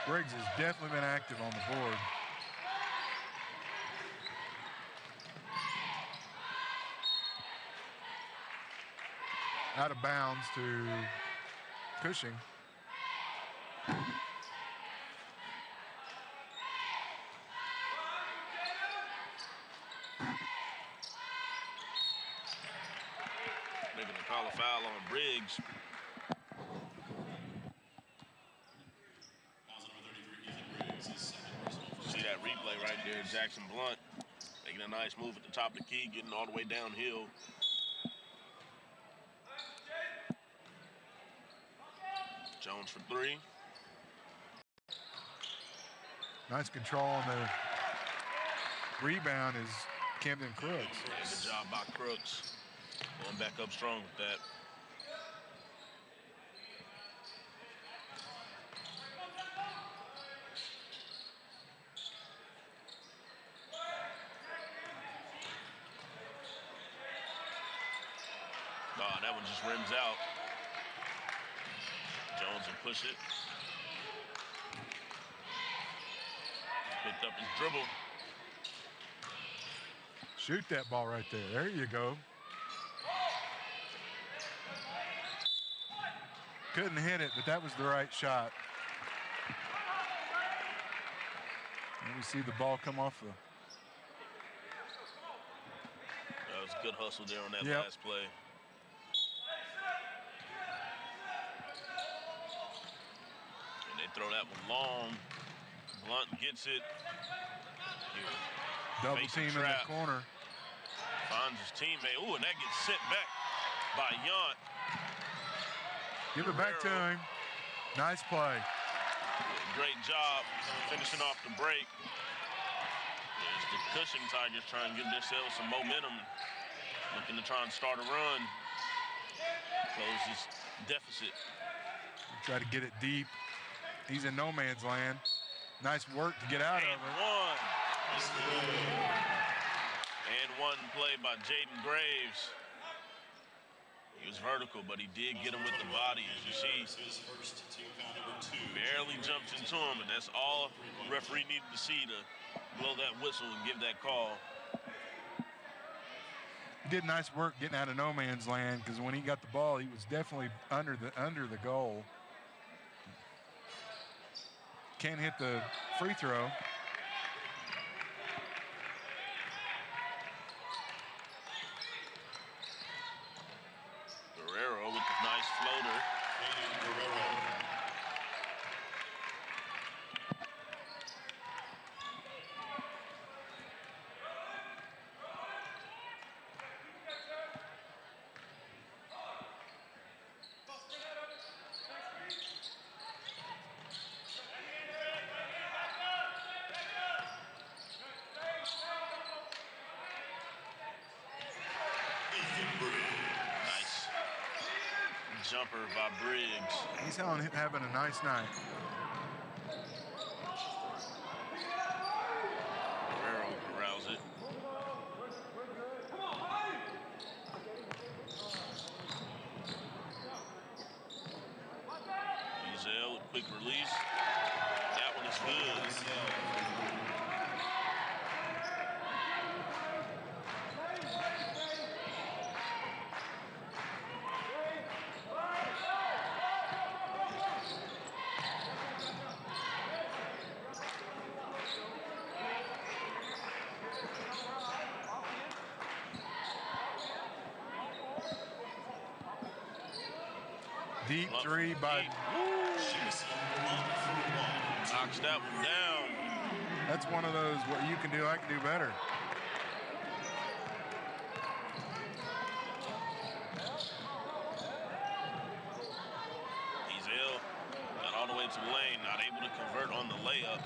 Briggs has definitely been active on the board. Out of bounds to Cushing. They're going to call a foul on Briggs. See that replay right there, Jackson Blunt making a nice move at the top of the key, getting all the way downhill. Jones for three. Nice control on the rebound is Camden Crooks. Yeah, good job by Crooks. Going back up strong with that. Oh, that one just rims out. Jones will push it. Picked up his dribble. Shoot that ball right there. There you go. Couldn't hit it, but that was the right shot. And we see the ball come off the... That was a good hustle there on that last play. And they throw that one long. Blunt gets it. Double team in the corner. Finds his teammate. Ooh, and that gets sent back by Yount. Give it back to him. Nice play. Great job finishing off the break. There's the Cushing Tigers trying to give themselves some momentum. Looking to try and start a run. Close this deficit. Try to get it deep. He's in no man's land. Nice work to get out of it. And one play by Jaden Graves. He was vertical, but he did get him with the body. As you see, barely jumped into him, and that's all the referee needed to see to blow that whistle and give that call. He did nice work getting out of no man's land, because when he got the ball, he was definitely under the goal. Can't hit the free throw. Guerrero with a nice floater. Jumper by Briggs. He's having a nice night. Guerrero corrals it. Ezel with quick release. That one is good. Deep three by... Knocks that one down. That's one of those, what you can do, I can do better. Ezel got all the way to the lane, not able to convert on the layup.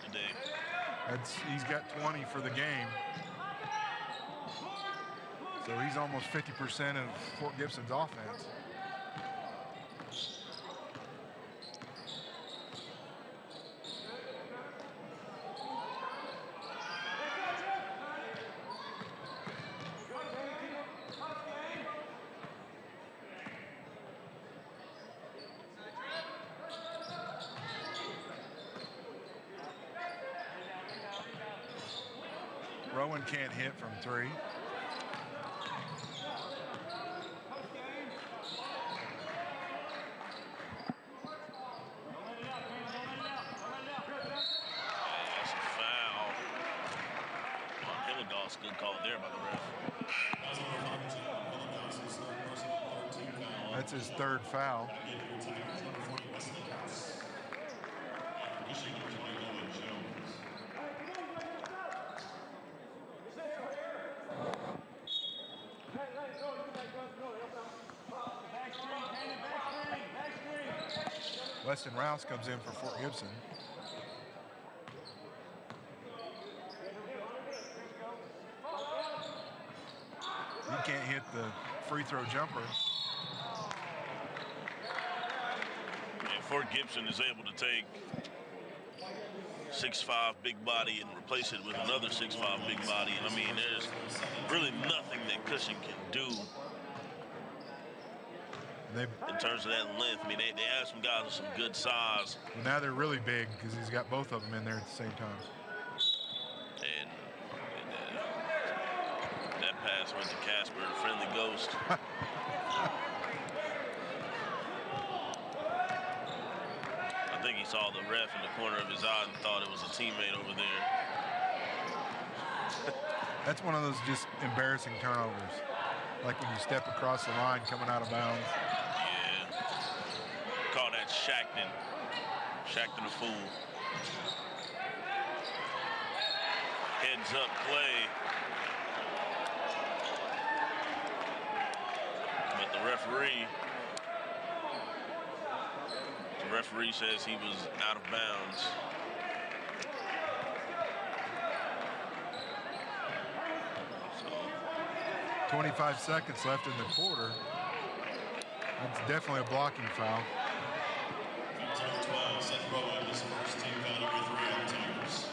Today. He's got 20 for the game. So he's almost 50% of Fort Gibson's offense. Rowan can't hit from three. was a good call there by the ref. That's his third foul. Weston Rouse comes in for Fort Gibson. He can't hit the free throw jumper. And Fort Gibson is able to take 6'5" big body and replace it with another 6'5" big body. And I mean, there's really nothing that Cushing can do in terms of that length. I mean, they have some guys with some good size. Well, now they're really big because he's got both of them in there at the same time. And that pass went to Casper, friendly ghost. I think he saw the ref in the corner of his eye and thought it was a teammate over there. That's one of those just embarrassing turnovers. Like when you step across the line coming out of bounds. Yeah. Call that Shackton. Shackton a fool. Heads up play. But the referee says he was out of bounds. 25 seconds left in the quarter. That's definitely a blocking foul. Seth Rowan, his first team foul number 3 on the Tigers.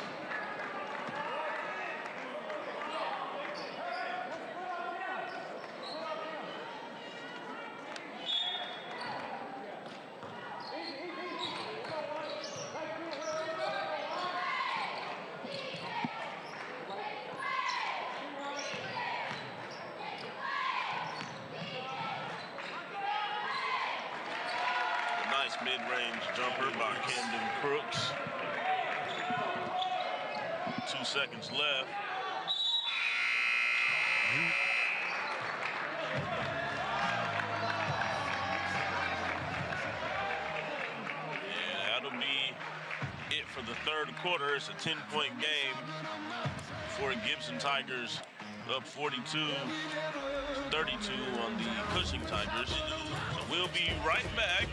Mid-range jumper by Camden Crooks. 2 seconds left. And that'll be it for the third quarter. It's a 10-point game for Gibson Tigers, up 42-32 on the Cushing Tigers. So we'll be right back.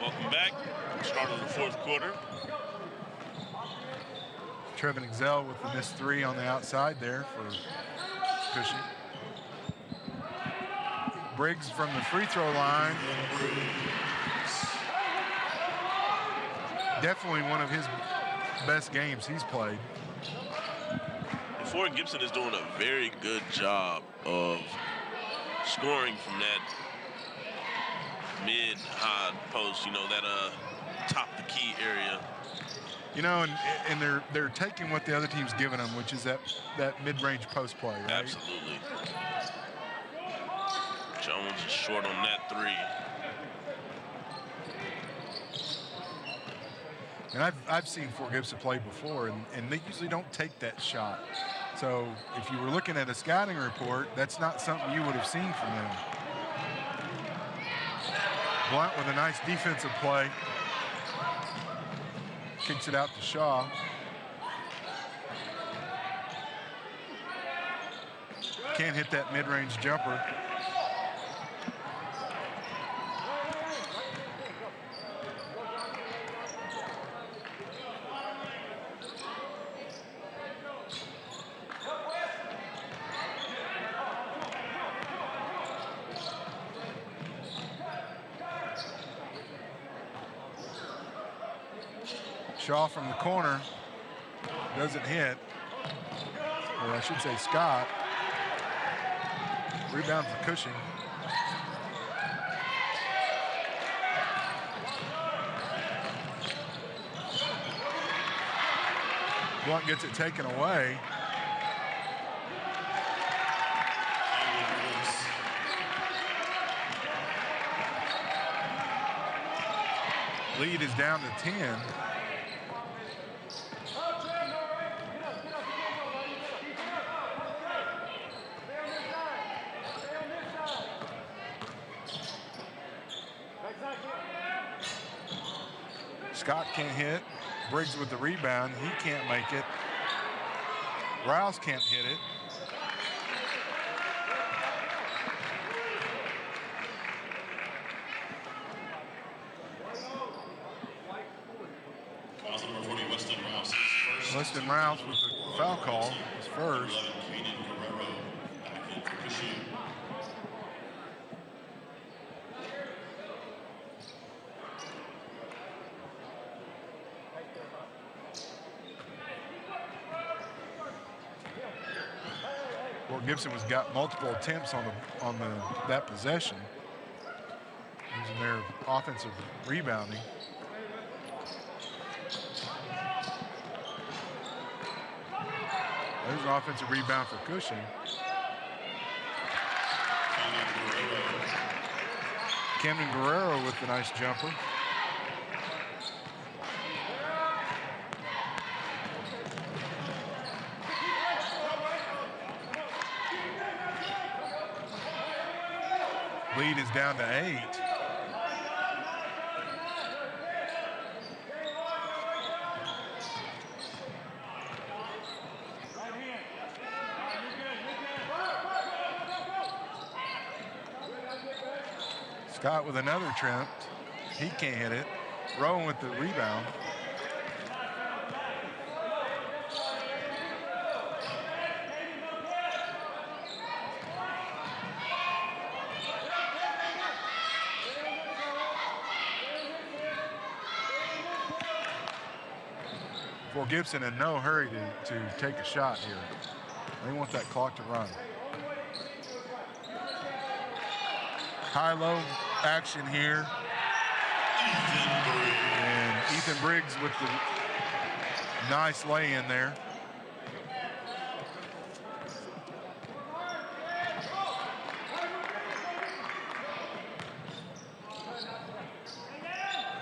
Welcome back. Start of the fourth quarter. Trevin Excel with the missed 3 on the outside there for Cushing. Briggs from the free throw line. definitely one of his best games he's played. And Ford Gibson is doing a very good job of scoring from that mid-high post, that top the key area. And they're taking what the other team's giving them, which is that mid-range post play, right? Absolutely. Jones is short on that three. And I've seen Fort Gibson play before, and they usually don't take that shot. So if you were looking at a scouting report, that's not something you would have seen from them. Blunt with a nice defensive play. Kicks it out to Shaw. Can't hit that mid-range jumper. Shaw from the corner doesn't hit. Or I should say Scott. Rebound for Cushing. Blunt gets it taken away. Lead is down to 10. Scott can't hit. Briggs with the rebound. He can't make it. Rouse can't hit it. Weston Rouse with the foul call is first. Gibson has got multiple attempts on that possession, using their offensive rebounding. There's an offensive rebound for Cushing. Camden Guerrero with the nice jumper. Lead is down to 8. Scott with another attempt. He can't hit it. Rowan with the rebound. For Gibson in no hurry to take a shot here. They want that clock to run. High-low action here. And Ethan Briggs with the nice lay-in there.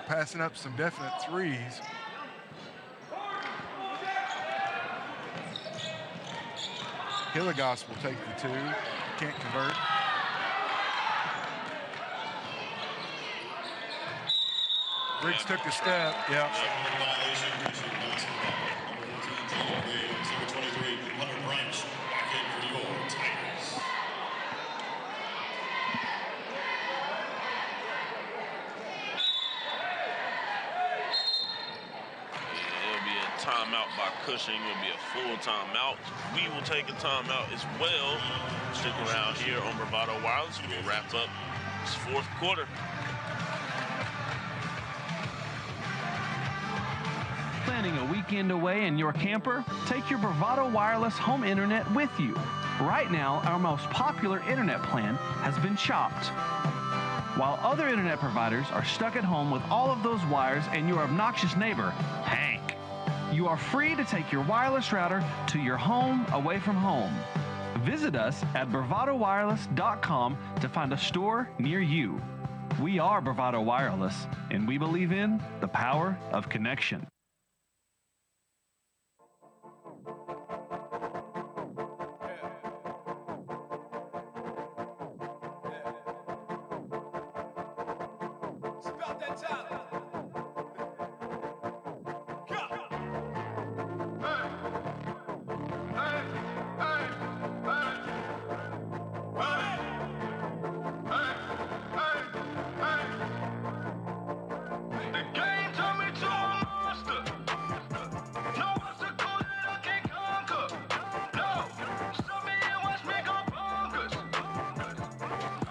Passing up some definite threes. Hilligoss will take the 2. Can't convert. Briggs took a step. Yeah. Timeout by Cushing will be a full timeout. We will take a timeout as well. Stick around here on Bravado Wireless. We'll wrap up this fourth quarter. Planning a weekend away in your camper? Take your Bravado Wireless home internet with you. Right now, our most popular internet plan has been chopped. While other internet providers are stuck at home with all of those wires and your obnoxious neighbor, Hank, you are free to take your wireless router to your home away from home. Visit us at bravadowireless.com to find a store near you. We are Bravado Wireless, and we believe in the power of connection. It's about that time.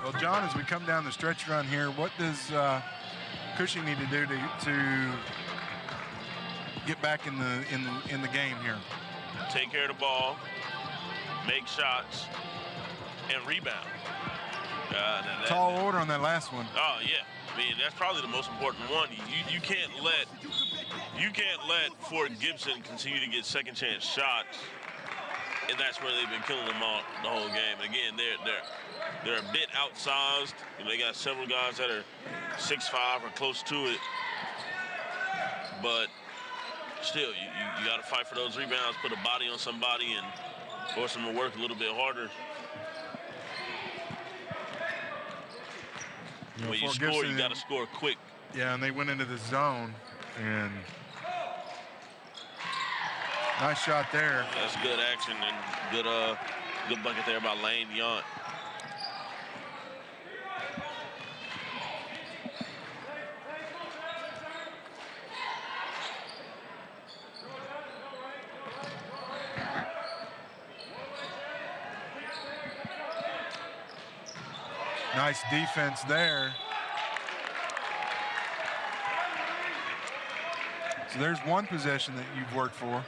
Well, John, as we come down the stretch run here, what does Cushing need to do to get back in the game here? Take care of the ball, make shots, and rebound. Tall order on that last one. Oh yeah, I mean that's probably the most important one. You can't let Fort Gibson continue to get second chance shots, and that's where they've been killing them all the whole game. Again, they're a bit outsized. You know, they got several guys that are 6'5" or close to it, but still, you got to fight for those rebounds, put a body on somebody, and force them to work a little bit harder. When you score, you got to score quick. Yeah, and they went into the zone, and nice shot there. That's good action and good bucket there by Lane Yount. Nice defense there. So there's one possession that you've worked for.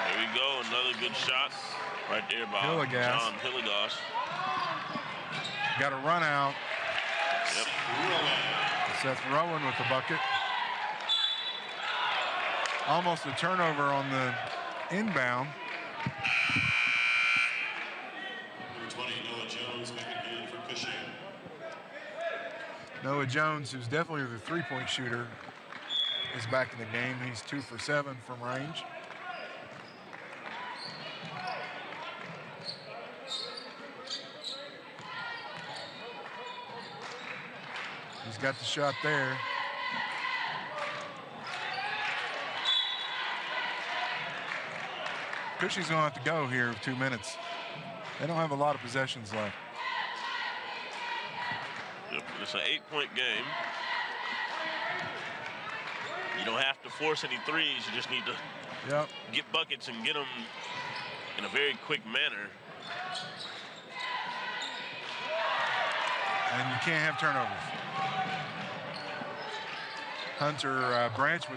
There we go, another good shot right there by John Hillegas. Got a run out. Yep. Seth Rowan with the bucket. Almost a turnover on the inbound. Number 20, Noah Jones, making a game for Cushing. Noah Jones, who's definitely the three-point shooter, is back in the game. He's 2 for 7 from range. He's got the shot there. Cushing's going to have to go here in 2 minutes. They don't have a lot of possessions left. Yep, it's an 8-point game. You don't have to force any threes. You just need to get buckets and get them in a very quick manner. And you can't have turnovers. Hunter Branch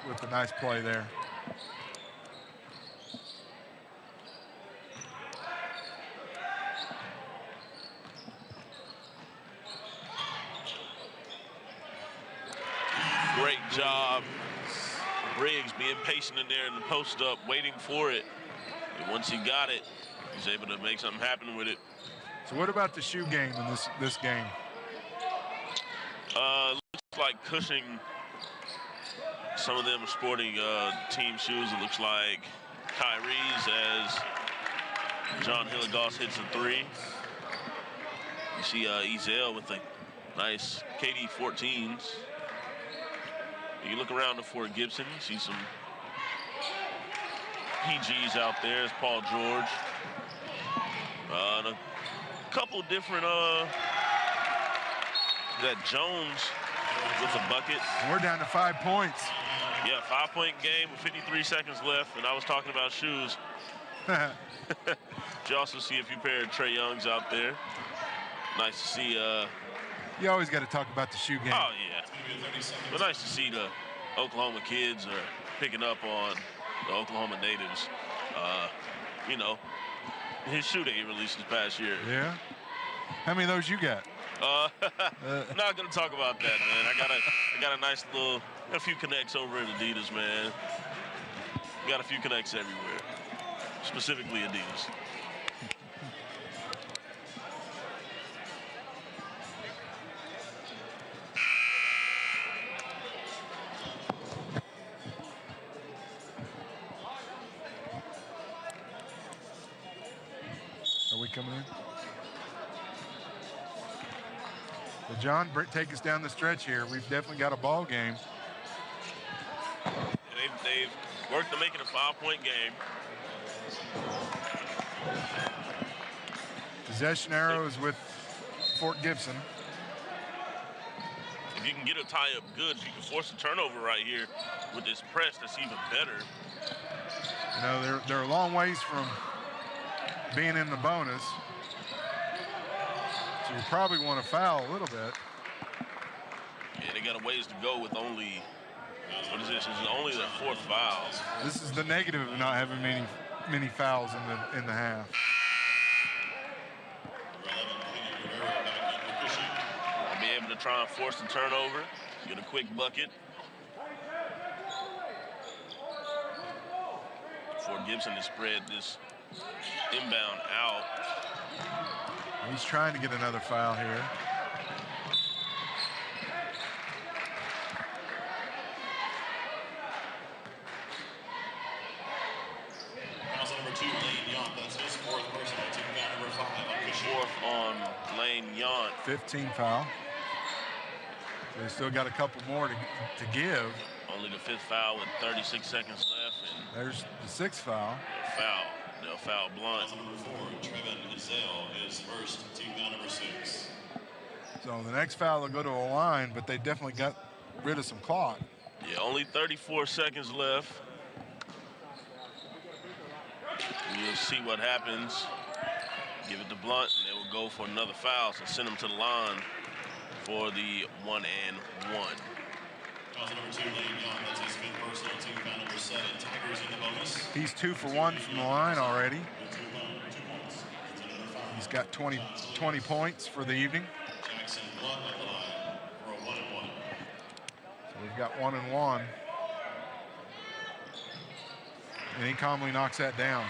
with the nice play there. Great job. Briggs being patient in there in the post up, waiting for it. And once he got it, he's able to make something happen with it. So what about the shoe game in this game? Looks like Cushing, some of them are sporting team shoes. It looks like Kyrie's as John Hillegas hits a three. You see Ezel with the nice KD 14s. You look around the Fort Gibson, you see some PGs out there. There's Paul George. And a couple different, that Jones with a bucket. We're down to 5 points. Yeah, 5-point game with 53 seconds left, and I was talking about shoes. But you also see a few pair of Trae Youngs out there. Nice to see. You always got to talk about the shoe game. Oh, yeah. But nice to see the Oklahoma kids are picking up on the Oklahoma natives. You know, his shoe that he released this past year. Yeah? How many of those you got? I'm not going to talk about that, man. I got a nice little, a few connects over at Adidas, man. Got a few connects everywhere, specifically Adidas. Are we coming in? Well, John, take us down the stretch here. We've definitely got a ball game. They've worked to make it a 5-point game. Possession arrows with Fort Gibson. If you can get a tie-up good, if you can force a turnover right here with this press, that's even better. You know, they're a long ways from being in the bonus. So you probably want to foul a little bit. Yeah, they got a ways to go with only, what is this? This is only their 4th foul. This is the negative of not having many fouls in the half. I'll be able to try and force the turnover, get a quick bucket. Fort Gibson has spread this inbound out. He's trying to get another foul here. Foul number 2, Lane Yount. That's his 4th personal. Team foul number 5 on Cushing. 4th on Lane Yount. 15 foul. So they still got a couple more to give. Only the 5th foul with 36 seconds left. And there's the 6th foul. They'll foul Blunt. Foul number 4, Trevin Ezell, his first. Team foul number 6. So the next foul will go to a line, but they definitely got rid of some clock. Yeah, only 34 seconds left. We'll see what happens. Give it to Blunt, and they will go for another foul, so send him to the line for the 1-and-1. Foul number 2, Lane Yount. That's his 5th personal. Team foul number 7. Tigers in the bonus. He's 2 for 1 from the line already. He's got 20 points for the evening. Jackson Blunt on the line for a 1-and-1. So we've got 1-and-1. And he calmly knocks that down.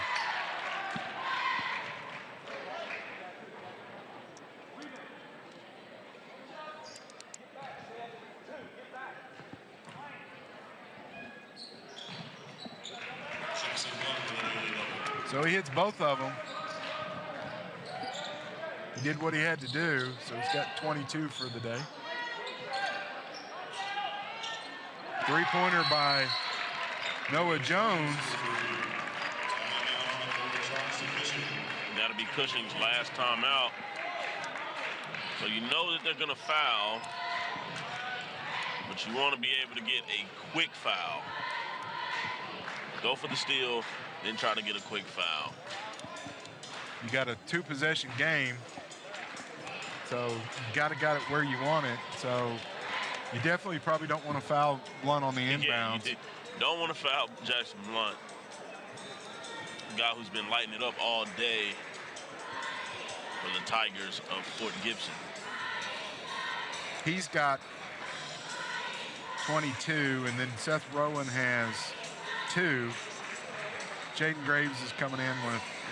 So he hits both of them. He did what he had to do, so he's got 22 for the day. Three-pointer by Noah Jones. That'll be Cushing's last time out. So you know that they're going to foul, but you want to be able to get a quick foul. Go for the steal, then try to get a quick foul. You got a 2-possession game, so you got it where you want it. So you definitely probably don't want to foul Blunt on the inbounds. Yeah, you don't want to foul Jackson Blunt, a guy who's been lighting it up all day for the Tigers of Fort Gibson. He's got 22, and then Seth Rowan has 2. Jaden Graves is coming in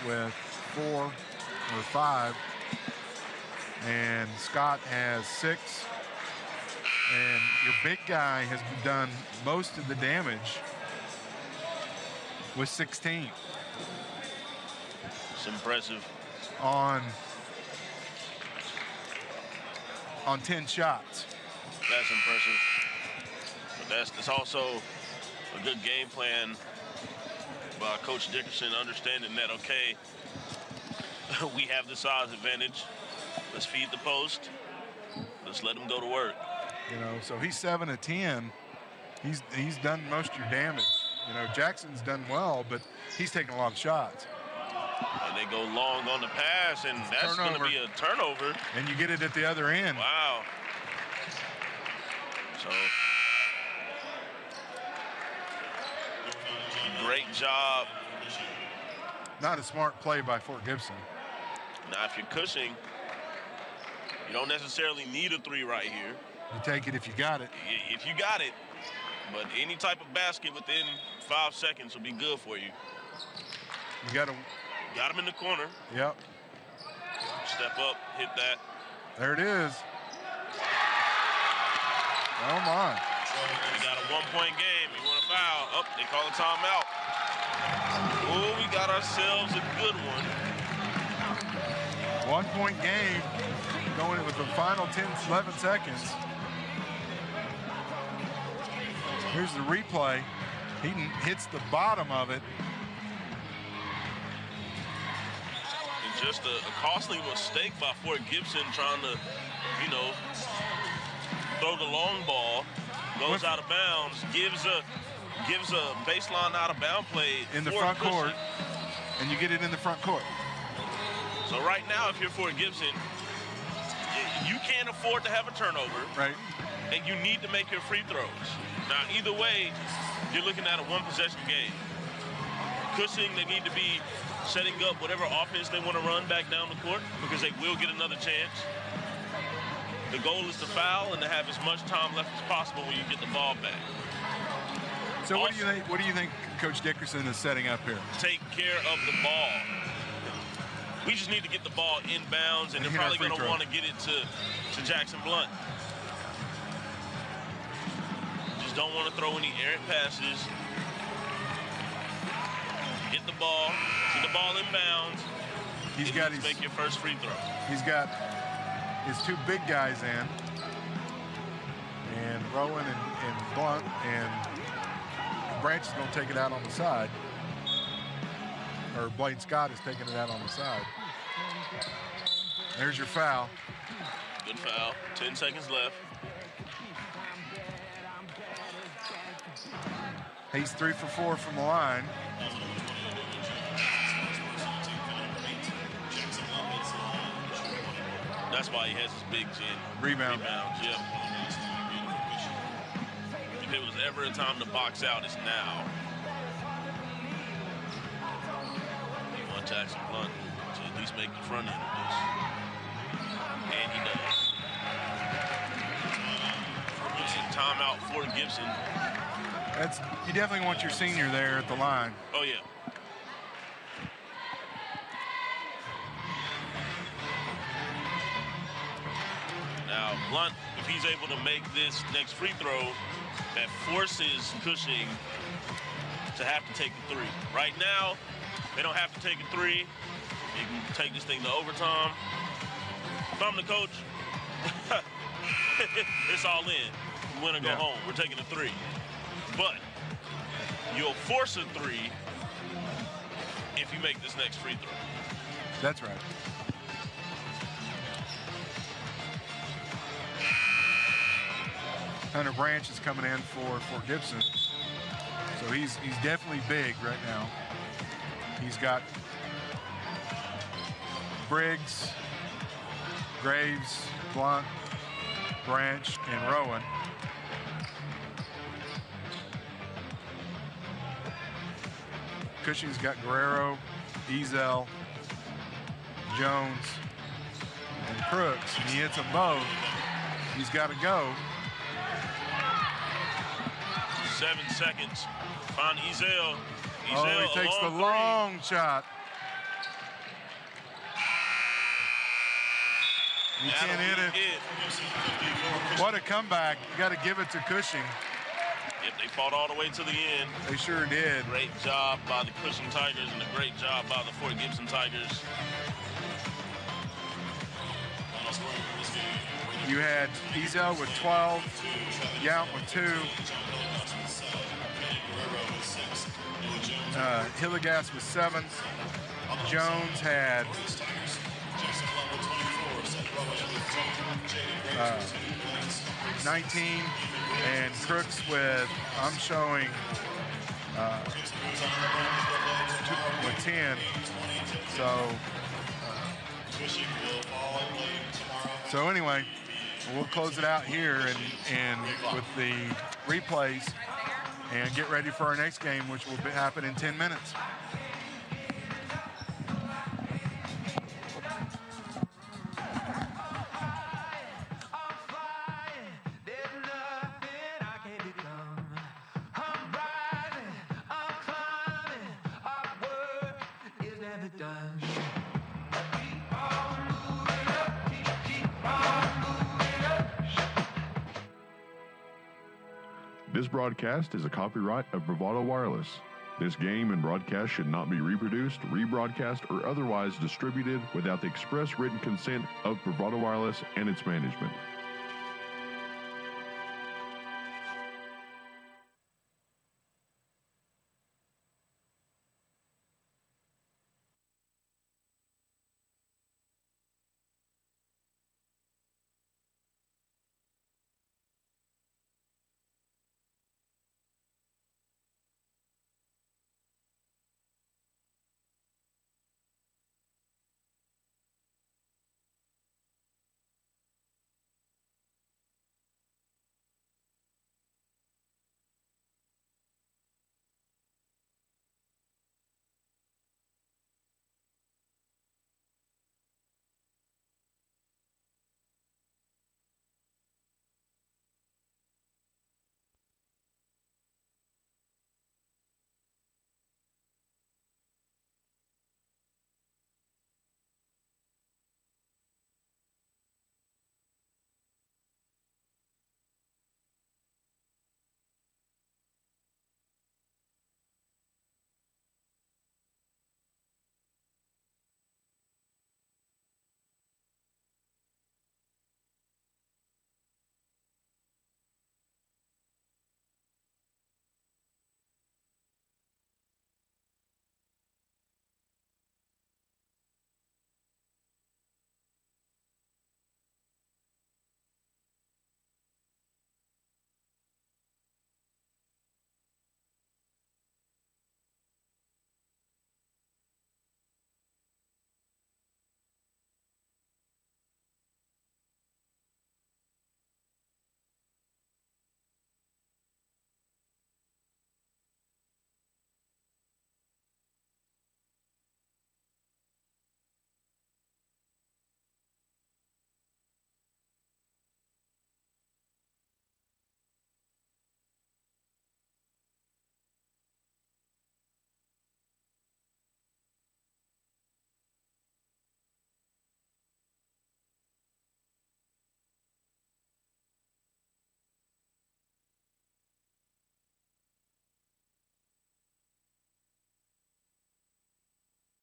with 4 or 5. And Scott has 6. And your big guy has done most of the damage with 16. It's impressive. On 10 shots. That's impressive. But that's also a good game plan by Coach Dickerson, understanding that, okay, we have the size advantage. Let's feed the post. Let's let him go to work. You know, so he's 7 of 10. He's done most of your damage. You know, Jackson's done well, but he's taken a lot of shots. And they go long on the pass, and that's going to be a turnover. And you get it at the other end. Wow. So, great job. Not a smart play by Fort Gibson. Now, if you're Cushing, you don't necessarily need a 3 right here. You take it if you got it. If you got it. But any type of basket within 5 seconds will be good for you. You got him in the corner. Yep. Step up, hit that. There it is. Oh, my. We got a 1-point game. You want a foul. Oh, they call a timeout. Oh, we got ourselves a good one. 1-point game going with the final 11 seconds. Here's the replay. He hits the bottom of it. And just a costly mistake by Fort Gibson trying to, throw the long ball. Goes out of bounds. Gives a baseline out of bound play in the front court. And you get it in the front court. So right now, if you're Fort Gibson, you can't afford to have a turnover. Right. And you need to make your free throws. Now, either way, you're looking at a one-possession game. Cushing, they need to be setting up whatever offense they want to run back down the court because they will get another chance. The goal is to foul and to have as much time left as possible when you get the ball back. So what do you think Coach Dickerson is setting up here? Take care of the ball. We just need to get the ball inbounds, and they're probably going to want to get it to Jackson Blunt. Just don't want to throw any errant passes. Get the ball inbounds. He's got to make your first free throw. He's got his 2 big guys in, and Rowan and Blunt, and Branch is going to take it out on the side. Or Blaine Scott is taking it out on the side. There's your foul. Good foul. 10 seconds left. He's 3 for 4 from the line. That's why he has his bigs in. Rebounds, yep. If it was ever a time to box out, it's now. You want Jackson Blunt to at least make the front end of this. And he does. And timeout for Gibson. You definitely want your senior there at the line. Oh, yeah. Now, Blunt, if he's able to make this next free throw, that forces Cushing to have to take the 3. Right now, they don't have to take a 3. They can take this thing to overtime. If I'm the coach, it's all in. Win or go home. We're taking a 3. But you'll force a 3 if you make this next free throw. That's right. Hunter Branch is coming in for Gibson. So he's definitely big right now. He's got Briggs, Graves, Blunt, Branch, and Rowan. Cushing's got Guerrero, Ezel, Jones, and Crooks. And he hits them both. He's got to go. 7 seconds. Find Ezel. Oh, he takes the long shot. He can't hit it. What a comeback. You got to give it to Cushing. Yep, they fought all the way to the end. They sure did. Great job by the Cushing Tigers and a great job by the Fort Gibson Tigers. You had Ezel with 12, Yount with 2. Hillegas with 7. Jones had 19, and Crooks with, I'm showing, with 10. So anyway, we'll close it out here and with the replays and get ready for our next game, which will happen in 10 minutes. This broadcast is a copyright of Bravado Wireless. This game and broadcast should not be reproduced, rebroadcast, or otherwise distributed without the express written consent of Bravado Wireless and its management.